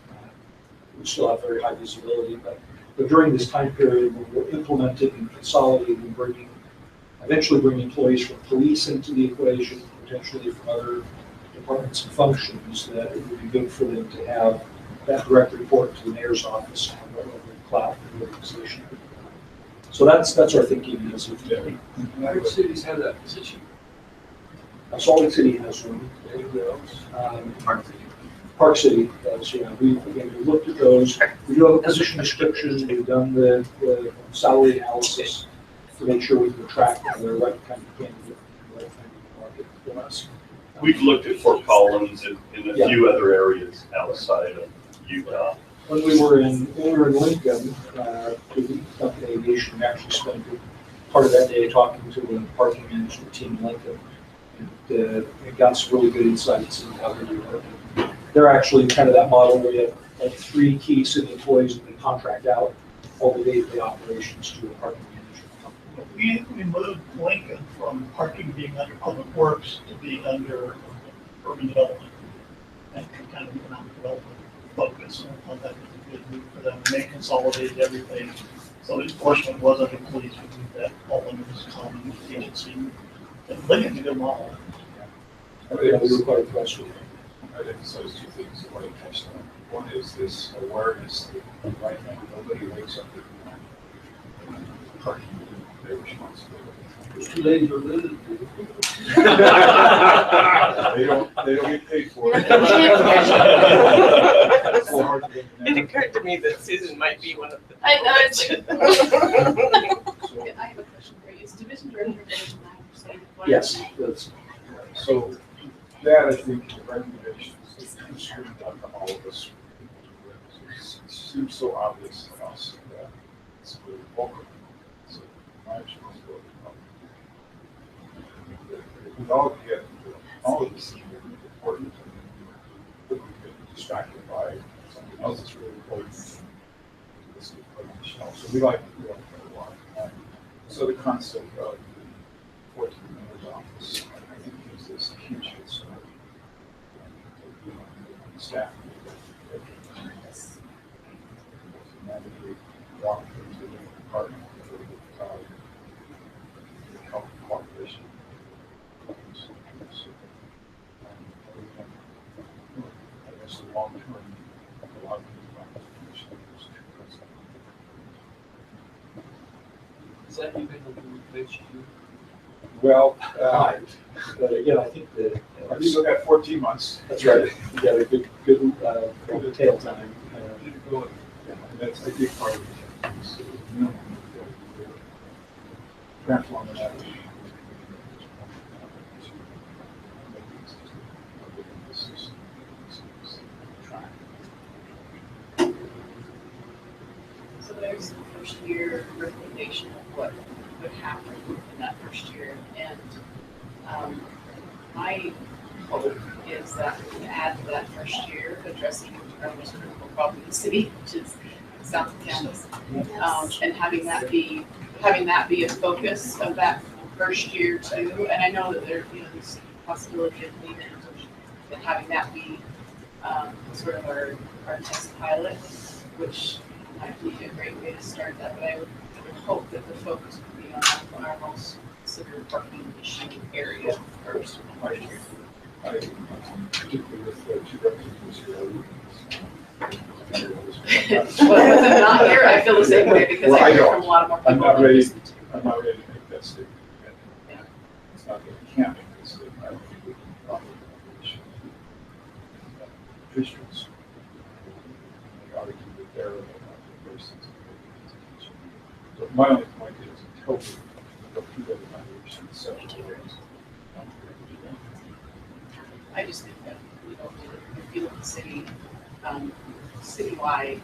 we still have very high visibility. But during this time period, when we're implementing and consolidating and eventually bringing employees from police into the equation, potentially from other departments and functions, that it would be good for them to have that direct report to the mayor's office and what level of clout in the organization. So that's our thinking as of today. Other cities have that position. Salt Lake City has one. Park City does, yeah. We looked at those. We do have a position description. We've done the salary analysis to make sure we can attract the right kind of candidate in the right kind of market for us. We've looked at Fort Collins and in a few other areas outside of Utah. When we were in Lincoln, with the company aviation, we actually spent part of that day talking to the parking management team in Lincoln. And it got some really good insights into how they do it. They're actually kind of that model where you have 3 key city employees that they contract out all the day-to-day operations to a parking management company. We moved Lincoln from parking being under public works to being under urban development. and kind of economic development focus. And I thought that was a good move for them. And they consolidated everything. So enforcement wasn't pleased with that all under this common agency. And I think it's a good model. Yeah, we were quite impressed with it. I'd emphasize two things that I touched on. One is this awareness that right now, nobody wakes up with parking their responsibility. It's too late for living. They don't get paid for it. It occurred to me that Susan might be one of the. I know, it's So, I have a question for you. Is division director getting 9%? Yes, that's, so that, I think, the recommendations, it's really done to all of us. It seems so obvious to us that it's really welcome. So my responsibility. We all get, all of this is really important. We get distracted by something else that's really important. This is important. So we like that a lot. So the concept of the 14 members office, I think gives this a huge head start. Staff. Navigate, walk into the department, help cooperation. I guess the long term, a lot of Is that even a page two? well, again, I think that. I think look at 14 months. That's right. You got a good tail time. And that's a big part of it. So, you know, transform that. So there's the first year recommendation of what would happen in that first year. And my hope is that we can add to that first year addressing our most critical problem in the city, which is south of campus. And having that be a focus of that first year too. And I know that there's possibility of leaving and having that be sort of our test pilot, which might be a great way to start that. But I would hope that the focus would be on our most severe parking issue area first. I particularly with the two representatives here. Well, with them not here, I feel the same way because Well, I I hear don't. from a lot more people. I'm not than ready. just- I'm not ready to make that statement. Yeah. It's not that we can't make this statement. I don't think we can properly issue districts. They argue that they're not the persons. But my only point is until we go through that evaluation in such a way. I just think that, if you look at the city, citywide,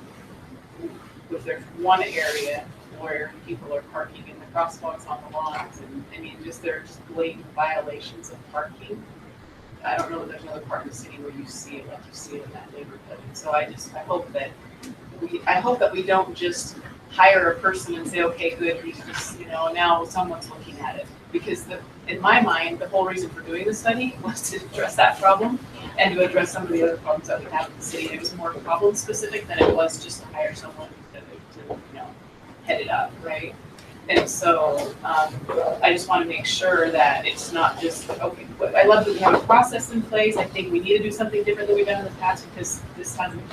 if there's one area where people are parking in the crosswalks on the lawns, and I mean, there's blatant violations of parking. I don't know that there's another part of the city where you see it like you see it in that neighborhood. And so I hope that we don't just hire a person and say, okay, good, he's just, now someone's looking at it. Because in my mind, the whole reason for doing the study was to address that problem and to address some of the other problems that we have in the city. And it was more problem specific than it was just to hire someone to head it up, right? And so I just want to make sure that it's not just, okay, I love that we have a process in place. I think we need to do something different than we've done in the past because this hasn't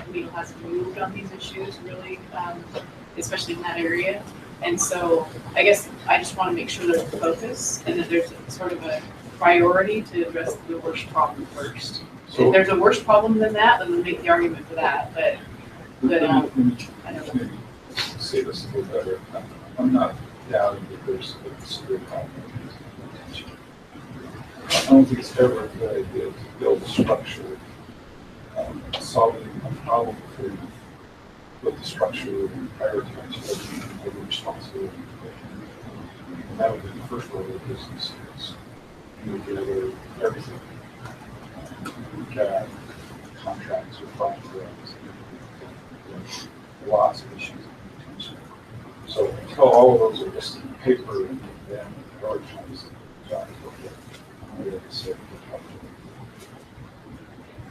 moved on these issues really, especially in that area. And so I guess I just want to make sure there's a focus and that there's sort of a priority to address the worst problem first. So- If there's a worse problem than that, then we'll make the argument for that, but Let me I don't know. maybe say this a little better. I'm not doubting that there's a severe problem. I don't think it's ever a good idea to build a structure, solving a problem for with the structure and prioritize every responsibility. And that would be the first order of business is you together everything. CAD, contracts or projects, lots of issues. So until all of those are just on paper and then prioritize the job.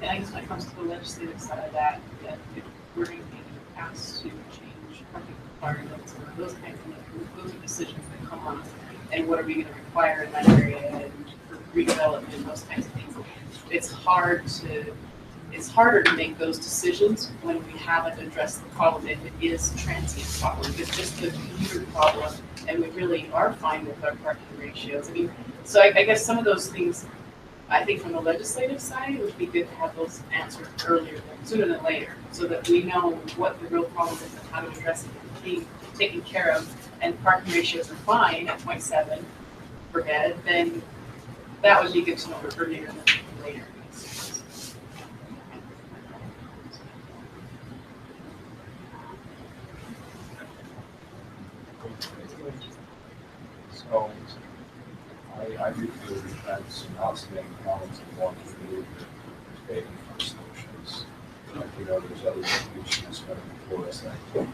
And I guess when it comes to the legislative side of that, that if we're going to be asked to change parking requirements or those kinds of things, those are decisions that come on. And what are we going to require in that area and for redevelopment, those kinds of things. It's harder to make those decisions when we haven't addressed the problem, if it is transient problem, if it's just the commuter problem, and we really are fine with our parking ratios. I mean, so I guess some of those things, I think from the legislative side, it would be good to have those answered earlier, sooner than later, so that we know what the real problem is and how to address it, being taken care of, and parking ratios are fine at 0.7 per head, then that would be good to know earlier than later. So, I do feel we've had some outstanding problems in walking through the paving solutions. Like, there's other solutions that are before us that there's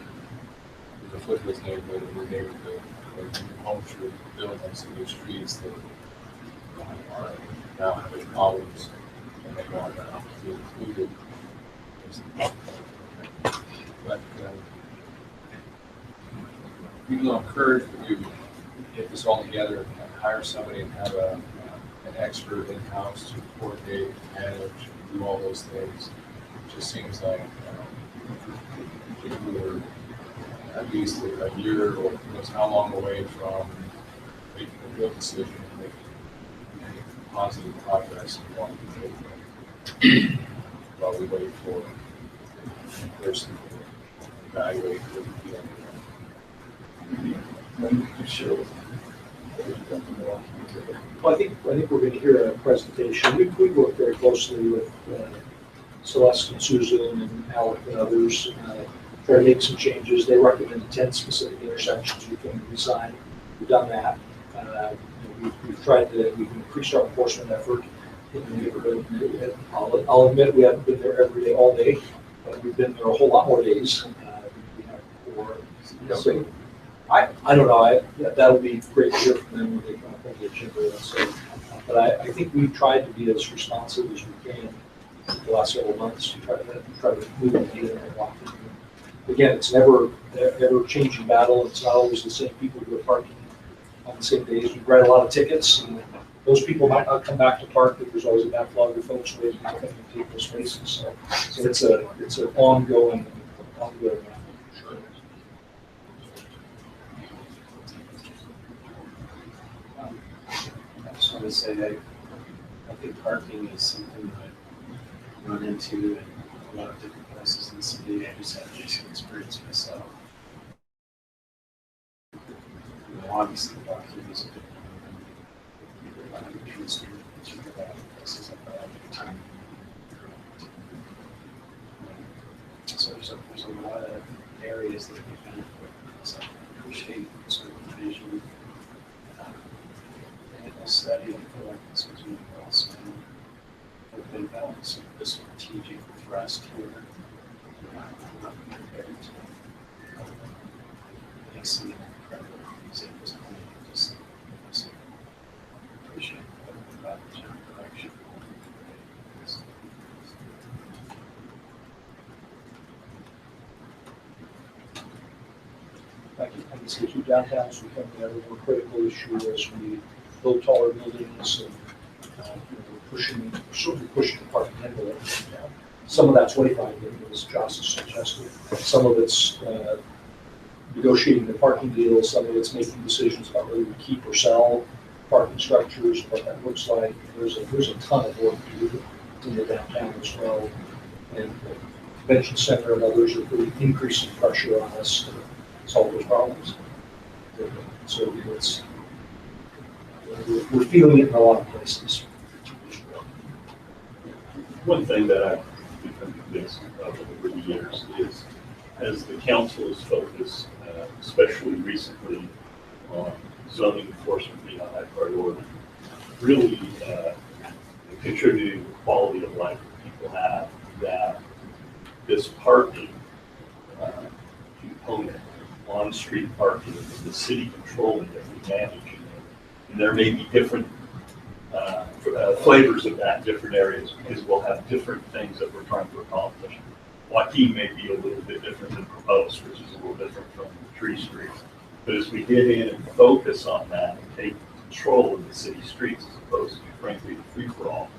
a foothills neighborhood, and we're neighborhood, like home through buildings and new streets that are now having problems, and they want that to be included. But even though I'm encouraged that we get this all together and hire somebody and have an expert in-house to coordinate, manage, do all those things, it just seems like we're at least a year or how long away from making a real decision and making positive progress in walking through while we wait for a person to evaluate what we feel. Sure. Well, I think we're going to hear a presentation. We work very closely with Celeste and Susan and Alec and others, try to make some changes. They recommend 10 specific intersections we can design. We've done that. We've tried to, we've increased our enforcement effort in the neighborhood. I'll admit we haven't been there every day, all day, but we've been there a whole lot more days. So I don't know, that'll be great to hear from them when they come up on the agenda. So, but I think we've tried to be as responsive as we can the last several months to try to move the needle and walk. Again, it's never changing battle. It's not always the same people who are parking on the same days. We write a lot of tickets, and those people might not come back to park, but there's always a backlog of folks waiting to come and take those spaces. So it's an ongoing. I just want to say I think parking is something that I run into in a lot of different places in the city. I just had a recent experience myself. Obviously, parking is a big one. Places like that. So there's a lot of areas that we benefit from. So I appreciate sort of the vision. A study, I feel like this was really well spent. They developed some of the strategic thrust here. Not compared to they see an incredible examples of just appreciate about the general direction. I can see two downtowns become a more critical issue as we build taller buildings and certainly pushing the parking envelope down. Some of that's 25 as Josh has suggested. Some of it's negotiating the parking deals. Some of it's making decisions about whether we keep or sell parking structures, what that looks like. There's a ton of work to do in the downtown as well. And the convention center and others are really increasing pressure on us to solve those problems. So it's we're feeling it in a lot of places. One thing that I've become convinced of over the years is, as the council is focused, especially recently, on zoning enforcement being a high priority, really contributing to the quality of life that people have, that this parking component, on-street parking, the city controlling it, we manage it. And there may be different, flavors of that in different areas, because we'll have different things that we're trying to accomplish. Joaquin may be a little bit different than Provost, which is a little different from Tree Street. But as we get in and focus on that and take control of the city streets as opposed to frankly the free-for-all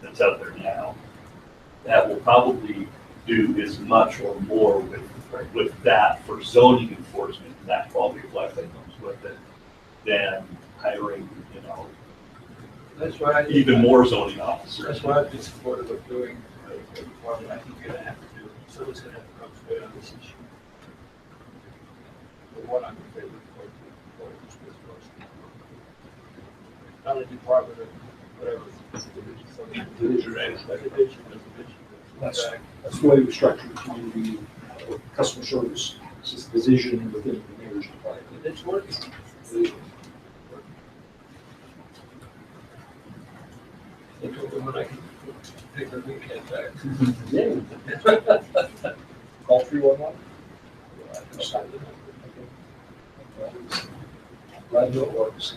that's out there now, that will probably do as much or more with that for zoning enforcement, that quality of life that comes with it, than hiring, That's why I think even more zoning officers. That's why I've been supportive of doing a requirement. I think you're gonna have to do it. Someone's gonna have to come straight on this issue. The one I'm in favor of, not a department or whatever. Division. That's the way we structure the community, customer service, it's just division within the mayor's department. It's working. They told them when I can pick their weekend back. Call 311. Glad it works.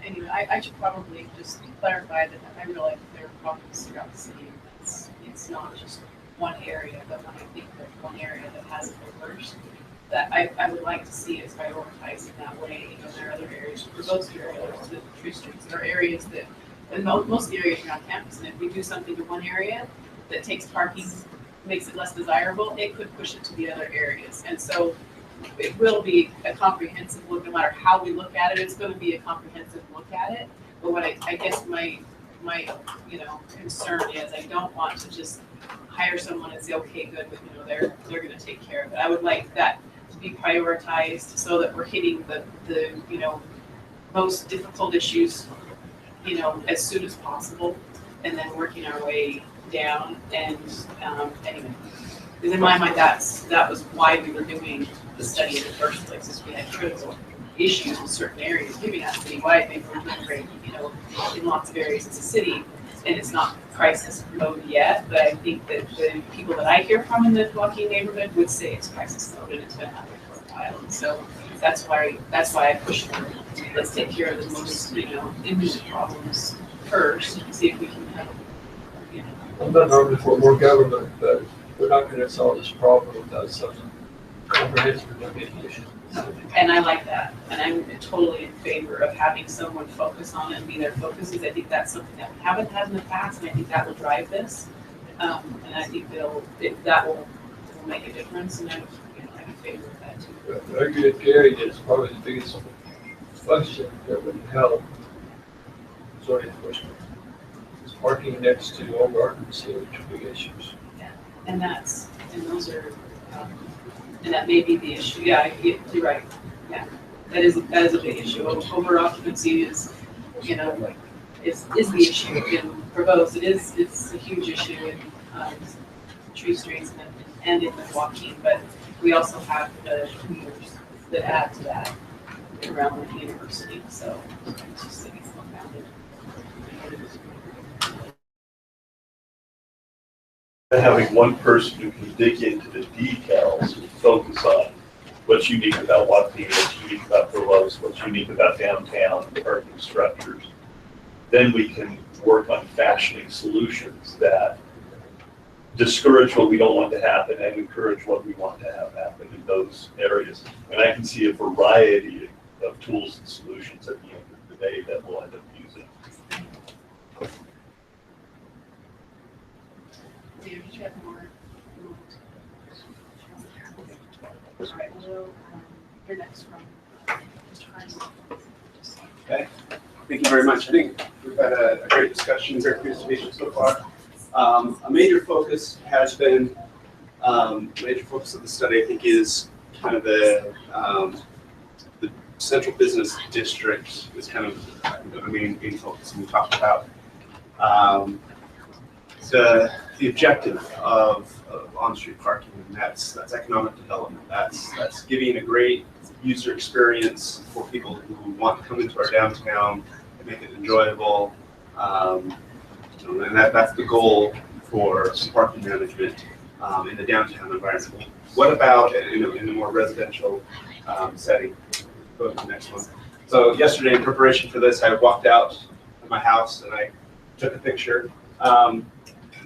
Anyway, I should probably just clarify that I realize that there are problems throughout the city. It's not just one area, but when I think there's one area that has it the worst, that I would like to see it prioritized in that way. There are other areas, for those areas, the tree streets, there are areas that, and most of the areas around campus, and if we do something to one area that takes parking, makes it less desirable, it could push it to the other areas. And so it will be a comprehensive look, no matter how we look at it, it's gonna be a comprehensive look at it. But what I guess my concern is, I don't want to just hire someone and say, okay, good, but they're gonna take care of it. I would like that to be prioritized so that we're hitting the most difficult issues, as soon as possible, and then working our way down. And anyway, because in my mind, that was why we were doing the study in the first place, is we had critical issues in certain areas, maybe not citywide, maybe we're doing great, in lots of areas as a city, and it's not crisis mode yet, but I think that the people that I hear from in the Joaquin neighborhood would say it's crisis mode, and it's been happening for a while. And so that's why I push for, let's take care of the most, immediate problems first, and see if we can have, I'm not arguing for more government, but we're not gonna solve this problem without some comprehensive remediation. And I like that, and I'm totally in favor of having someone focus on it and be their focus, because I think that's something that we haven't had in the past, and I think that will drive this. And I think that will make a difference, and I'm in favor of that too. I agree with Gary that it's probably the biggest function that would help zoning enforcement. Is parking next to all gardens, which are big issues. And those are, and that may be the issue. Yeah, you're right. Yeah, that is a big issue. Over occupancy is the issue in Provo. It's a huge issue in Tree Streets and in the Joaquin, but we also have the commuters that add to that around the university. So it's just it's compounded. Having one person who can dig into the details and focus on what's unique about Joaquin, what's unique about Provost, what's unique about downtown parking structures, then we can work on fashioning solutions that discourage what we don't want to happen and encourage what we want to have happen in those areas. And I can see a variety of tools and solutions at the end of the day that we'll end up using. Did you have more? All right, well, you're next from Mr. Hines. Okay, thank you very much. I think we've had a great discussion, great presentation so far. A major focus has been, major focus of the study, I think, is kind of the central business district is kind of the main focus, and we talked about the objective of on-street parking, and that's economic development. That's giving a great user experience for people who want to come into our downtown and make it enjoyable. And that's the goal for some parking management. in the downtown environment. What about in a more residential setting? Go to the next one. So yesterday, in preparation for this, I walked out of my house and I took a picture.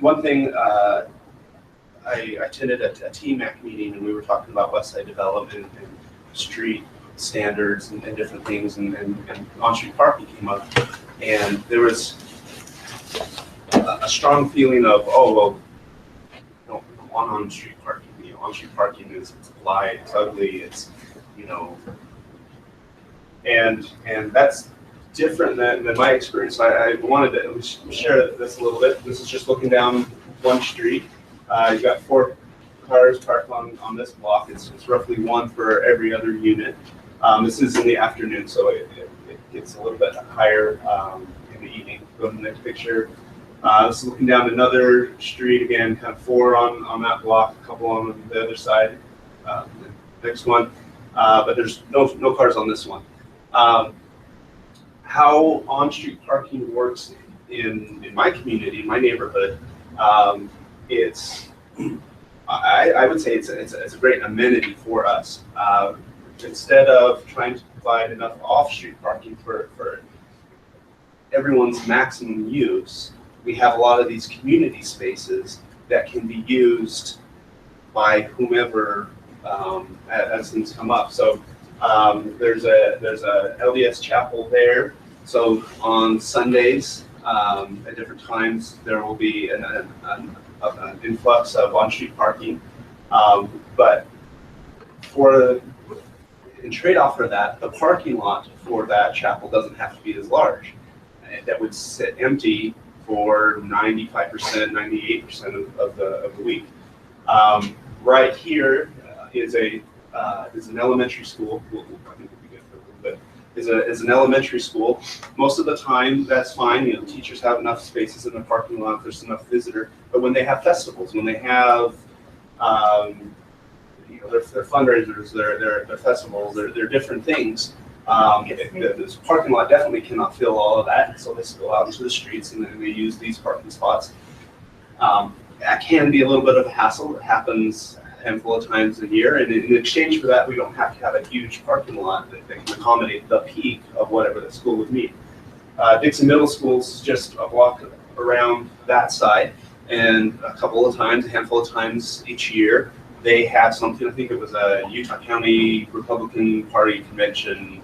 One thing, I attended a TMAC meeting, and we were talking about West Side development and street standards and different things, and on-street parking came up, and there was a strong feeling of, oh, well, don't want on-street parking. On-street parking is light, it's ugly, it's, and that's different than my experience. I wanted to share this a little bit. This is just looking down one street. You've got 4 cars parked on this block. It's roughly 1 for every other unit. This is in the afternoon, so it gets a little bit higher in the evening. Go to the next picture. This is looking down another street again, kind of 4 on that block, a couple on the other side. The next one, but there's no cars on this one. How on-street parking works in my community, in my neighborhood, I would say it's a great amenity for us. Instead of trying to provide enough off-street parking for everyone's maximum use, we have a lot of these community spaces that can be used by whomever as things come up. So there's a LDS chapel there. So on Sundays at different times there will be an influx of on-street parking, but in trade-off for that, the parking lot for that chapel doesn't have to be as large. That would sit empty for 95%, 98% of the week. Right here is an elementary school. I think we'll be good for a little bit. Is an elementary school. Most of the time, that's fine. Teachers have enough spaces in the parking lot. There's enough visitor. But when they have festivals, when they have their fundraisers, their festivals, their different things, this parking lot definitely cannot fill all of that. So they spill out into the streets and then they use these parking spots. That can be a little bit of a hassle. It happens a handful of times a year, and in exchange for that, we don't have to have a huge parking lot that can accommodate the peak of whatever the school would need. Dixon Middle School is just a block around that side, and a handful of times each year, they have something. I think it was a Utah County Republican Party convention,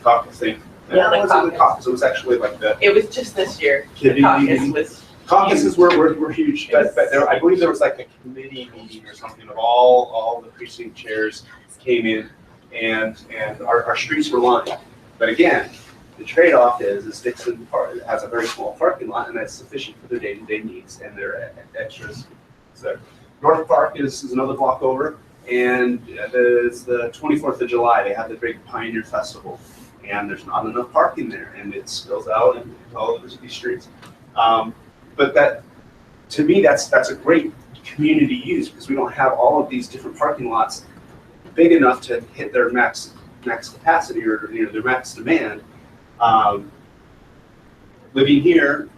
caucus thing. Yeah, it wasn't the caucus. It was actually like It was just this year. The Kidney caucus meeting. was. Caucuses were huge, but I believe there was like a committee meeting or something of all the precinct chairs came in, and our streets were lined. But again, the trade-off is Dixon has a very small parking lot, and that's sufficient for their day-to-day needs and their extras. So North Park is another block over, and there's the 24th of July. They have the big Pioneer Festival, and there's not enough parking there, and it spills out into all of these streets. But that, to me, that's a great community use because we don't have all of these different parking lots big enough to hit their max capacity or their max demand. Living here,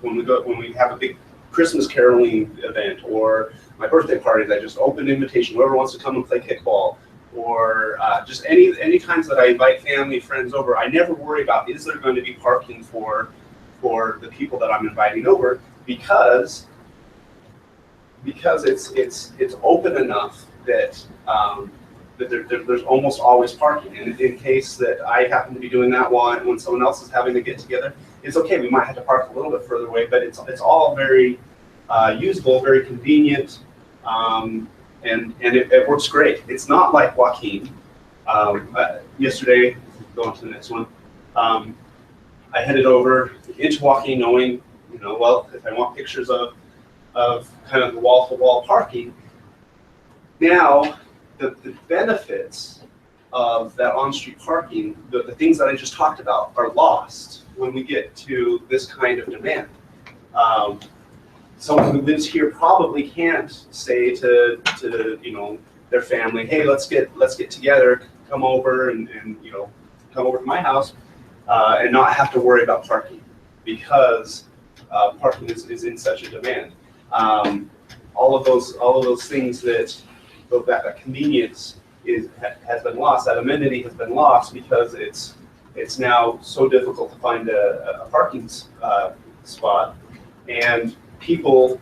when we have a big Christmas caroling event or my birthday parties, I just open invitation. Whoever wants to come and play kickball, or just any times that I invite family, friends over, I never worry about is there going to be parking for the people that I'm inviting over because it's open enough that there's almost always parking. And in case that I happen to be doing that when someone else is having to get together, it's okay. We might have to park a little bit further away, but it's all very usable, very convenient, and it works great. It's not like Joaquin. Yesterday, going to the next one. I headed over into Joaquin knowing, well, if I want pictures of kind of the wall-to-wall parking, now the benefits of that on-street parking, the things that I just talked about, are lost when we get to this kind of demand. Someone who lives here probably can't say to their family, hey, let's get together, come over and come over to my house. And not have to worry about parking because parking is in such a demand. all of those things that convenience has been lost, that amenity has been lost because it's now so difficult to find a parking spot, and people,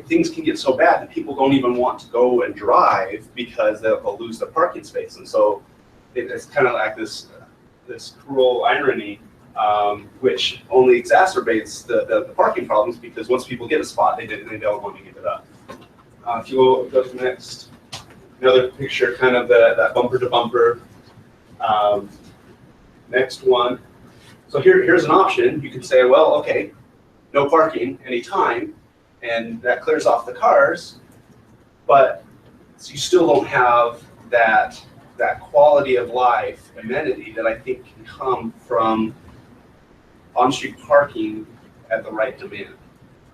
things can get so bad that people don't even want to go and drive because they'll lose their parking space. And so it's kind of like this cruel irony, which only exacerbates the parking problems, because once people get a spot, they don't want to give it up. If you go to the next, another picture, kind of that bumper to bumper. Next one. So here's an option. You can say, well, okay, no parking anytime, and that clears off the cars, but you still don't have that quality of life amenity that I think can come from on-street parking at the right demand.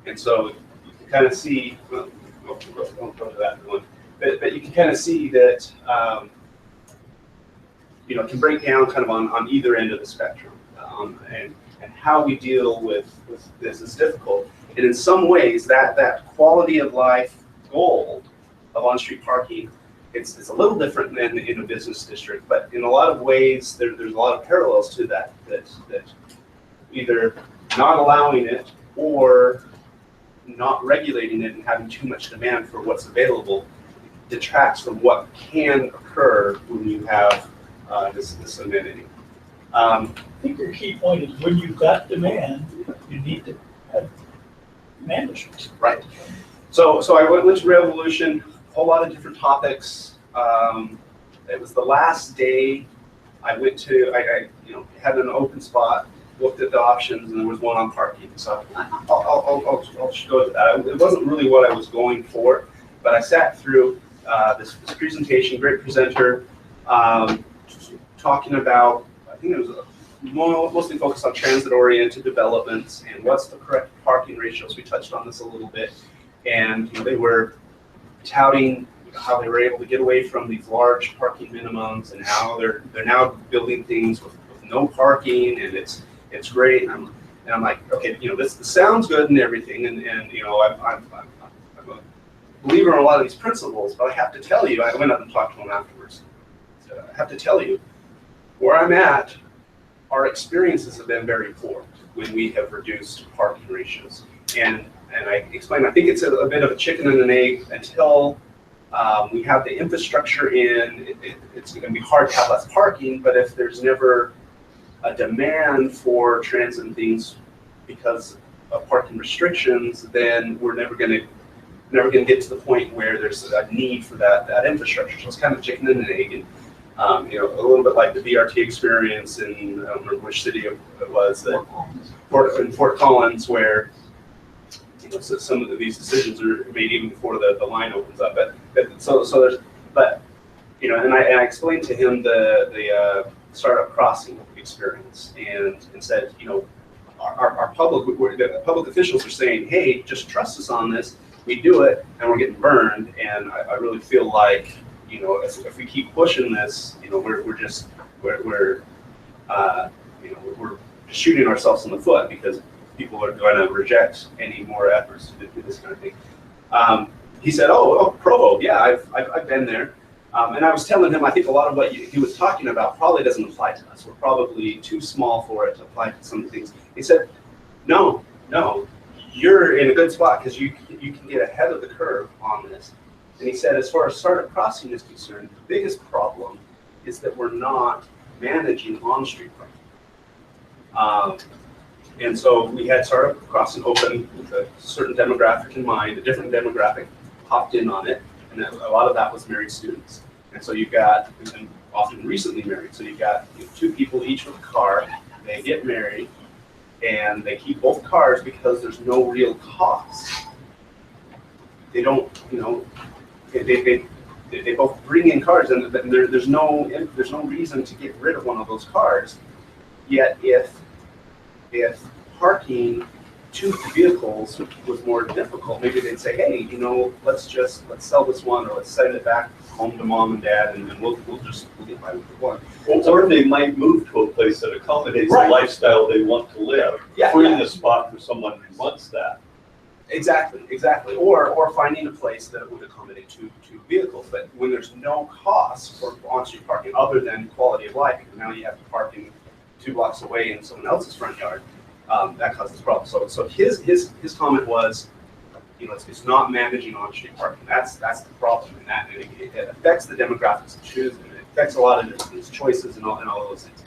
And so you can kind of see, well, don't go to that one, but you can kind of see that it can break down kind of on either end of the spectrum, and how we deal with this is difficult. And in some ways, that quality of life goal of on-street parking, it's a little different than in a business district, but in a lot of ways, there's a lot of parallels to that either not allowing it or not regulating it and having too much demand for what's available detracts from what can occur when you have this amenity. I think your key point is when you've got demand, you need to have demand issues. Right. So I went to Railvolution, a whole lot of different topics. It was the last day I went to, I had an open spot, looked at the options, and there was one on parking. So I'll go to that. It wasn't really what I was going for, but I sat through this presentation, great presenter, talking about, I think it was mostly focused on transit-oriented developments and what's the correct parking ratios. We touched on this a little bit, and they were touting how they were able to get away from these large parking minimums, and how they're now building things with no parking, and it's great. And I'm like, okay, this sounds good and everything, and I'm a believer in a lot of these principles, but I have to tell you, I went up and talked to him afterwards. So I have to tell you, where I'm at, our experiences have been very poor when we have reduced parking ratios. And I explained, I think it's a bit of a chicken and an egg until we have the infrastructure in. It's going to be hard to have less parking, but if there's never a demand for transit and things because of parking restrictions, then we're never going to get to the point where there's a need for that infrastructure. So it's kind of chicken and an egg. And a little bit like the BRT experience in, I don't remember which city it was, in Fort Collins, where so some of these decisions are made even before the line opens up. And I explained to him the startup crossing experience, and said, our public officials are saying, hey, just trust us on this. We do it, and we're getting burned. And I really feel like, if we keep pushing this, we're just shooting ourselves in the foot, because people are going to reject any more efforts to do this kind of thing. He said, oh, Provo, yeah, I've been there. And I was telling him, I think a lot of what he was talking about probably doesn't apply to us. We're probably too small for it to apply to some things. He said, no, you're in a good spot because you can get ahead of the curve on this. And he said, as far as startup crossing is concerned, the biggest problem is that we're not managing on-street parking. And so we had startup crossing open with a certain demographic in mind, a different demographic hopped in on it, and a lot of that was married students. And so you've got, and often recently married, so you've got two people each with a car, they get married, and they keep both cars because there's no real cost. They don't, they both bring in cars, and there's no reason to get rid of one of those cars. Yet if parking two vehicles was more difficult, maybe they'd say, hey, let's sell this one, or let's send it back home to mom and dad, and we'll get by with one. Or they might move to a place that accommodates the lifestyle they want to live, freeing a spot for someone who wants that. Exactly. Or finding a place that would accommodate two vehicles. But when there's no cost for on-street parking other than quality of life, because now you have to park in 2 blocks away in someone else's front yard, that causes problems. So his comment was, it's not managing on-street parking. That's the problem, and that it affects the demographics of choosing. It affects a lot of his choices and all of those things.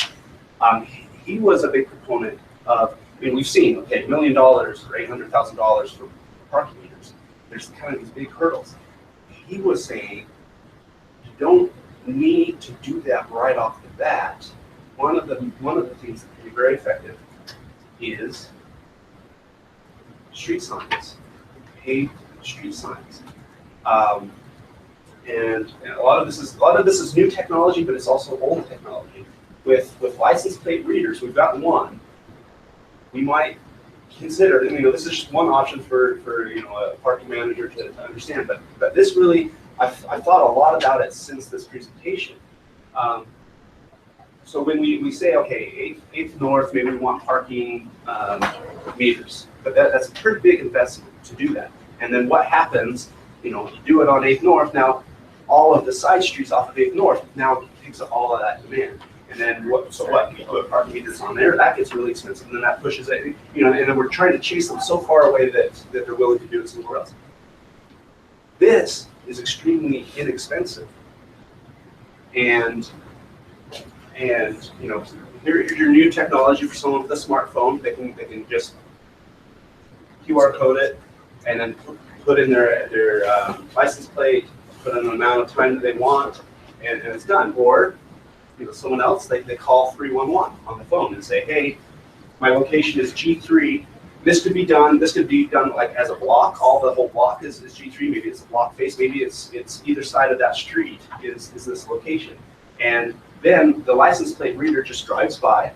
He was a big proponent of. We've seen, okay, $1 million or $800,000 for parking meters. There's kind of these big hurdles. He was saying, you don't need to do that right off the bat. One of the things that can be very effective is street signs, paved street signs, and a lot of this is new technology, but it's also old technology. With license plate readers, we've got one. We might consider, this is just one option for a parking manager to understand, but this really, I've thought a lot about it since this presentation. So when we say, okay, 8th North, maybe we want parking meters, but that's a pretty big investment to do that. And then what happens, you do it on 8th North, now all of the side streets off of 8th North now picks up all of that demand. And then you put parking meters on there, that gets really expensive, and then that pushes it, and then we're trying to chase them so far away that they're willing to do it somewhere else. This is extremely inexpensive. And here's your new technology for someone with a smartphone. They can just QR code it and then put in their license plate, put in the amount of time that they want, and it's done. Or someone else, they call 311 on the phone and say, hey, my location is G3. This could be done like as a block. The whole block is G3. Maybe it's a block face. Maybe it's either side of that street is this location. And then the license plate reader just drives by, it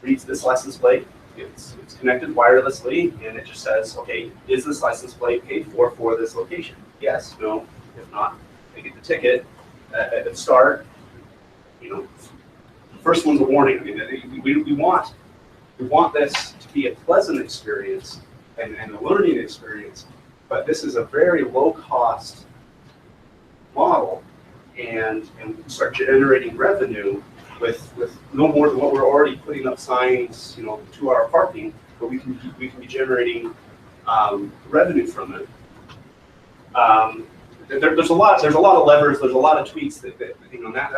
reads this license plate. It's connected wirelessly, and it just says, okay, is this license plate paid for this location? Yes, no. If not, they get the ticket at the start. First one's a warning. We want this to be a pleasant experience and a learning experience, but this is a very low cost model, and we start generating revenue with no more than what we're already putting up signs, 2-hour parking, but we can be generating revenue from it. There's a lot of levers. There's a lot of tweaks that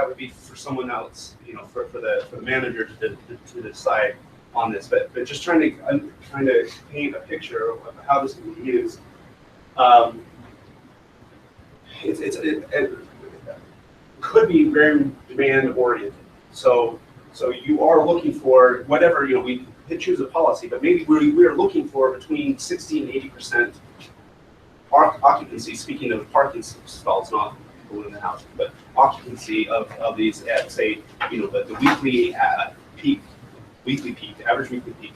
would be for someone else, for the manager to decide on this. But just trying to paint a picture of how this can be used. It could be very demand oriented. So you are looking for whatever we could choose a policy, but maybe we are looking for between 60 and 80% occupancy. Speaking of parking stalls, not people in the house, but occupancy of these at, say, the weekly peak, average weekly peak.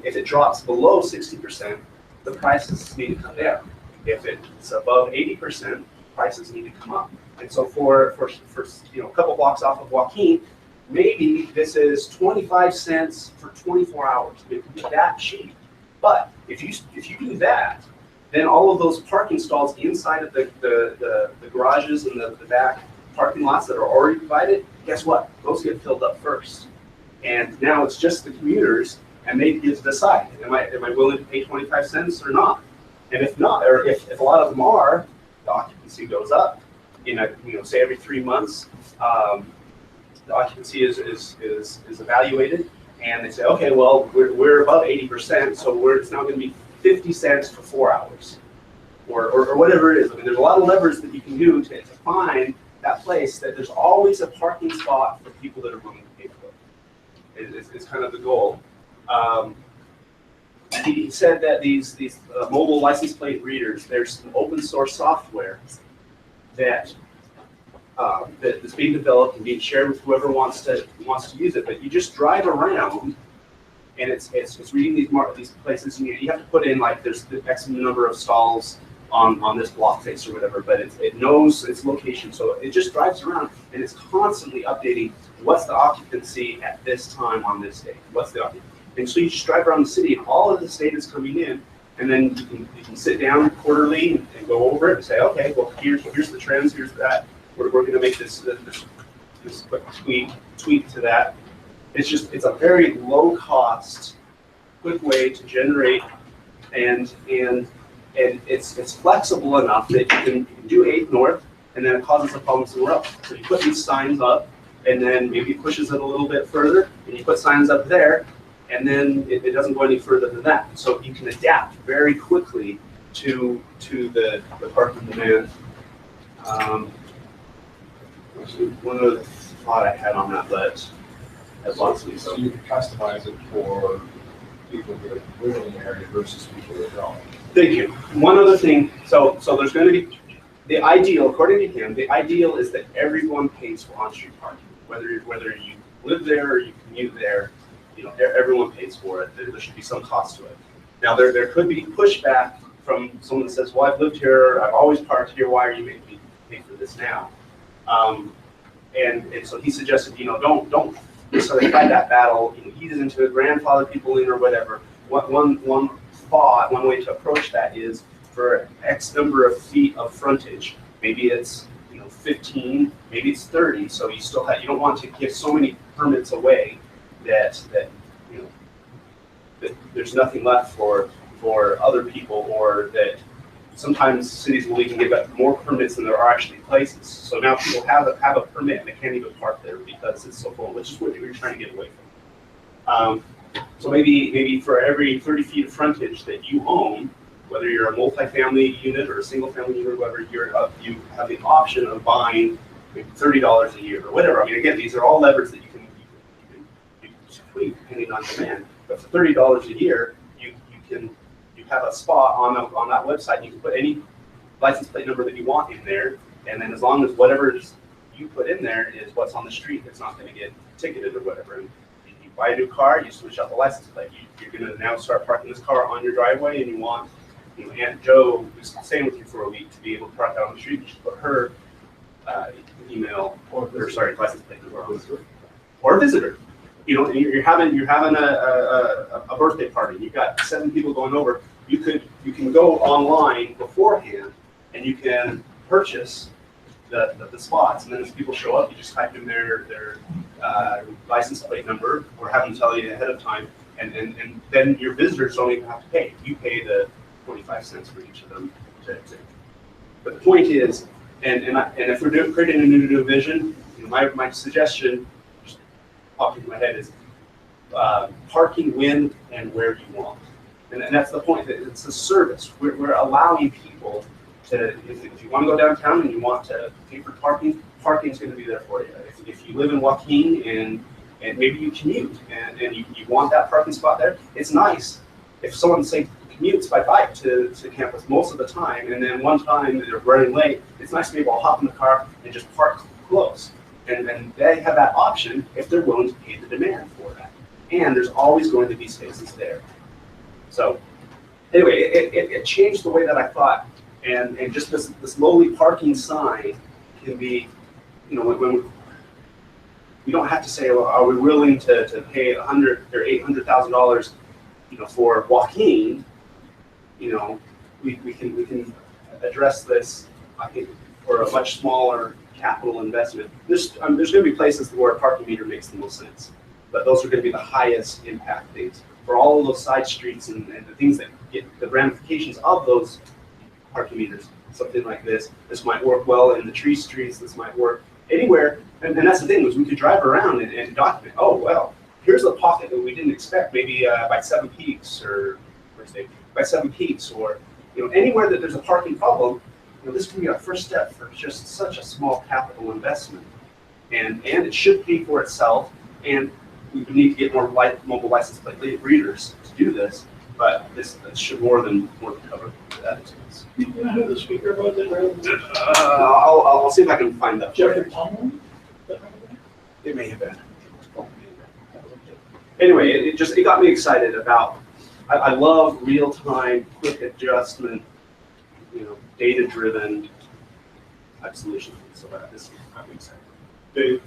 If it drops below 60%, the prices need to come down. If it's above 80%, prices need to come up. And so for a couple blocks off of Joaquin, maybe this is 25 cents for 24 hours. It could be that cheap. But if you do that, then all of those parking stalls inside of the garages and the back parking lots that are already provided, guess what? Those get filled up first. And now it's just the commuters, and they get to decide, am I willing to pay 25 cents or not? And if not, or if a lot of them are, the occupancy goes up. Say every 3 months, the occupancy is evaluated, and they say, okay, well, we're above 80%, so it's now going to be 50 cents for 4 hours, or whatever it is. There's a lot of levers that you can do to find that place that there's always a parking spot for people that are willing to pay for it. It's kind of the goal. He said that these mobile license plate readers, there's some open source software that's being developed and being shared with whoever wants to use it. But you just drive around, and it's reading these places. And you have to put in, like, there's the X number of stalls on this block face or whatever, but it knows its location, so it just drives around, and it's constantly updating what's the occupancy at this time on this day. What's the occupancy? And so you just drive around the city, and all of this data is coming in, And then you can sit down quarterly and go over it and say, okay, well, here's the trends, here's that. We're gonna make this quick tweak to that. It's a very low cost, quick way to generate, and it's flexible enough that you can do 8th North, and then it causes a problem somewhere else. So you put these signs up, and then maybe it pushes it a little bit further, and you put signs up there, and then it doesn't go any further than that. So you can adapt very quickly to the parking demand. One other thought I had on that, but that's lots of these. So you can customize it for people that live in the area versus people that don't. Thank you. One other thing, so there's going to be, the ideal, according to him, the ideal is that everyone pays for on-street parking. Whether you live there or you commute there, everyone pays for it. There should be some cost to it. Now, there could be pushback from someone that says, well, I've lived here, I've always parked here, why are you making me pay for this now? And so he suggested, don't necessarily fight that battle. He isn't to grandfather people in or whatever. One way to approach that is for X number of feet of frontage. Maybe it's 15, maybe it's 30. So you don't want to give so many permits away that there's nothing left for other people, or that sometimes cities will even give up more permits than there are actually places. So now people have a permit and they can't even park there because it's so full, which is what you're trying to get away from. So maybe for every 30 feet of frontage that you own, whether you're a multifamily unit or a single family unit or whatever, you have the option of buying maybe $30 a year or whatever. I mean, again, these are all levers that you can tweak depending on demand. But for $30 a year, you have a spot on that website, and you can put any license plate number that you want in there, and then as long as whatever you put in there is what's on the street, it's not going to get ticketed or whatever. And you buy a new car, you switch out the license plate. You're going to now start parking this car on your driveway, and you want Aunt Joe, who's staying with you for a week, to be able to park out on the street. You should put her license plate number or a visitor. You're having a birthday party. You've got 7 people going over. You can go online beforehand, and you can purchase the spots. And then as people show up, you just type in their license plate number, or have them tell you ahead of time, and then your visitors don't even have to pay. You pay the 25 cents for each of them. But the point is, and if we're creating a new division, my suggestion, just popping in my head, is parking when and where you want. And that's the point, that it's a service. We're allowing people to, if you want to go downtown and you want to pay for parking, parking's going to be there for you. If you live in Joaquin and maybe you commute and you want that parking spot there, it's nice. If someone, say, commutes by bike to campus most of the time, and then one time they're running late, it's nice to be able to hop in the car and just park close. And they have that option if they're willing to pay the demand for that. And there's always going to be spaces there. So anyway, it changed the way that I thought. And just this lowly parking sign can be, when we don't have to say, well, are we willing to pay $100,000 or $800,000, for Joaquin? We can address this, I think, for a much smaller capital investment. There's going to be places where a parking meter makes the most sense, but those are going to be the highest impact things. For all of those side streets and the things that get the ramifications of those parking meters, something like this might work well in the tree streets, this might work anywhere. And that's the thing, is we could drive around and document, oh, well, here's a pocket that we didn't expect, maybe by 7 Peaks, or by 7 Peaks, or anywhere that there's a parking problem. This can be our first step for just such a small capital investment, and it should pay for itself. And we need to get more mobile license plate readers to do this, but this should more than cover that expense. You know who the speaker was at Railvolution? I'll see if I can find that. Jeffrey Tomlin? It may have been. Anyway, it got me excited about. I love real-time, quick adjustment, data-driven type solutions. So this got me excited. Dave,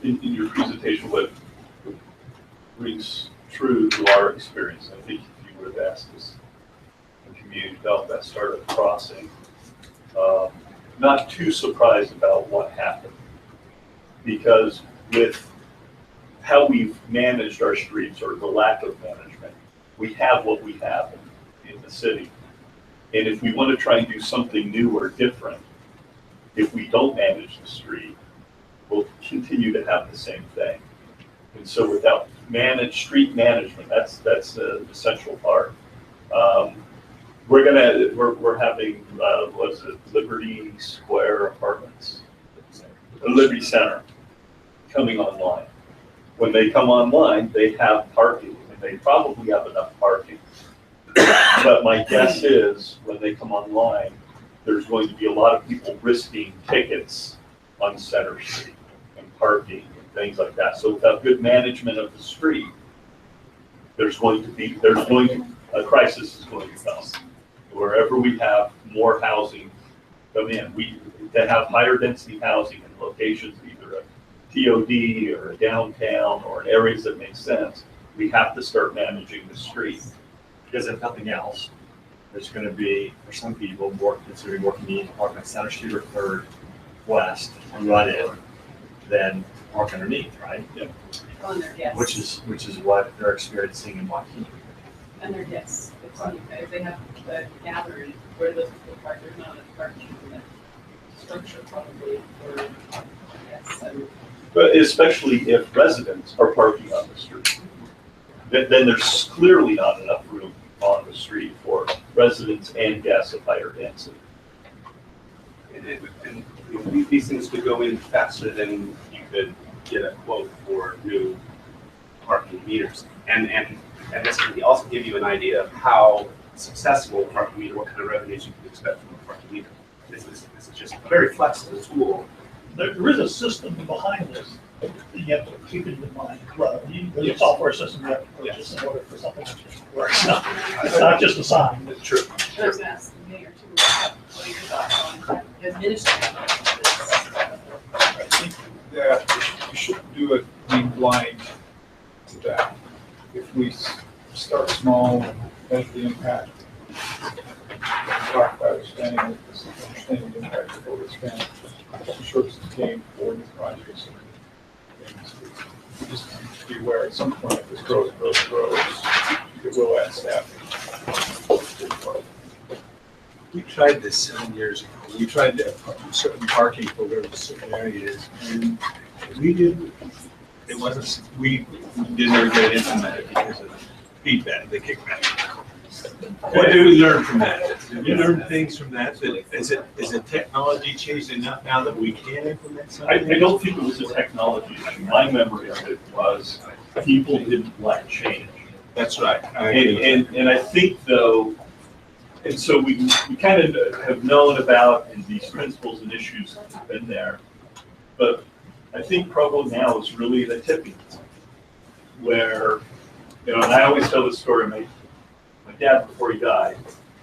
in your presentation, what rings true to our experience, I think if you would have asked us community development, that started crossing. Not too surprised about what happened. Because with how we've managed our streets, or the lack of management, we have what we have in the city. And if we want to try and do something new or different, if we don't manage the street, we'll continue to have the same thing. And so without street management, that's the essential part. We're having, what's it, Liberty Square Apartments, Liberty Center coming online. When they come online, they have parking, and they probably have enough parking. But my guess is, when they come online, there's going to be a lot of people risking tickets on Center Street and parking and things like that. So without good management of the street, a crisis is going to come. Wherever we have more housing come in, to have higher density housing in locations, either a TOD or a downtown or in areas that make sense, we have to start managing the street. Because if nothing else, there's going to be, for some people, considered more convenient to park on Center Street or Third West and run in than park underneath, right? Yeah. On their guests. Which is what they're experiencing in Joaquin. And their guests, if they have the gathering, where those people park, there's not enough parking in that structure probably for guests. So But especially if residents are parking on the street, then there's clearly not enough room on the street for residents and guests of higher density. And these things could go in faster than you could get a quote for new parking meters. And this can also give you an idea of how successful a parking meter, what kind of revenues you can expect from a parking meter. This is just a very flexible tool. There is a system behind this that you have to keep in mind. Well, there's a software system you have to purchase in order for something to work. It's not just a sign. It's true. I was gonna ask the mayor too, what are your thoughts on administrative? I think that we shouldn't do it being blind to that. If we start small and measure the impact, talk about understanding the impact of what we spend, I'm sure it's the game for new projects. We just need to be aware at some point if this grows, it will add staff. We tried this 7 years ago. We tried to put certain parking programs, certain areas, and we didn't ever get it implemented because of feedback, the kickback. What did we learn from that? Did we learn things from that? Is it technology changed enough now that we can implement something? I don't think it was a technology issue. My memory of it was people didn't like change. That's right. And I think though, and so we kind of have known about, and these principles and issues have been there, but I think Provo now is really the tipping point where, and I always tell this story, my dad, before he died,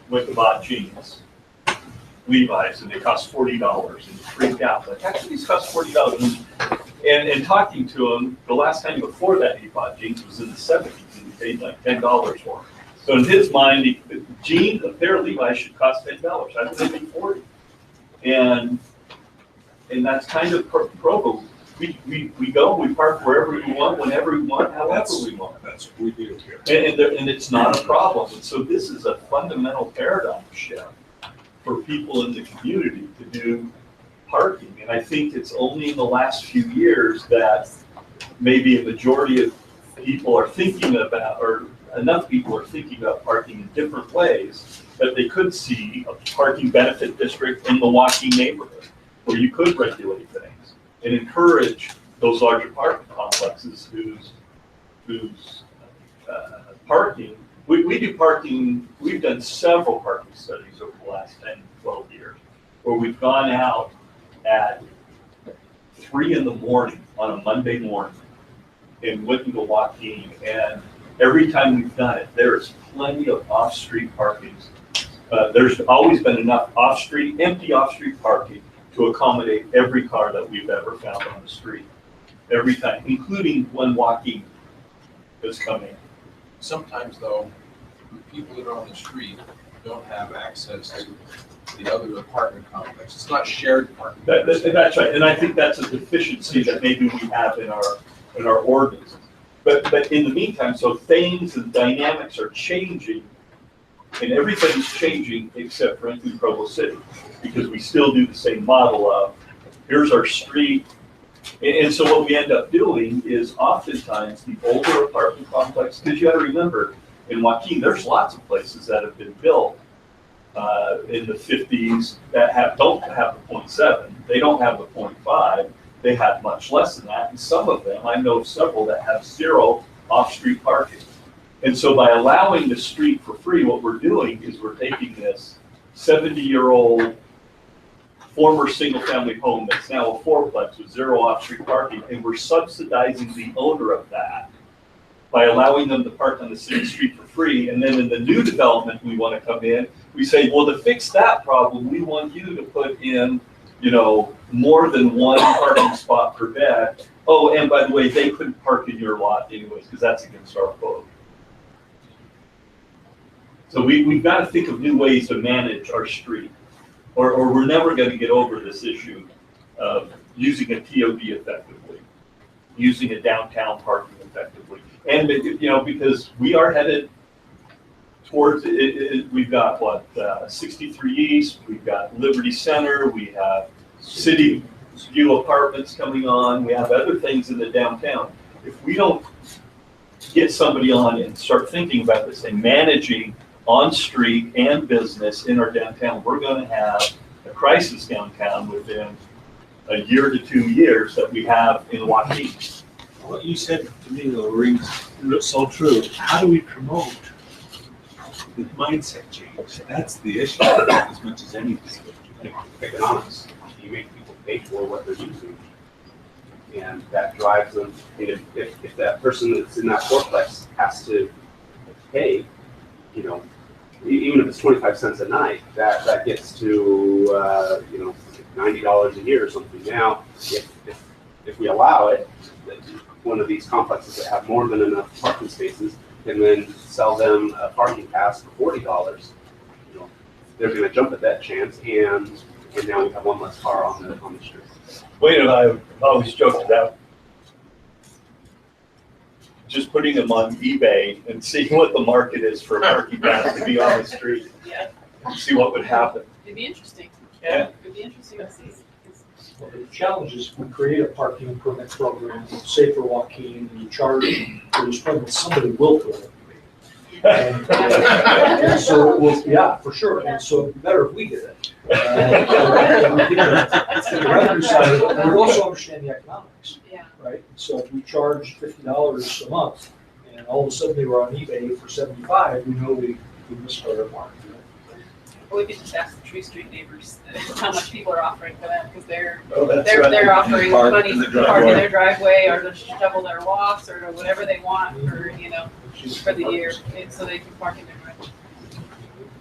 went to buy jeans, Levi's, and they cost $40, and he freaked out, like, how can these cost $40? And talking to him, the last time before that he bought jeans was in the 70s, and he paid like $10 for them. So in his mind, a pair of Levi's should cost $10. I was thinking 40. And that's kind of Provo. We go, we park wherever we want, whenever we want, however we want. That's what we do here. And it's not a problem. And so this is a fundamental paradigm shift for people in the community to do parking. And I think it's only in the last few years that maybe a majority of people are thinking about, or enough people are thinking about parking in different ways, that they could see a parking benefit district in the Joaquin neighborhood where you could regulate things and encourage those larger parking complexes whose parking, we do parking, we've done several parking studies over the last 10, 12 years, where we've gone out at 3 in the morning on a Monday morning and went into Joaquin, and every time we've done it, there's plenty of off-street parking. There's always been enough empty off-street parking to accommodate every car that we've ever found on the street, every time, including when Joaquin is coming. Sometimes though, the people that are on the street don't have access to the other apartment complex. It's not shared parking. That's right, and I think that's a deficiency that maybe we have in our ordinance. But in the meantime, so things and dynamics are changing, and everything's changing except frankly Provo City, because we still do the same model of, here's our street. And so what we end up doing is oftentimes the older apartment complex, because you gotta remember, in Joaquin, there's lots of places that have been built in the 50s that don't have the 0.7, they don't have the 0.5, they have much less than that, and some of them, I know several that have 0 off-street parking. And so by allowing the street for free, what we're doing is we're taking this 70-year-old former single-family home that's now a fourplex with 0 off-street parking, and we're subsidizing the owner of that by allowing them to park on the city street for free. And then in the new development we want to come in, we say, well, to fix that problem, we want you to put in, more than 1 parking spot per bed. Oh, and by the way, they couldn't park in your lot anyways, because that's against our code. So we've got to think of new ways to manage our street, or we're never going to get over this issue of using a TOD effectively, using a downtown parking effectively. And, because we are headed towards, we've got what, 63 East, we've got Liberty Center, we have City View Apartments coming on, we have other things in the downtown. If we don't get somebody on and start thinking about this and managing on-street and business in our downtown, we're going to have a crisis downtown within a year to 2 years that we have in Joaquin. What you said to me though rings so true. How do we promote the mindset change? That's the issue as much as anything. Economics. You make people pay for what they're using. And that drives them, if that person that's in that fourplex has to pay, even if it's 25 cents a night, that gets to, $90 a year or something. Now, if we allow it, one of these complexes that have more than enough parking spaces can then sell them a parking pass for $40, they're gonna jump at that chance, and now we have one less car on the street. Wayne and I have always joked about just putting them on eBay and seeing what the market is for a parking pass to be on the street. Yeah. And see what would happen. It'd be interesting. Yeah. It'd be interesting to see. Well, the challenge is we create a parking permit program, say for Joaquin, and you charge for this permit, somebody will put it. And so, yeah, for sure, and so it'd be better if we did it. The revenue side of it, we also understand the economics, Yeah. right? So if we charge $50 a month, and all of a sudden they were on eBay for 75, we know we missed our mark. Or we could just ask the Tree Street neighbors how much people are offering for that, because they're That's right. they're offering Park money in the to park in driveway. their driveway, or to shovel their walks, or to whatever they want for the year, and so they can park in their driveway.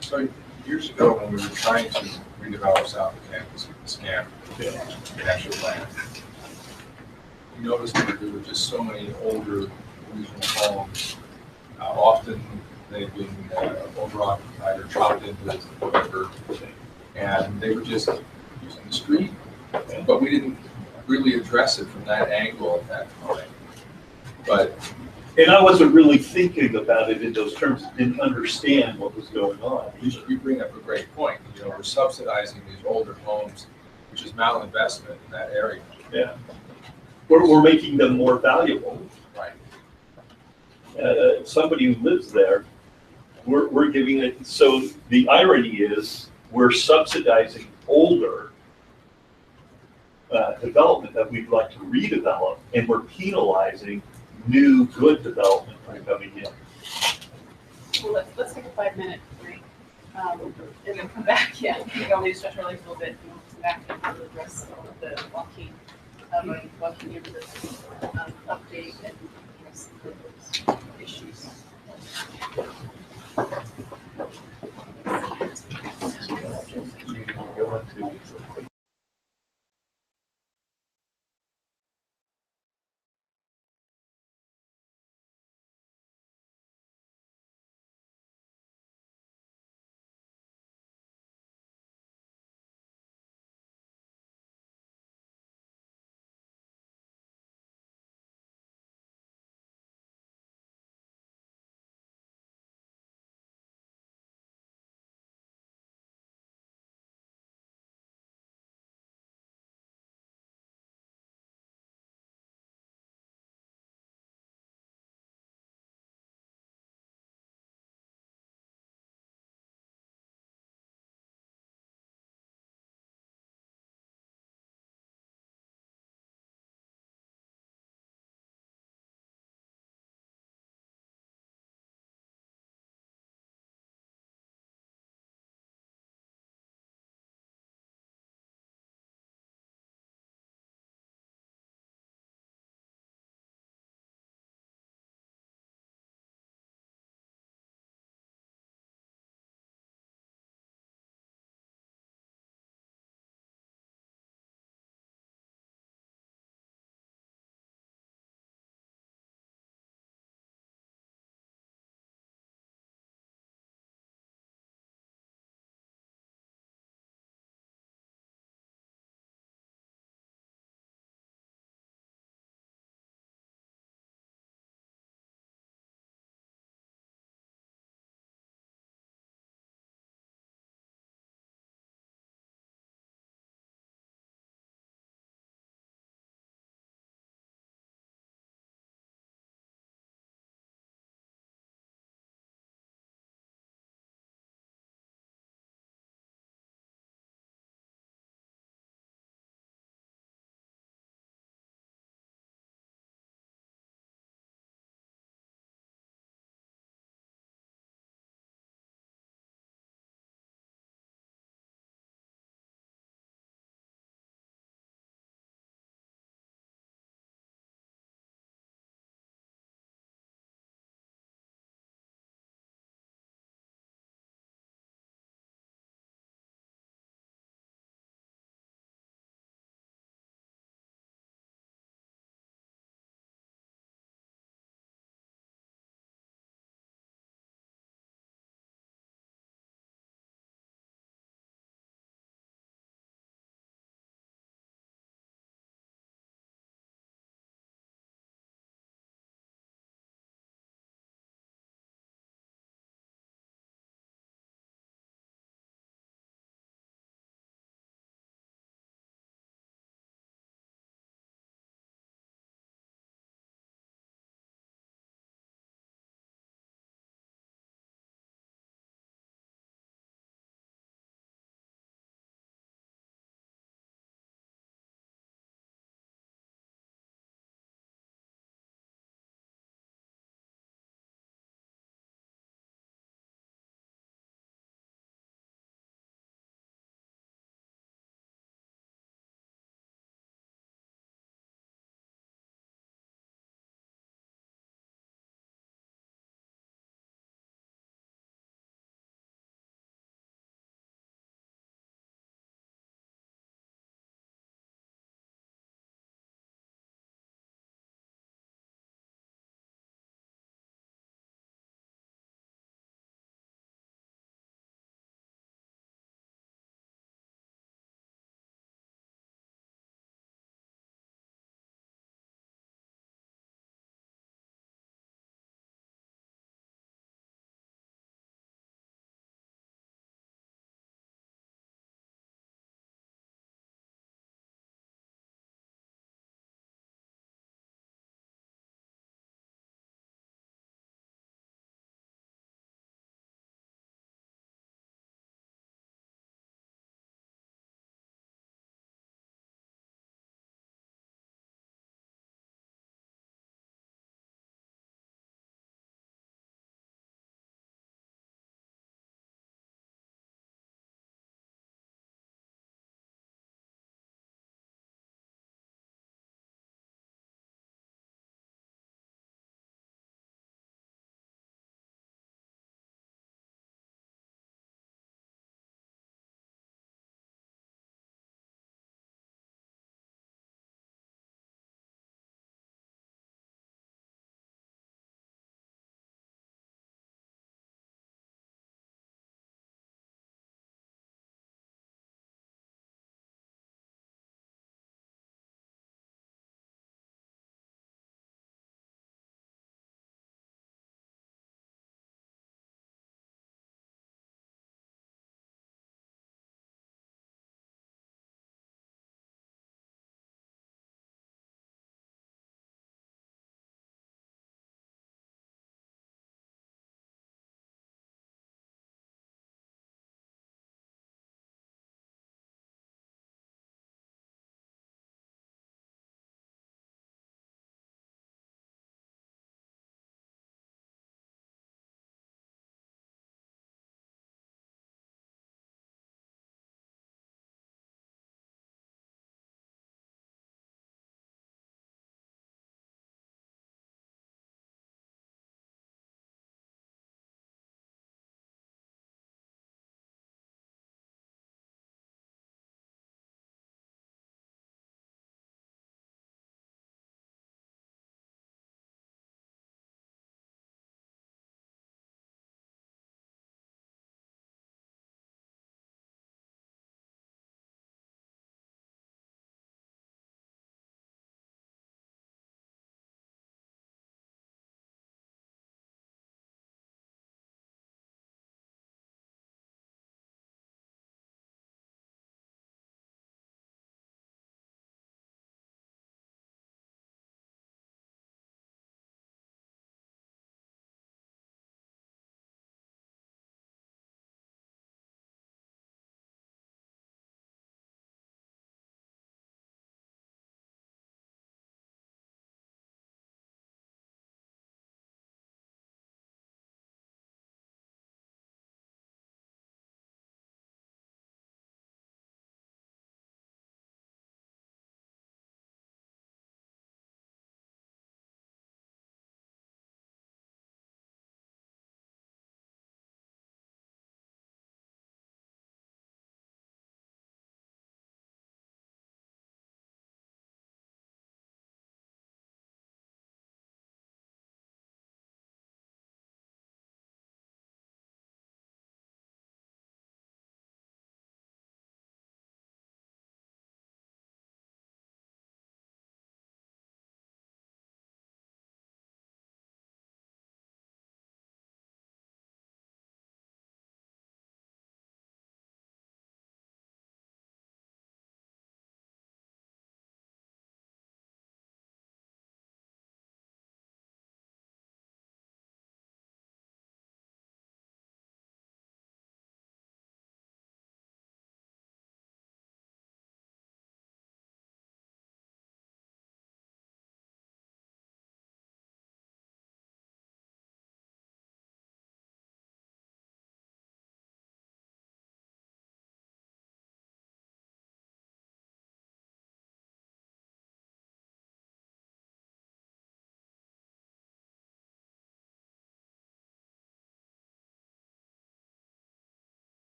So years ago, when we were trying to redevelop South of Campus with the SCAM, master plan, we noticed that there were just so many older regional homes. Often they've been over-occupied or chopped into whatever, and they were just using the street. But we didn't really address it from that angle at that time. But And I wasn't really thinking about it in those terms, didn't understand what was going on. you bring up a great point. We're subsidizing these older homes, which is malinvestment in that area. Yeah. We're making them more valuable. Right. Somebody who lives there, we're giving it, so the irony is we're subsidizing older development that we'd like to redevelop, and we're penalizing new good development by coming in. Well, let's take a 5-minute break, and then come back. Yeah, we all need to stretch our legs a little bit, and we'll come back and we'll address all of the Joaquin neighborhood update and some of those issues. Go into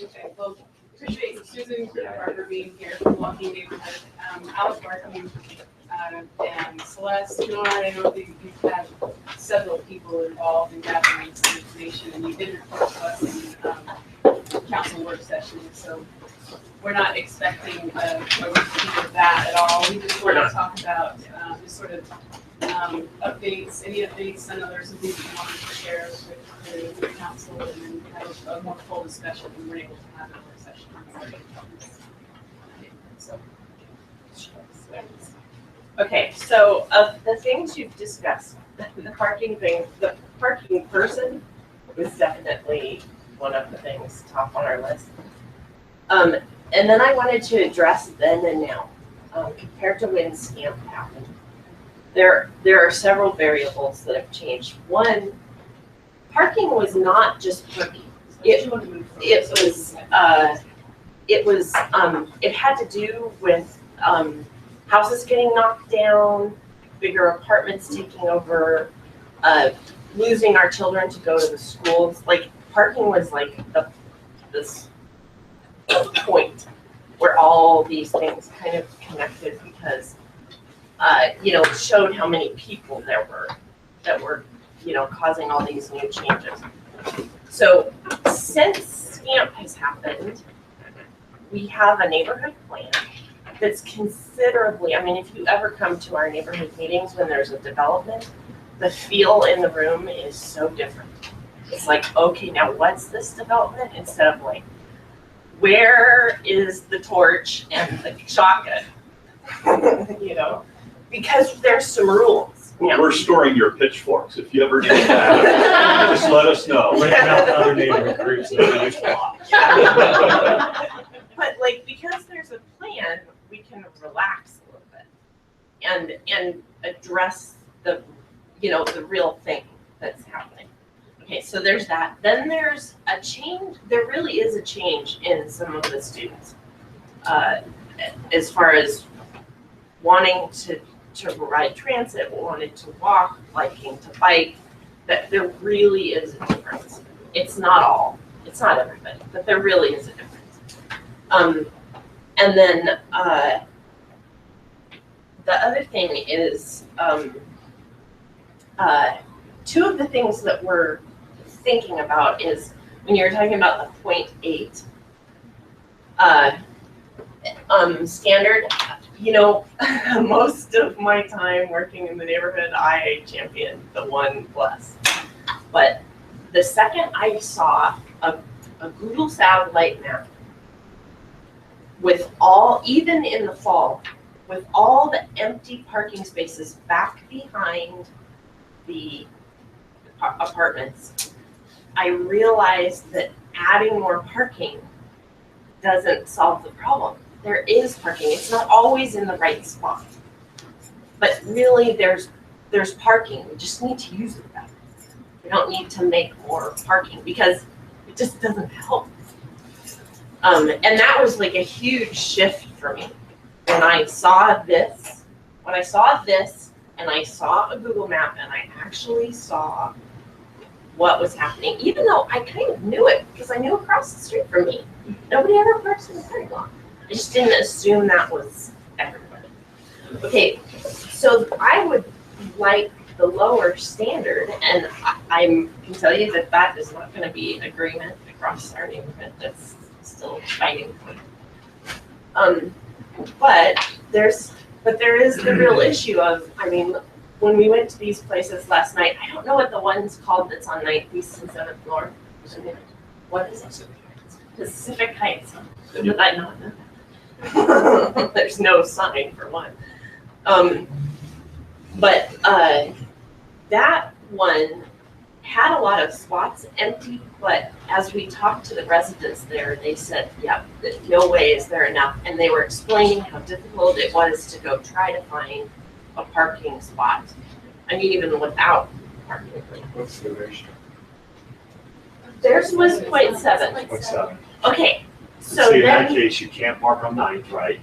Okay, well, appreciate Susan Barber being here from Walking Neighborhood. Alex Barking, and Celeste, I know that you've had several people involved in gathering this information, and you did report to us in, council work session, so we're not expecting a repeat of that at all. We just want to talk about, just sort of, updates, any updates. I know there's some things we wanted to share with the council, and then have a more full discussion when we're able to have a work session. So. Okay, so of the things you've discussed, the parking thing, the parking person was definitely one of the things top on our list. And then I wanted to address then and now, compared to when SCAMP happened. There are several variables that have changed. One, parking was not just parking. It had to do with houses getting knocked down, bigger apartments taking over, losing our children to go to the schools. Like parking was like this point where all these things kind of connected because it showed how many people there were that were causing all these new changes. So since SCAMP has happened, we have a neighborhood plan that's considerably, I mean, if you ever come to our neighborhood meetings when there's a development, the feel in the room is so different. It's like, okay, now what's this development? Instead of like, where is the torch and the shotgun? Because there's some rules. We're storing your pitchforks. If you ever need that, just let us know. Renting out to other neighborhood groups that we used to lot. But like, because there's a plan, we can relax a little bit and address the real thing that's happening. Okay, so there's that. Then there's a change. There really is a change in some of the students as far as wanting to ride transit, wanted to walk, liking to bike. That there really is a difference. It's not everybody, but there really is a difference. And then the other thing is two of the things that we're thinking about is when you're talking about the 0.8 standard, most of my time working in the neighborhood, I championed the 1+. But the second I saw a Google satellite map with even in the fall, with all the empty parking spaces back behind the apartments, I realized that adding more parking doesn't solve the problem. There is parking. It's not always in the right spot. But really there's parking. We just need to use it better. We don't need to make more parking because it just doesn't help. And that was like a huge shift for me. When I saw this and I saw a Google map and I actually saw what was happening, even though I kind of knew it because I knew across the street from me, nobody ever parks in the parking lot. I just didn't assume that was everybody. Okay, so I would like the lower standard, and I can tell you that is not going to be agreement across our neighborhood. That's still fighting. But there is the real issue of, I mean, when we went to these places last night, I don't know what the one's called that's on 9th East and 7th North. What is it? Pacific Heights. Did I not know that? There's no sign for one. But that one had a lot of spots empty, but as we talked to the residents there, they said, yeah, no way is there enough. And they were explaining how difficult it was to go try to find a parking spot. I mean, even without parking. What's the ratio? Theirs was 0.7. 0.7. Okay, so See, in that then, case, you can't park on 9th, right? You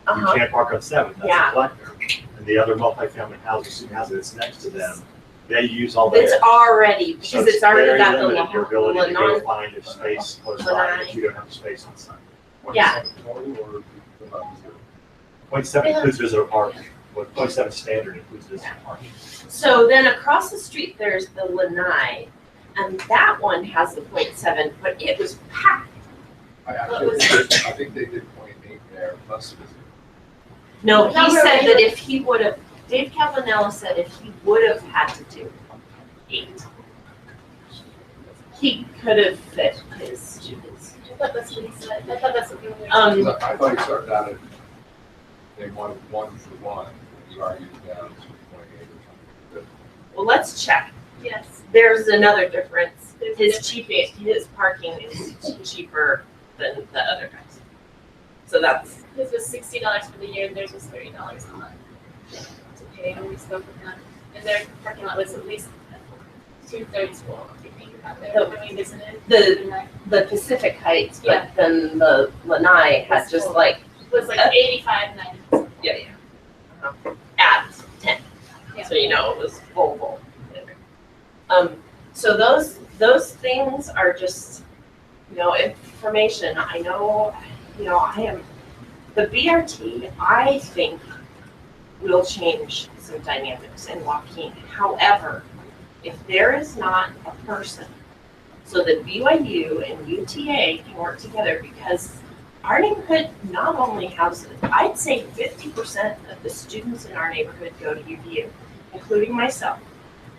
uh-huh, can't park on 7th, that's Yeah. a collector. And the other multifamily houses, that's next to them, They use all their. It's already, So because it's already very got the limited your ability to go Lenon. find a space close by if you don't have a space on site. Yeah. 0.7 total or 0.7? 0.7 includes visitor parking, but 0.7 standard includes visitor parking. So then across the street, there's the Lanai, and that one has the 0.7, but it was packed. I think they did 0.8 there plus visit. No, he No, said really? that if he would have, Dave Cavanella said if he would have had to do 8, he could have fit his students. I thought that's what he said. I thought that's what he was. I thought you started out at, they wanted 1 for 1, you argued down to 0.8 or something. Well, let's check. Yes. There's another difference. His parking is cheaper than the other guys. So that's, His was $60 for the year, and theirs was $30 a month to pay when we spoke with them. And their parking lot was at least 2/3 full, if you think about it, when we visited. the Pacific Heights, Yeah. but then the Lanai had just like, It was like 85, 90%. yeah, at 10. Yeah. So, it was full. So those things are just, information. I know, I am, the BRT, I think, will change some dynamics in Joaquin. However, if there is not a person, so that BYU and UTA can work together, because our neighborhood not only houses, I'd say 50% of the students in our neighborhood go to UVU, including myself.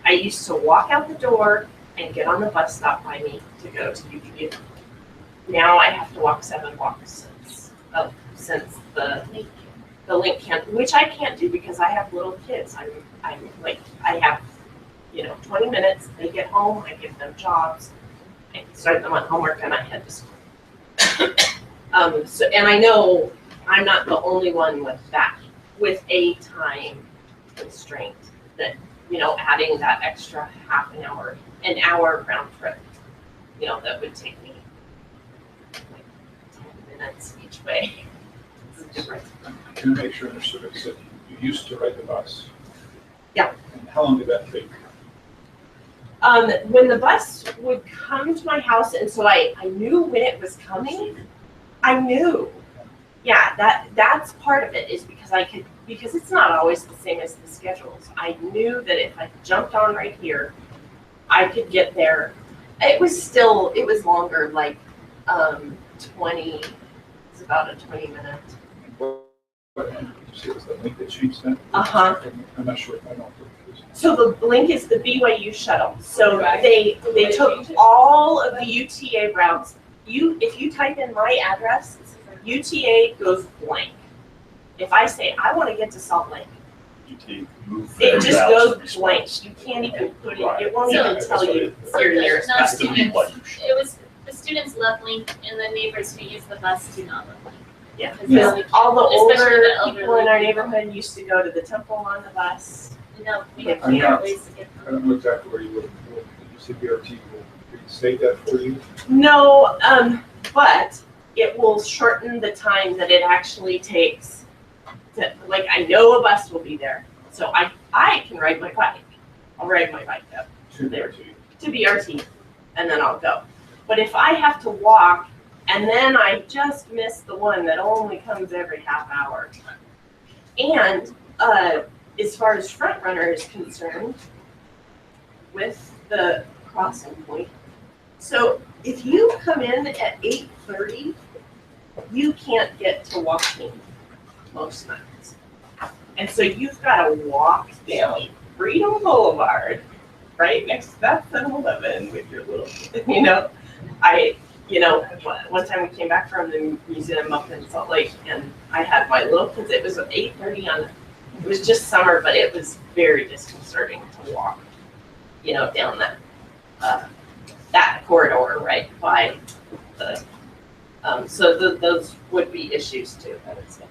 I used to walk out the door and get on the bus stop by me to go to UVU. Now I have to walk 7 blocks since the link can't, which I can't do because I have little kids. I have 20 minutes. They get home. I give them jobs. I start them on homework and I head to school. So, and I know I'm not the only one with a time constraint that, adding that extra half an hour round trip, that would take me like 10 minutes each way. It's different. Can I make sure I understood it? So you used to ride the bus? Yeah. And how long did that take? When the bus would come to my house, and so I knew when it was coming, I knew. Yeah, that's part of it, is because it's not always the same as the schedules. I knew that if I jumped on right here, I could get there. It was longer, like 20, it's about a 20-minute. What did you say was the link that changed that? Uh-huh. I'm not sure. I don't know. So the link is the BYU shuttle. So Right. they took all of the UTA routes. If you type in my address, UTA goes blank. If I say I want to get to Salt Lake, it just goes blank. You can't even put it. It won't even tell you your nearest No, bus. students, it was, the students love Link, and the neighbors who use the bus do not love Link. Yeah. Yeah. Because all the Especially older the people elderly. in our neighborhood used to go to the temple on the bus. No, we They have I'm not- ways to get I them. don't know exactly where you live. Did you say BRT will reinstate that for you? No, but it will shorten the time that it actually takes to, like, I know a bus will be there, so I can ride my bike. I'll ride my bike up To There. BRT. to BRT, and then I'll go. But if I have to walk, and then I just miss the one that only comes every half hour. And, as far as front runner is concerned, with the crossing point, so if you come in at 8:30, you can't get to Joaquin most nights. And so you've got to walk down Freedom Boulevard, right next to that 7-Eleven with your little, one time we came back from the museum up in Salt Lake and I had my little kids, it was 8:30 it was just summer, but it was very disconcerting to walk, down that corridor right by the, so those would be issues too, I would say.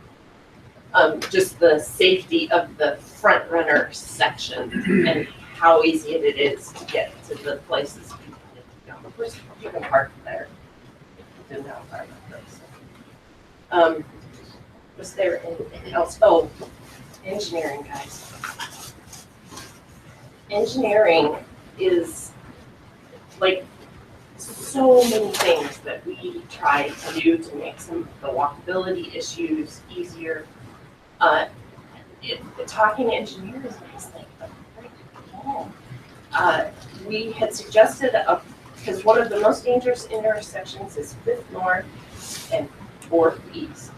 Just the safety of the front runner section and how easy it is to get to the places people need to go. Of course, you can park there. You can now park there. Was there anything else? Oh, engineering, guys. engineering is like so many things that we try to do to make some of the walkability issues easier. Talking to engineers, I was like, we had suggested because one of the most dangerous intersections is 5th North and 4th East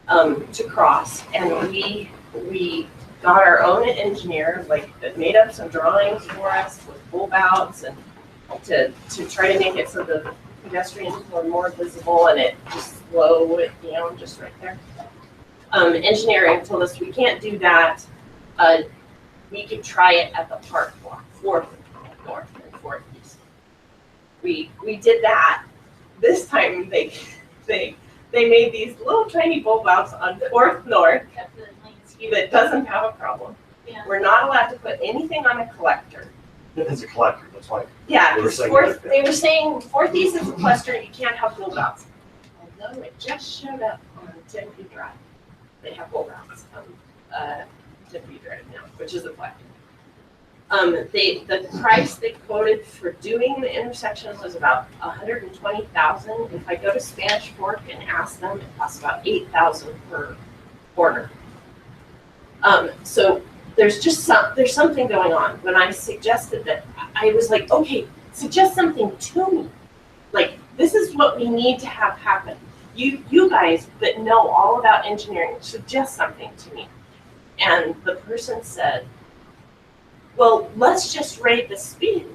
to cross, and we got our own engineer, like, that made up some drawings for us with bulb outs and to try to make it so the pedestrians were more visible and it just slowed it down just right there. Engineering told us we can't do that. We could try it at the park block, 4th North and 4th East. We did that. This time they made these little tiny bulb outs on 4th North that doesn't have a problem. Yeah. We're not allowed to put anything on a collector. It's a collector, that's why. Yeah, They were because saying they were saying 4th East is a cluster, you can't have bulb outs. Although it just showed up on Timothy Drive. They have bulb outs on Timothy Drive now, which is a collector. The price they quoted for doing the intersection was about $120,000. If I go to Spanish Fork and ask them, it costs about $8,000 per corner. So there's something going on. When I suggested that, I was like, okay, suggest something to me. Like, this is what we need to have happen. You guys that know all about engineering, suggest something to me. And the person said, well, let's just raise the speed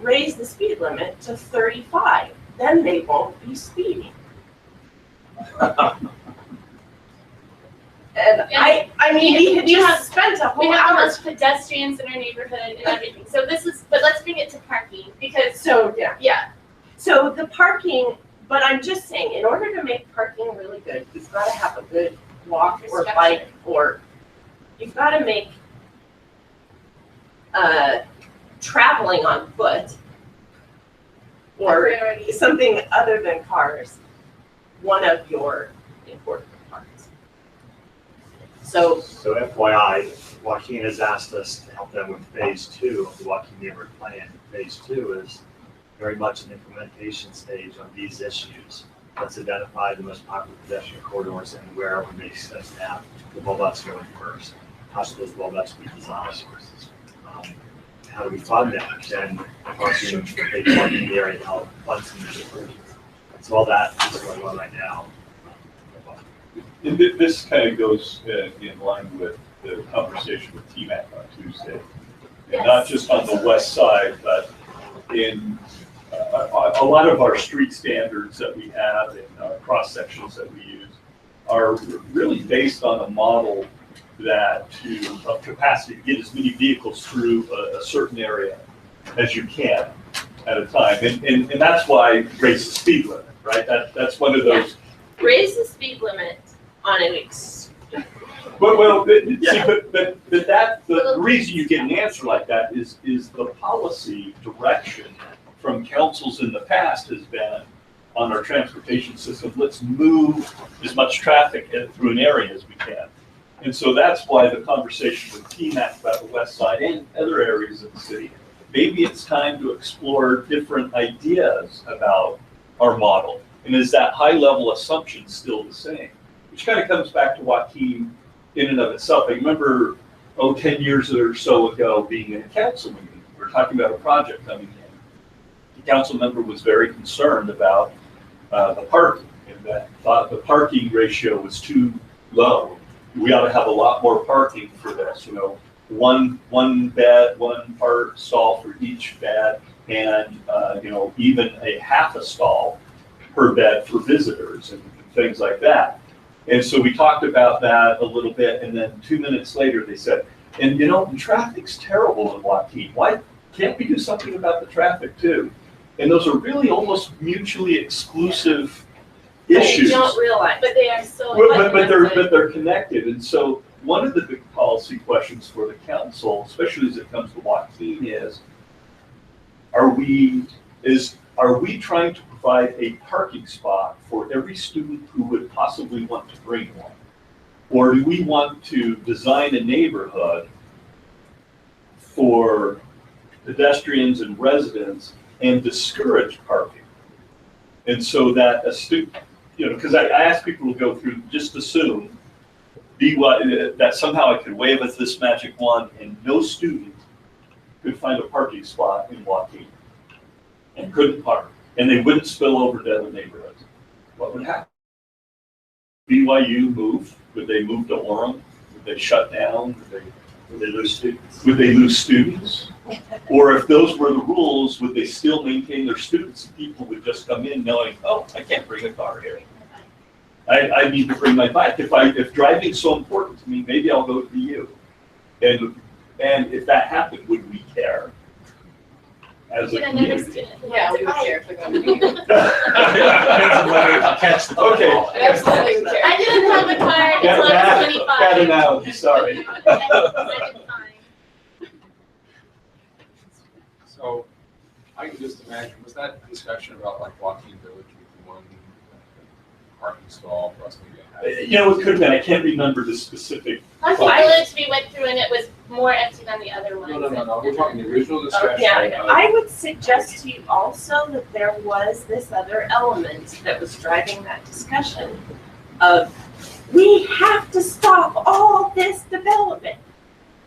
limit to 35. Then they won't be speeding. And I mean, we had just spent a We whole have the hour. most pedestrians in our neighborhood and everything. So but let's bring it to parking because, So, yeah. So the parking, but I'm just saying, in order to make parking really good, you've got to have a good walk or bike, or you've got to make traveling on foot or something other than cars one of your important parts. So FYI, Joaquin has asked us to help them with phase 2 of the Joaquin neighborhood plan. Phase 2 is very much an implementation stage on these issues. Let's identify the most popular pedestrian corridors and wherever it makes sense to have the bulb outs going first. How should those bulb outs be designed? How do we fund them? And parking, they park in the area to help fund some of the. So all that is going on right now. And this kind of goes in line with the conversation with TMAC on Tuesday. And not just on the west side, but in a lot of our street standards that we have and cross sections that we use are really based on a model that of capacity to get as many vehicles through a certain area as you can at a time. And that's why raise the speed limit, right? That's one of those. raise the speed limit on an Well, the reason you get an answer like that is the policy direction from councils in the past has been on our transportation system, let's move as much traffic through an area as we can. And so that's why the conversation with TMAC about the west side and other areas of the city, maybe it's time to explore different ideas about our model. And is that high level assumption still the same? Which kind of comes back to Joaquin in and of itself. I remember, 10 years or so ago being in a council meeting, we were talking about a project coming in. The council member was very concerned about the parking, and that thought the parking ratio was too low. We ought to have a lot more parking for this, one bed, one part stall for each bed, and even a half a stall per bed for visitors and things like that. And so we talked about that a little bit, and then 2 minutes later they said, and the traffic's terrible in Joaquin. Why can't we do something about the traffic too? And those are really almost mutually exclusive issues. You don't realize. But they are so. But they're connected. And so one of the big policy questions for the council, especially as it comes to Joaquin, is are we trying to provide a parking spot for every student who would possibly want to bring one? Or do we want to design a neighborhood for pedestrians and residents and discourage parking. And so that a student, because I asked people to go through, just assume that somehow I could wave at this magic wand and no student could find a parking spot in Joaquin and couldn't park, and they wouldn't spill over to other neighborhoods. What would happen? BYU move? Would they move to Orem? Would they shut down? Would they lose students? Would they lose students? Or if those were the rules, would they still maintain their students? People would just come in knowing, oh, I can't bring a car here. I need to bring my bike. If driving's so important to me, maybe I'll go to the U. And if that happened, would we care? As a community. Yeah, we would care if they're going to be. Catch the Okay. ball. Absolutely would care. I didn't have a car until I was 25. Bad analogy, sorry. I did fine. So I can just imagine, was that discussion about like Joaquin Village with one parking stall plus maybe a half? It could have been, I can't remember the specific. Lucky Village we went through and it was more empty than the other ones. No, we're talking the original discussion. yeah. of- I I would suggest to you also that there was this other element that was driving that discussion of, we have to stop all this development.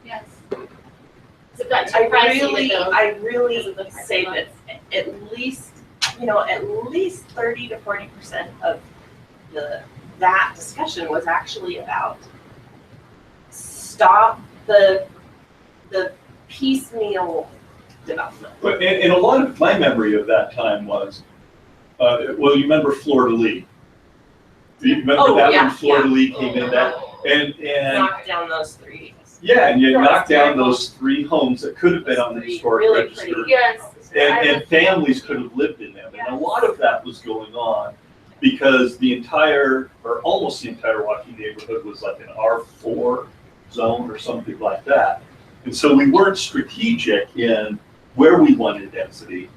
Yes. So it got too pricey with those. I really because of the say parking that at least 30 to 40% of that discussion was actually about stop the piecemeal development. But and a lot of my memory of that time was, you remember Fleur de Lis? Do you remember Oh, that yeah, when Fleur de Lis yeah. came in? That and Knock down those three. yeah, and you Yeah, knocked down terrible. those 3 homes that could have been on the Three historic really register, pretty. Yes. and families could have lived in them. And a lot of that was going on because the entire, or almost the entire Joaquin neighborhood was like an R4 zone or something like that. And so we weren't strategic in where we wanted density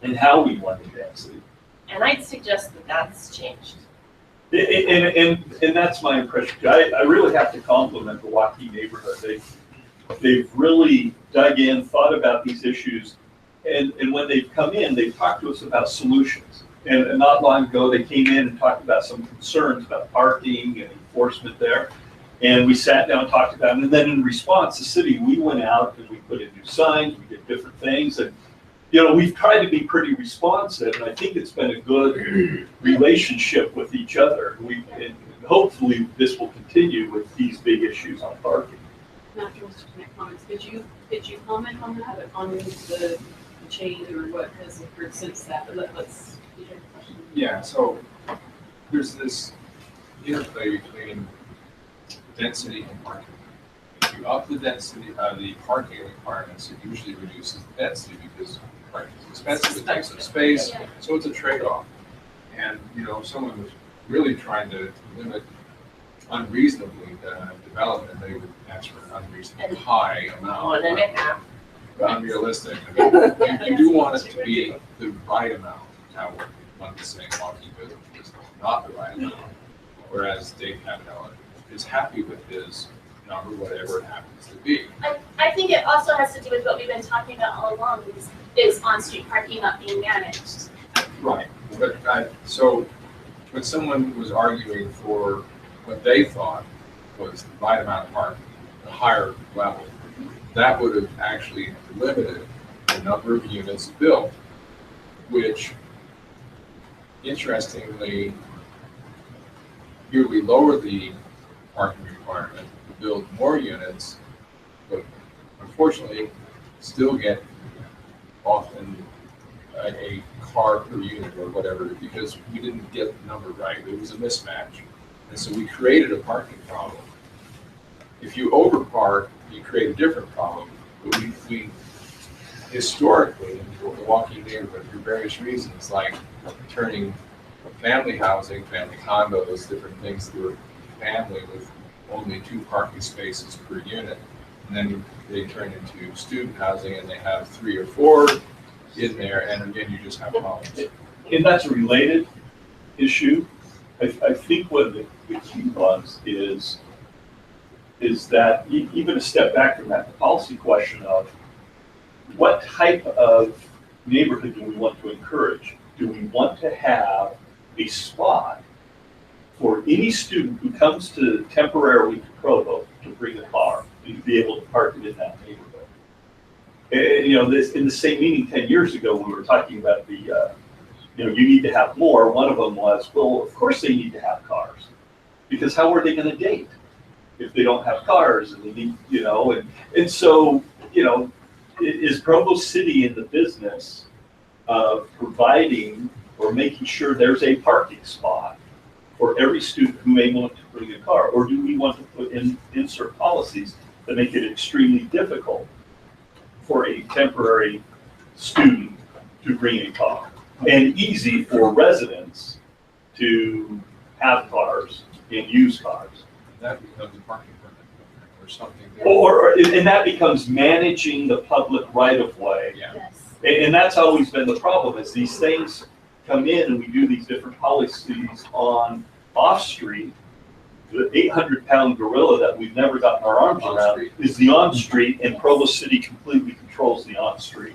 and how we wanted density. And I'd suggest that that's changed. And that's my impression. I really have to compliment the Joaquin neighborhood. They've really dug in, thought about these issues, and when they've come in, they've talked to us about solutions. And not long ago, they came in and talked about some concerns about parking and enforcement there. And we sat down and talked about it. And then in response, the city, we went out and we put in new signs, we did different things. And, we've tried to be pretty responsive. And I think it's been a good relationship with each other. And hopefully this will continue with these big issues on parking. Not just to make comments, did you comment on that, on the change or what has occurred since that? But let's. Yeah, so there's this interplay between density and parking. If you up the density of the parking requirements, it usually reduces the density because parking is expensive, it takes up space, so it's a trade-off. And, if someone was really trying to limit unreasonably the development, they would ask for an unreasonably high amount. 1.5. Unrealistic. I mean, you do want it to be the right amount. Now, one is saying Joaquin Village is not the right amount, whereas Dave Cavanaugh is happy with his number, whatever it happens to be. I think it also has to do with what we've been talking about all along, is on-street parking not being managed. Right, but so when someone was arguing for what they thought was the right amount of parking, the higher level, that would have actually limited the number of units built, which, interestingly, here we lower the parking requirement, build more units, but unfortunately, still get often a car per unit or whatever, because we didn't get the number right. It was a mismatch. And so we created a parking problem. If you overpark, you create a different problem. But we historically, in the Joaquin neighborhood, for various reasons, like turning family housing, family condos, different things to a family with only 2 parking spaces per unit. And then they turn into student housing and they have 3 or 4 in there, and again, you just have problems. And that's a related issue. I think what the key was is is that even a step back from that, the policy question of what type of neighborhood do we want to encourage? Do we want to have a spot for any student who comes to temporarily to Provo to bring a car, and to be able to park it in that neighborhood? And, you know, this, in the same meeting 10 years ago, we were talking about the, you know, you need to have more. One of them was, well, of course they need to have cars, because how are they gonna date if they don't have cars and they need, you know, and so, you know, is Provo City in the business of providing or making sure there's a parking spot for every student who may want to bring a car? Or do we want to insert policies that make it extremely difficult for a temporary student to bring a car, and easy for residents to have cars and use cars? That becomes a parking permit or something. And that becomes managing the public right of way. Yeah. Yes. And that's always been the problem, is these things come in and we do these different policies on off-street. The 800-pound gorilla that we've never gotten our arms around is the on-street, and Provo City completely controls the on-street.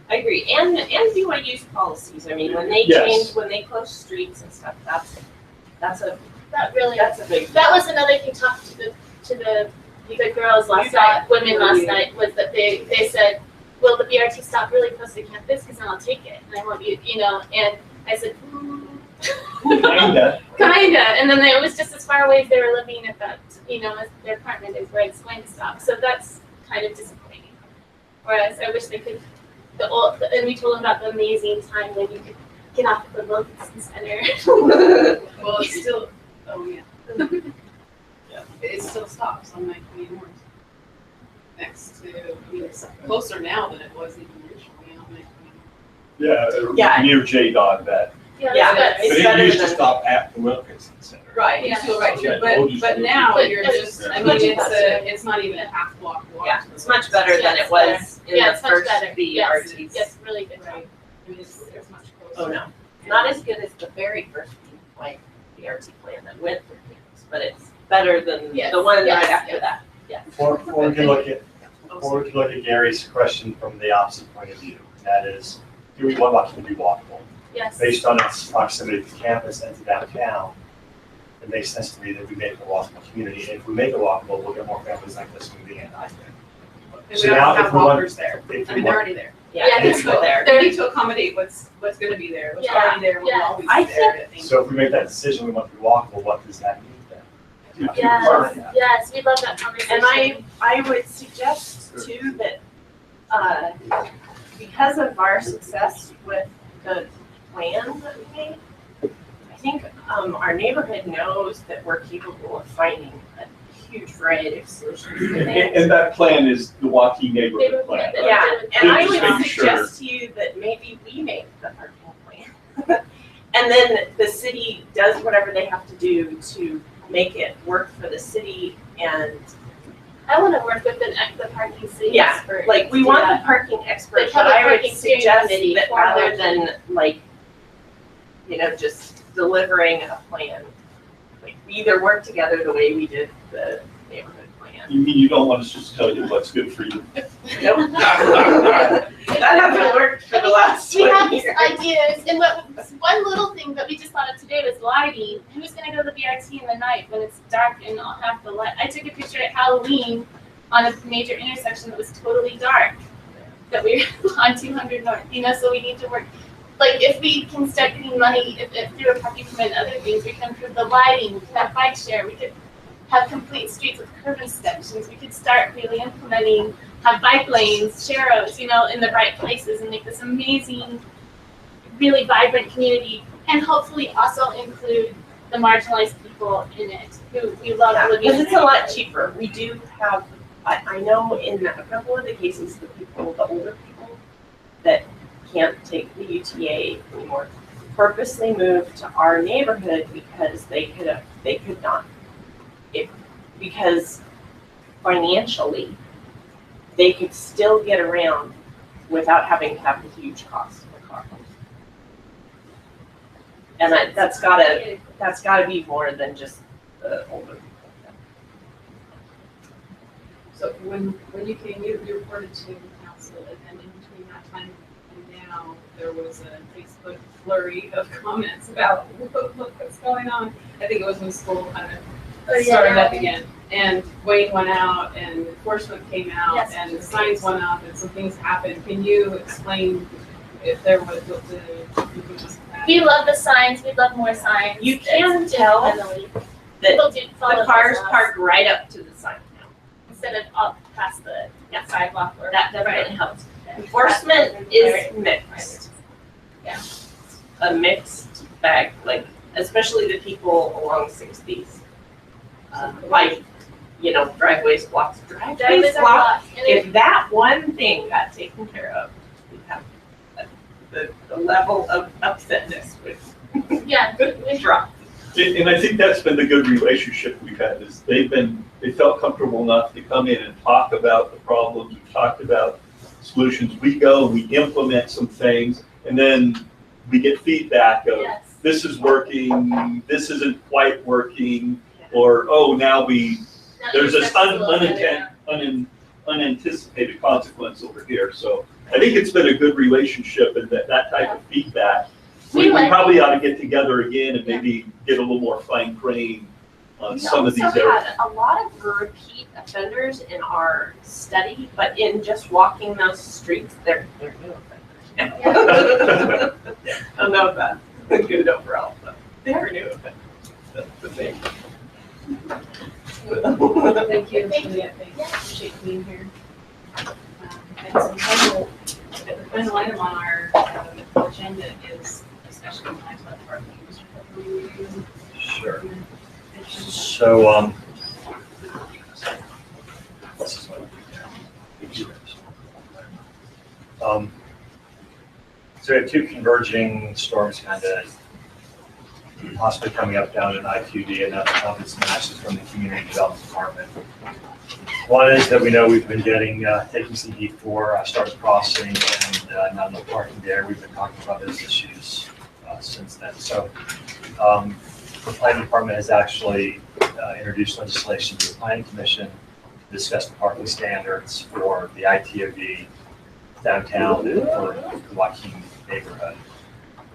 I agree, and BYU's policies, I mean, when they Yes. change, when they close streets and stuff, that's a big. That was another thing, talked to the girls last night, women last night, was that they said, will the BRT stop really close to campus, because then I'll take it, and I want you, you know, and I said, Kinda. kinda, and then it was just as far away as they were living at that, you know, as their apartment is where it's going to stop, so that's kind of disappointing. Whereas I wish they could, and we told them about the amazing time when you could get off at the Wilkinson Center. Well, it's still, oh, yeah. It still stops on 920 North. Next to, I mean, it's closer now than it was even originally on 920. Yeah, Yeah. near J-Dog, that. Yeah, that's it's But better it used to than, stop at the Wilkinson Center. Right, Yeah. you still right, Yeah, but, old used but to- now But you're it's- just, I much mean, faster. it's not even a half block walk. yeah, it's much better than it was in Yeah, the it's much first better, yes, BRTs. yes, really good. Right, I mean, it's much closer. Oh, no, not as good as the very first, like, BRT plan that went through campus, but it's better than Yes, the one right yes, after yes. that. Or we can look at Gary's question from the opposite point of view. That is, do we want Waukegan to be walkable? Yes. Based on its proximity to campus and to downtown, it makes sense to me that we make it a walkable community. If we make it walkable, we'll get more families like this moving in, I think. And we So don't now have if we want- walkers there, if we I mean, they're want- already there. Yeah, Yeah, it's So there. they need to accommodate what's gonna be there, what's Yeah, already there, will yeah. always I be there, I think. So if we make that decision, we want to be walkable, what does that mean then? Yes, yes, we love that conversation. And I would suggest too that, because of our success with the plan that we made, I think, our neighborhood knows that we're capable of finding a huge variety of solutions for things. And that plan is the Joaquin neighborhood plan. right? Yeah, and I Just would making sure. suggest to you that maybe we make the parking plan. And then the city does whatever they have to do to make it work for the city, and I want to work with the parking city Yeah, expert. like, we to do want that. the parking expert, Like, but have a I would parking steering suggest committee that for rather Waukegan. than like, you know, just delivering a plan, like, we either work together the way we did the neighborhood plan. You mean you don't want us to just tell you what's good for you? Nope. That hasn't worked for the last We have 20 these years. ideas, and one little thing that we just thought of today was lighting. Who's gonna go to the BRT in the night when it's dark and I'll have the light? I took a picture at Halloween on a major intersection that was totally dark, that we were on 200 North, you know, so we need to work. Like, if we can start getting money, if through a parking permit and other things, we can improve the lighting, we can have bike share, we could have complete streets with curb inspections, we could start really implementing, have bike lanes, sharrows, you know, in the right places and make this amazing, really vibrant community, and hopefully also include the marginalized people in it, who we love Yeah, living in. because it's a lot cheaper. We do have, I know in a couple of the cases, the older people that can't take the UTA anymore purposely moved to our neighborhood because they could not. Because financially, they could still get around without having to have a huge cost of a car. And that's gotta be more than just the older people. So when you came, you reported to council, and then in between that time and now, there was a Facebook flurry of comments about, look what's going on. I think it was when school kind of started up again. And Wayne went out, and enforcement came out, Yes. and the signs went up, and some things happened. Can you explain if there was, what the, We love the signs, we'd love more signs. You can tell Definitely. that People do follow the cars us park right up to the sign now. instead of up past the sidewalk or. That definitely Right. helps. Enforcement is Right. mixed. Yeah. A mixed bag, like, especially the people along 60s. Like, driveways, blocks, Driveways driveways, are blocks. blocked. And then- If that one thing got taken care of, we have the level of upsetness would Yeah. drop. And I think that's been the good relationship we've had, is they felt comfortable enough to come in and talk about the problems, we've talked about solutions. We go, we implement some things, and then we get feedback of, Yes. this is working, this isn't quite working, or, oh, now there's this unanticipated consequence over here. So I think it's been a good relationship, and that type of feedback. We probably ought to get together again and maybe get a little more fine grained on some of these We areas. had a lot of repeat offenders in our study, but in just walking those streets, they're new offenders. I don't know if that's good overall, but they're new offenders. That's the thing. Thank you, Juliet, thank you, appreciate being here. And so the final item on our agenda is discussion of lines about parking. Sure. So, so we have two converging storms kind of possibly coming up down in I-2D, and that's matches from the Community Development Department. One is that we know we've been taking some heat for started crossing and not enough parking there. We've been talking about those issues since then. So the planning department has actually introduced legislation to the planning commission to discuss the parking standards for the ITOD downtown and for the Joaquin neighborhood.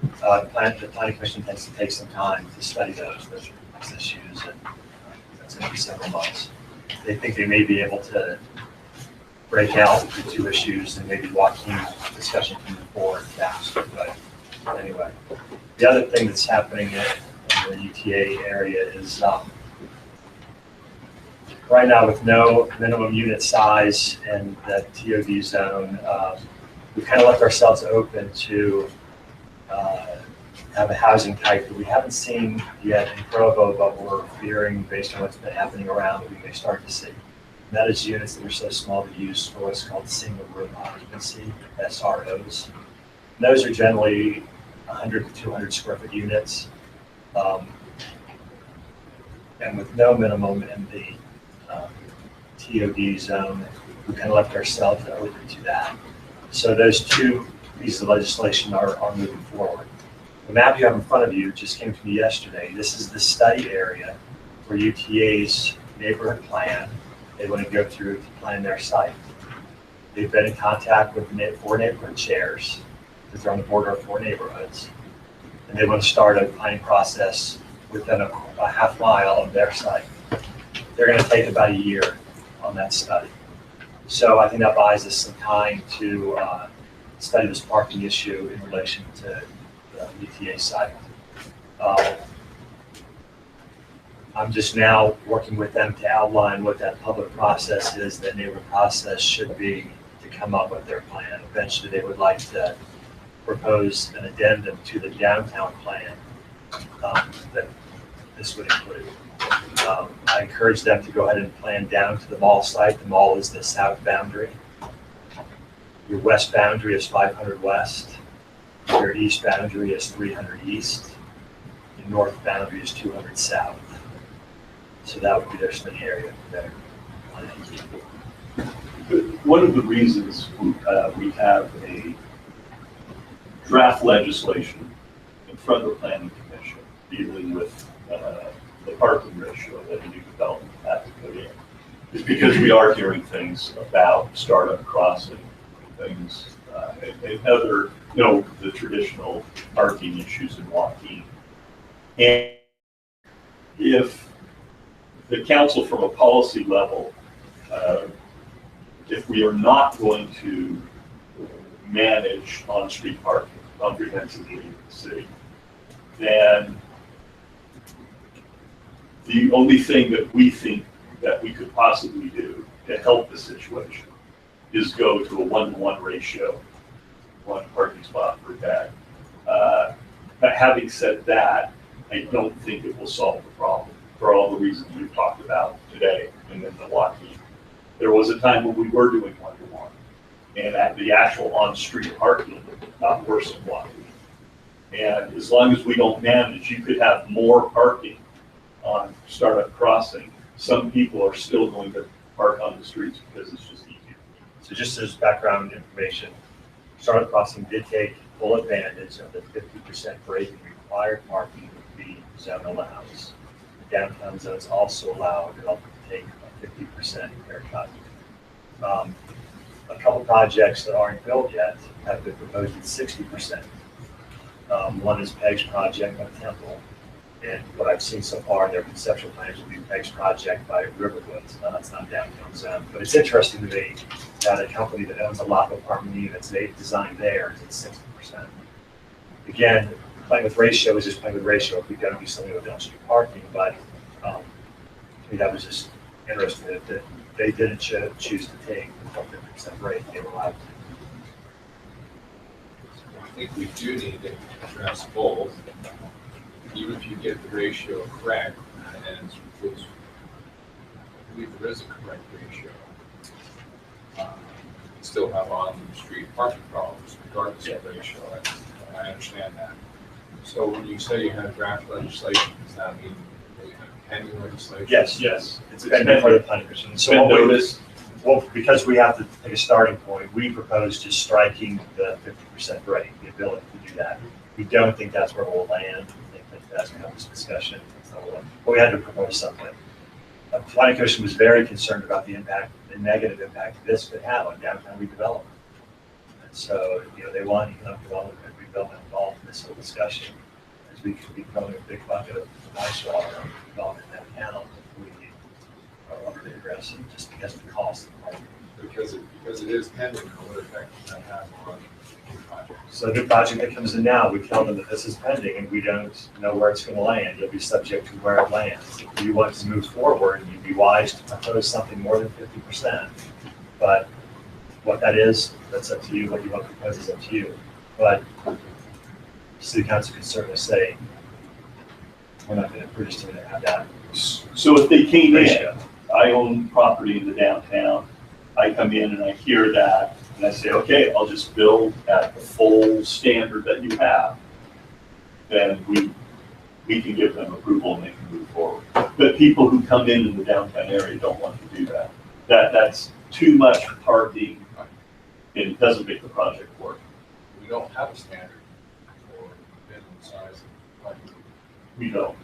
The planning commission tends to take some time to study those issues, and that's going to be several months. They think they may be able to break out the two issues and maybe Joaquin discussion can move forward faster. But anyway, the other thing that's happening in the UTA area is right now with no minimum unit size in the TOD zone, we've kind of left ourselves open to have a housing type that we haven't seen yet in Provo, but we're fearing based on what's been happening around that we may start to see. And that is units that are so small to use for what's called single room occupancy, SROs. And those are generally 100 to 200 square foot units. And with no minimum in the TOD zone, we kind of left ourselves open to that. So those two pieces of legislation are moving forward. The map you have in front of you just came to me yesterday. This is the study area for UTA's neighborhood plan. They want to go through to plan their site. They've been in contact with 4 neighborhood chairs because they're on the border of 4 neighborhoods. And they want to start a planning process within a half mile of their site. They're going to take about a year on that study. So I think that buys us some time to study this parking issue in relation to the UTA site. I'm just now working with them to outline what that public process is, that neighborhood process should be to come up with their plan. Eventually, they would like to propose an addendum to the downtown plan that this would include. I encourage them to go ahead and plan down to the mall site. The mall is the south boundary. Your west boundary is 500 west. Your east boundary is 300 east. Your north boundary is 200 south. So that would be their study area there. One of the reasons we have a draft legislation in front of the planning commission dealing with the parking ratio that a new development has to put in is because we are hearing things about startup crossing, things, and other, the traditional parking issues in Joaquin. And if the council from a policy level, if we are not going to manage on-street parking comprehensively in the city, then the only thing that we think that we could possibly do to help the situation is go to a 1-to-1 ratio, 1 parking spot per bag. But having said that, I don't think it will solve the problem for all the reasons we've talked about today in Milwaukee. There was a time when we were doing 1-to-1, and at the actual on-street parking got worse in Milwaukee. And as long as we don't manage, you could have more parking on startup crossing. Some people are still going to park on the streets because it's just easier. So just as background information, startup crossing did take full advantage of the 50% break required parking the zone allows. The downtown zones also allow developers to take a 50% haircut. A couple projects that aren't built yet have been proposed at 60%. One is Peg's project on Temple. And what I've seen so far, their conceptual plans will be Peg's project by Riverwoods. That's not downtown zone. But it's interesting to me that a company that owns a lot of apartment units, they've designed theirs at 60%. Again, playing with ratio is just playing with ratio. If we've got to do something with on-street parking, but to me, that was just interesting that they didn't choose to take the 50% rate. They were allowed to. I think we do need to address both, even if you get the ratio correct, and which I believe there is a correct ratio. Still have on-street parking problems regardless of ratio. I understand that. So when you say you have draft legislation, does that mean you have pending legislation? Yes. It's pending for the planning commission. So what we this, well, because we have to take a starting point, we propose just striking the 50% rate, the ability to do that. We don't think that's where we'll land. I think that's going to have this discussion. But we had to propose something. The planning commission was very concerned about the impact, the negative impact this could have on downtown redevelopment. And so, they want economic development and redevelopment involved in this whole discussion, as we could be growing a big bucket of ice water development downtown. We are under the aggressive just because of the cost of the parking. Because it is pending, what effect does that have on the project? So the project that comes in now, we tell them that this is pending and we don't know where it's going to land. You'll be subject to where it lands. If you want to move forward, you'd be wise to propose something more than 50%. But what that is, that's up to you. What you want to propose is up to you. But city council can certainly say, we're just going to have that. So if they came ratio. in, I own property in the downtown, I come in and I hear that, and I say, okay, I'll just build at the full standard that you have, then we can give them approval and they can move forward. But people who come in the downtown area don't want to do that. That's too much parking, and it doesn't make the project work. We don't have a standard for minimum size of parking. We don't.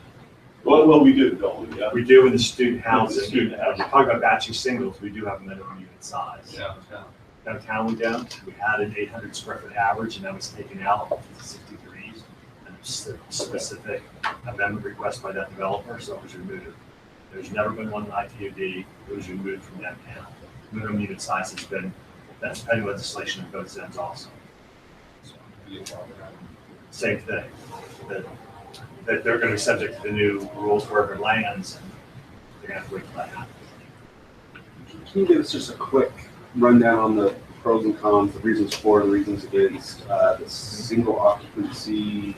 Well, we do, don't we? Yeah. We do in the student housing. The student housing. We're talking about batching singles, we do have a minimum unit size. Downtown. Downtown we don't. We had an 800 square foot average and that was taken out to 60 degrees. And specific amendment request by that developer, so it was removed. There's never been one in ITUD, it was removed from downtown. Minimum unit size has been, that's pending legislation in both ends also. So be a problem. Same thing, that they're gonna be subject to the new rules wherever it lands, and they're gonna have to wait for that to happen. Can you give us just a quick rundown on the pros and cons, the reasons for, the reasons against, the single occupancy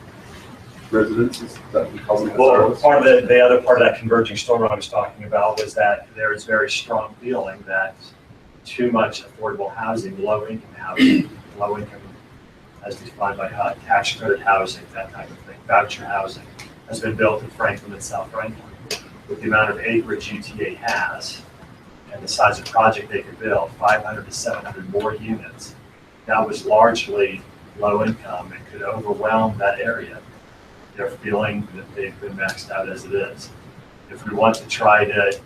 residences that we call them? Well, part of the other part of that converging storm I was talking about was that there is very strong feeling that too much affordable housing, low income as defined by tax credit housing, that type of thing, voucher housing, has been built in Franklin and South Franklin. With the amount of acreage UTA has and the size of project they could build, 500 to 700 more units, that was largely low income and could overwhelm that area. They're feeling that they've been maxed out as it is. If we want to try to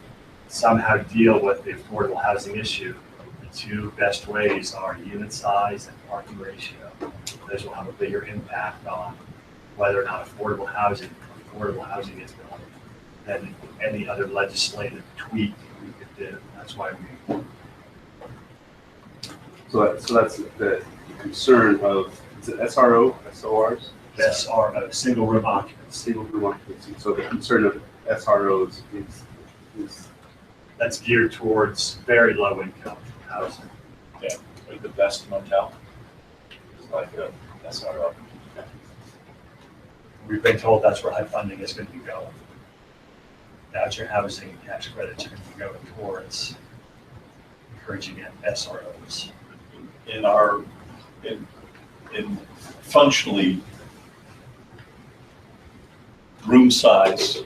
somehow deal with the affordable housing issue, the two best ways are unit size and parking ratio. Those will have a bigger impact on whether or not affordable housing is built than any other legislative tweak we could do. That's why we. So that's the concern of, is it SRO, SORs? SRO, single room occupancy. Single room occupancy. So the concern of SROs is That's geared towards very low income housing. Yeah, like the best motel, it's like a SRO. We've been told that's where high funding is going to be going. That's your housing tax credits are going to be going towards encouraging SROs. In functionally, room size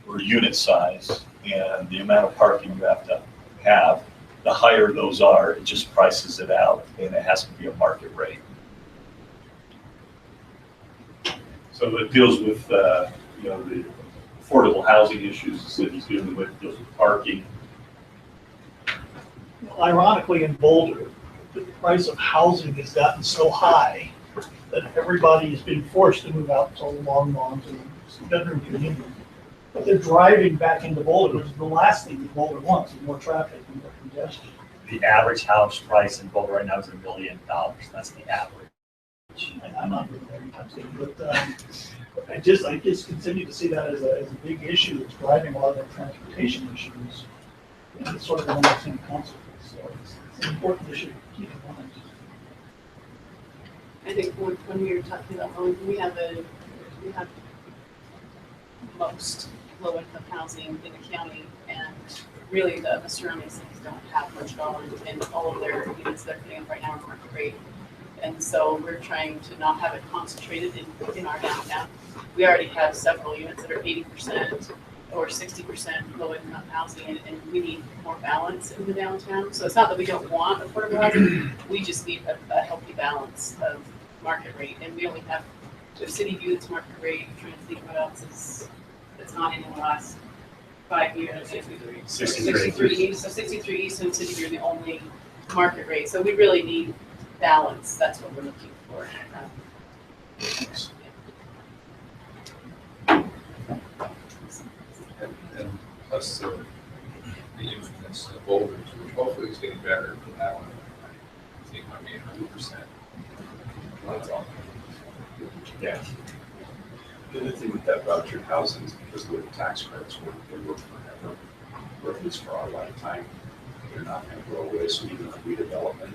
or unit size and the amount of parking you have to have, the higher those are, it just prices it out, and it has to be a market rate. So it deals with, the affordable housing issues the city's dealing with, deals with parking. Ironically, in Boulder, the price of housing has gotten so high that everybody is being forced to move out to long lawns and bedroom communities. But they're driving back into Boulder, which is the last thing that Boulder wants, is more traffic and more congestion. The average house price in Boulder right now is $1 million. That's the average. And I'm not really there anytime soon, but I just continue to see that as a big issue that's driving a lot of the transportation issues. And it's sort of one of the same consequences. So it's an important issue to keep in mind. I think when we were talking about, we have most low-income housing in the county, and really the surrounding cities don't have much at all, and all of their units they're putting up right now are market rate. And so we're trying to not have it concentrated in our downtown. We already have several units that are 80% or 60% low-income housing, and we need more balance in the downtown. So it's not that we don't want affordable housing, we just need a healthy balance of market rate. And we only have the city view its market rate. I'm trying to think what else is that's not in the last 5 years. 63. 63. So 63 East and City View are the only market rate. So we really need balance. That's what we're looking for. And plus the influence of boulders, which hopefully is getting better from that one. I think might be 100%. That's all. Yeah. The other thing with that voucher housing is because the tax credits work, they work forever, or at least for our lifetime. They're not going to go away, so even with redevelopment,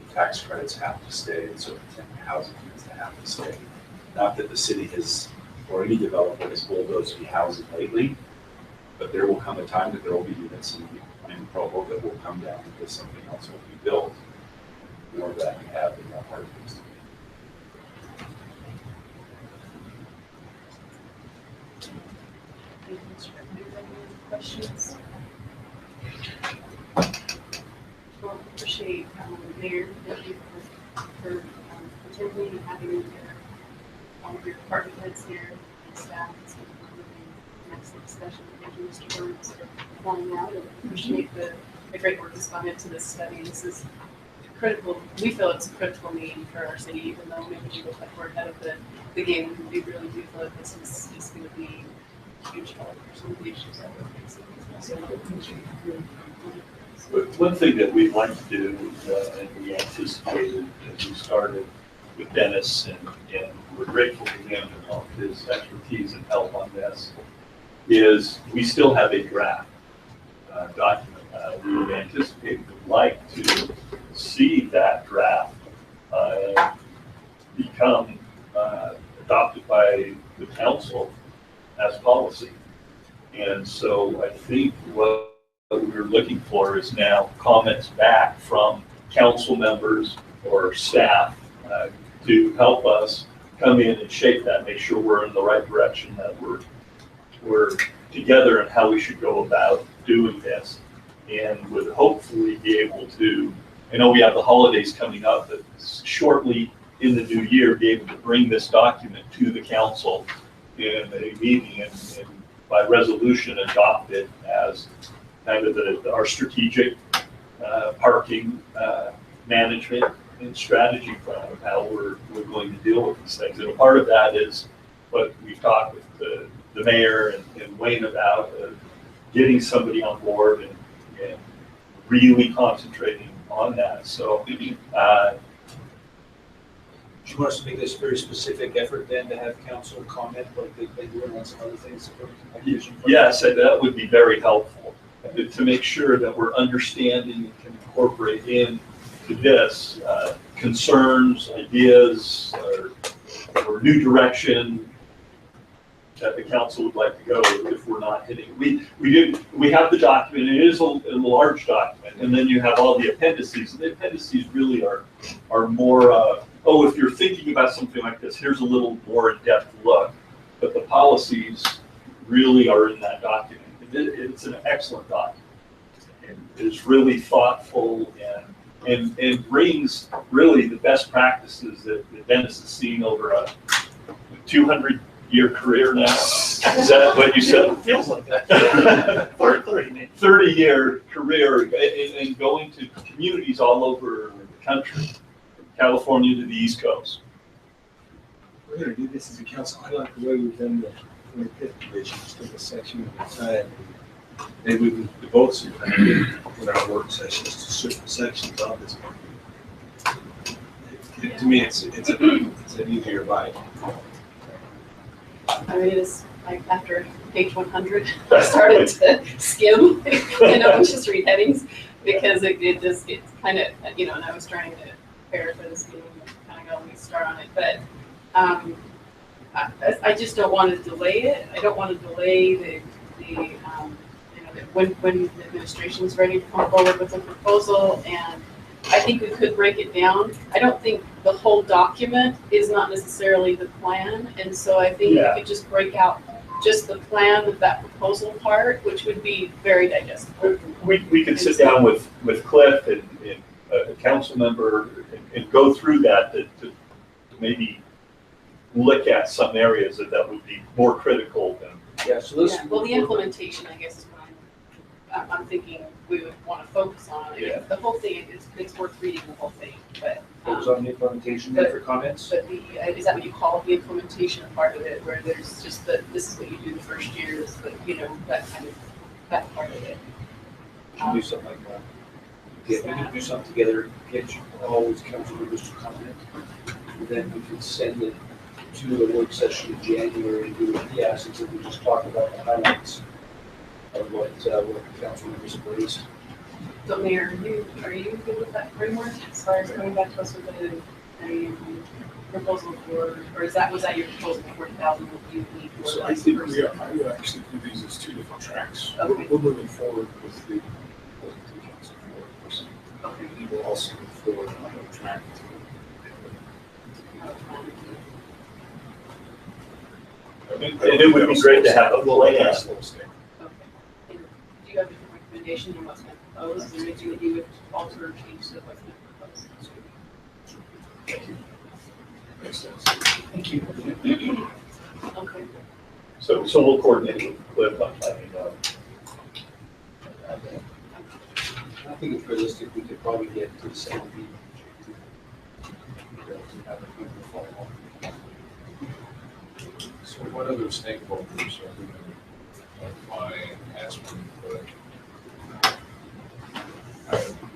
the tax credits have to stay, and so the housing units have to stay. Not that the city has, or any developer has bulldozed the housing lately, but there will come a time that there will be units in Provo that will come down because something else will be built. More of that we have in that part of things. Questions? Well, appreciate Mayor, thank you for attending and having all of your department heads here and staff. It's been an excellent discussion. Thank you, Mr. Burns, for flying out, and appreciate the great work that's gone into this study. This is critical. We feel it's a critical need for our city, even though maybe we look like we're ahead of the game. We really do feel like this is going to be huge help for some of the issues that we're facing. But one thing that we'd like to do, and we anticipated as we started with Dennis, and we're grateful to him and all his expertise and help on this, is we still have a draft document. We would anticipate, would like to see that draft become adopted by the council as policy. And so I think what we're looking for is now comments back from council members or staff to help us come in and shape that, make sure we're in the right direction, that we're together in how we should go about doing this, and would hopefully be able to, I know we have the holidays coming up, but shortly in the new year, be able to bring this document to the council in a meeting and by resolution adopt it as kind of our strategic parking management and strategy plan of how we're going to deal with these things. And a part of that is what we've talked with the mayor and Wayne about, getting somebody on board and really concentrating on that. So, Do you want us to make this a very specific effort then to have council comment like they do on some other things? yes, and that would be very helpful to make sure that we're understanding and can incorporate in to this concerns, ideas, or new direction that the council would like to go if we're not hitting. We have the document, it is a large document, and then you have all the appendices. And the appendices really are more, if you're thinking about something like this, here's a little more in-depth look. But the policies really are in that document. It's an excellent document. And it's really thoughtful and brings really the best practices that Dennis has seen over a 200-year career now. Is that what you said? It feels like that. 30-year career and going to communities all over the country, California to the East Coast. We're gonna do this as a council. I like the way we've done the 25th division, just take a section at a time. Maybe we can devote some time in our work sessions to certain sections of this. To me, it's an easier bite. I mean, it's like after page 100, I started to skim, just read headings, because it just gets kind of, and I was trying to prepare for this meeting, kind of got me start on it, but I just don't want to delay it. I don't want to delay when the administration's ready to come forward with a proposal, and I think we could break it down. I don't think the whole document is not necessarily the plan, and so I think we could just break out just the plan with that proposal part, which would be very digestible. We could sit down with Cliff and a council member and go through that to maybe look at some areas that would be more critical than. Yeah, so this. Yeah, well, the implementation, I guess, is what I'm thinking we would want to focus on. Yeah. The whole thing, it's worth reading the whole thing, but. Focus on the implementation for comments? But is that what you call it, the implementation part of it, where there's just this is what you do the first year, is that part of it. Should do something like that. Yeah, we can do something together, get all these council members to comment, and then we can send it to a work session in January and do it, since we just talk about the highlights of what the council members have raised. So Mayor, are you good with that framework as far as coming back to us with a proposal for, or was that your proposal for 40,000 that you need for? So I think I would actually do these as two different tracks. Okay. We're moving forward with the council forward. Okay. We will also move forward on a track. And it would be great to have a plan. Okay. And do you have a different recommendation on what's going to propose? Is there anything that you would alter or change to what's going to propose? Thank you. Makes sense. Thank you. Okay. So we'll coordinate with Cliff on finding out. I think it's realistic, we could probably get to the same meeting. So what other stakeholders are we going to notify and ask for input?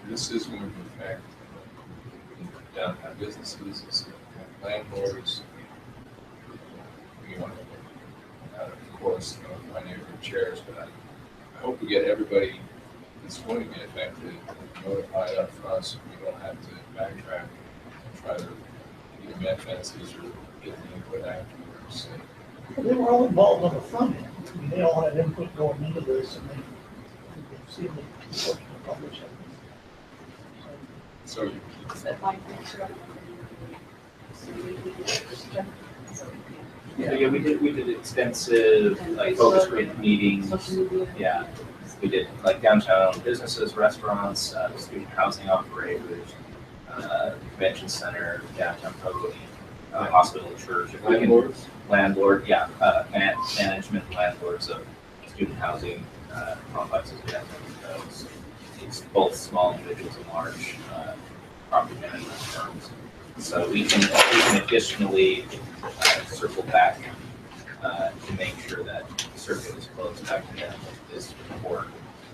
This is going to affect downtown businesses, it's going to affect landlords. Of course, my neighborhood chairs, but I hope we get everybody that's going to be affected notified up front, so we don't have to backtrack and try to either mend fences or get the input afterwards. They were all involved on the front end. I mean, they all had input going into this, and they've seen the report published. So Is that fine for next year? Yeah, we did extensive focus group meetings. Social media? Yeah, we did downtown businesses, restaurants, student housing operators, convention center, downtown Provo, hospital, church. If we can- Landlords? Landlord, management landlords of student housing complexes we have in those. It's both small individuals and large property management firms. So we can additionally circle back to make sure that the circuit is closed back to them this report.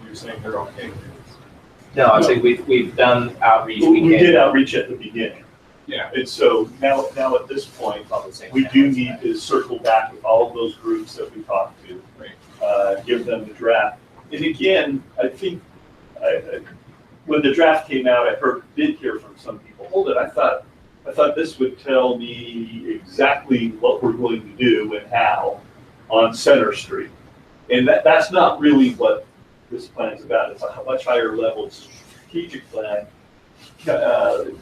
You're saying they're okay? No, I'm saying we've done outreach. We did outreach at the beginning. Yeah. And so now at this point, we do need to circle back with all of those groups that we talked to. Right. Give them the draft. And again, I think when the draft came out, did hear from some people, hold it, I thought this would tell me exactly what we're going to do and how on Center Street. And that's not really what this plan is about. It's a much higher level strategic plan,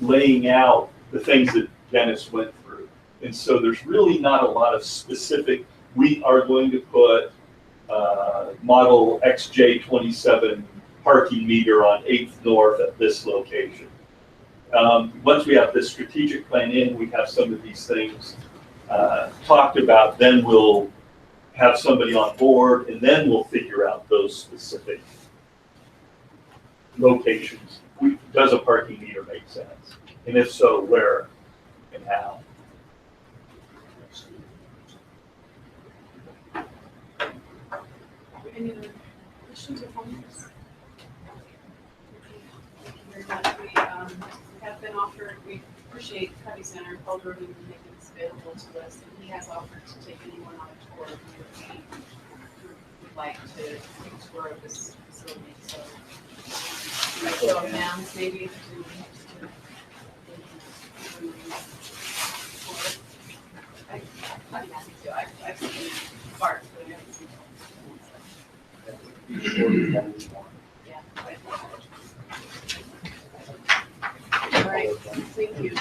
laying out the things that Dennis went through. And so there's really not a lot of specific, we are going to put model XJ27 parking meter on 8th North at this location. Once we have this strategic plan in, we have some of these things talked about, then we'll have somebody on board, and then we'll figure out those specific locations. Does a parking meter make sense? And if so, where and how? Any other questions or comments? Thank you very much. We have been offered, we appreciate Covey Center, Paul Jordan, making this available to us. And he has offered to take anyone on a tour if we would like to take a tour of this facility. So, show of hands maybe I'm happy to. I've seen parts, but I haven't seen yeah. All right, thank you.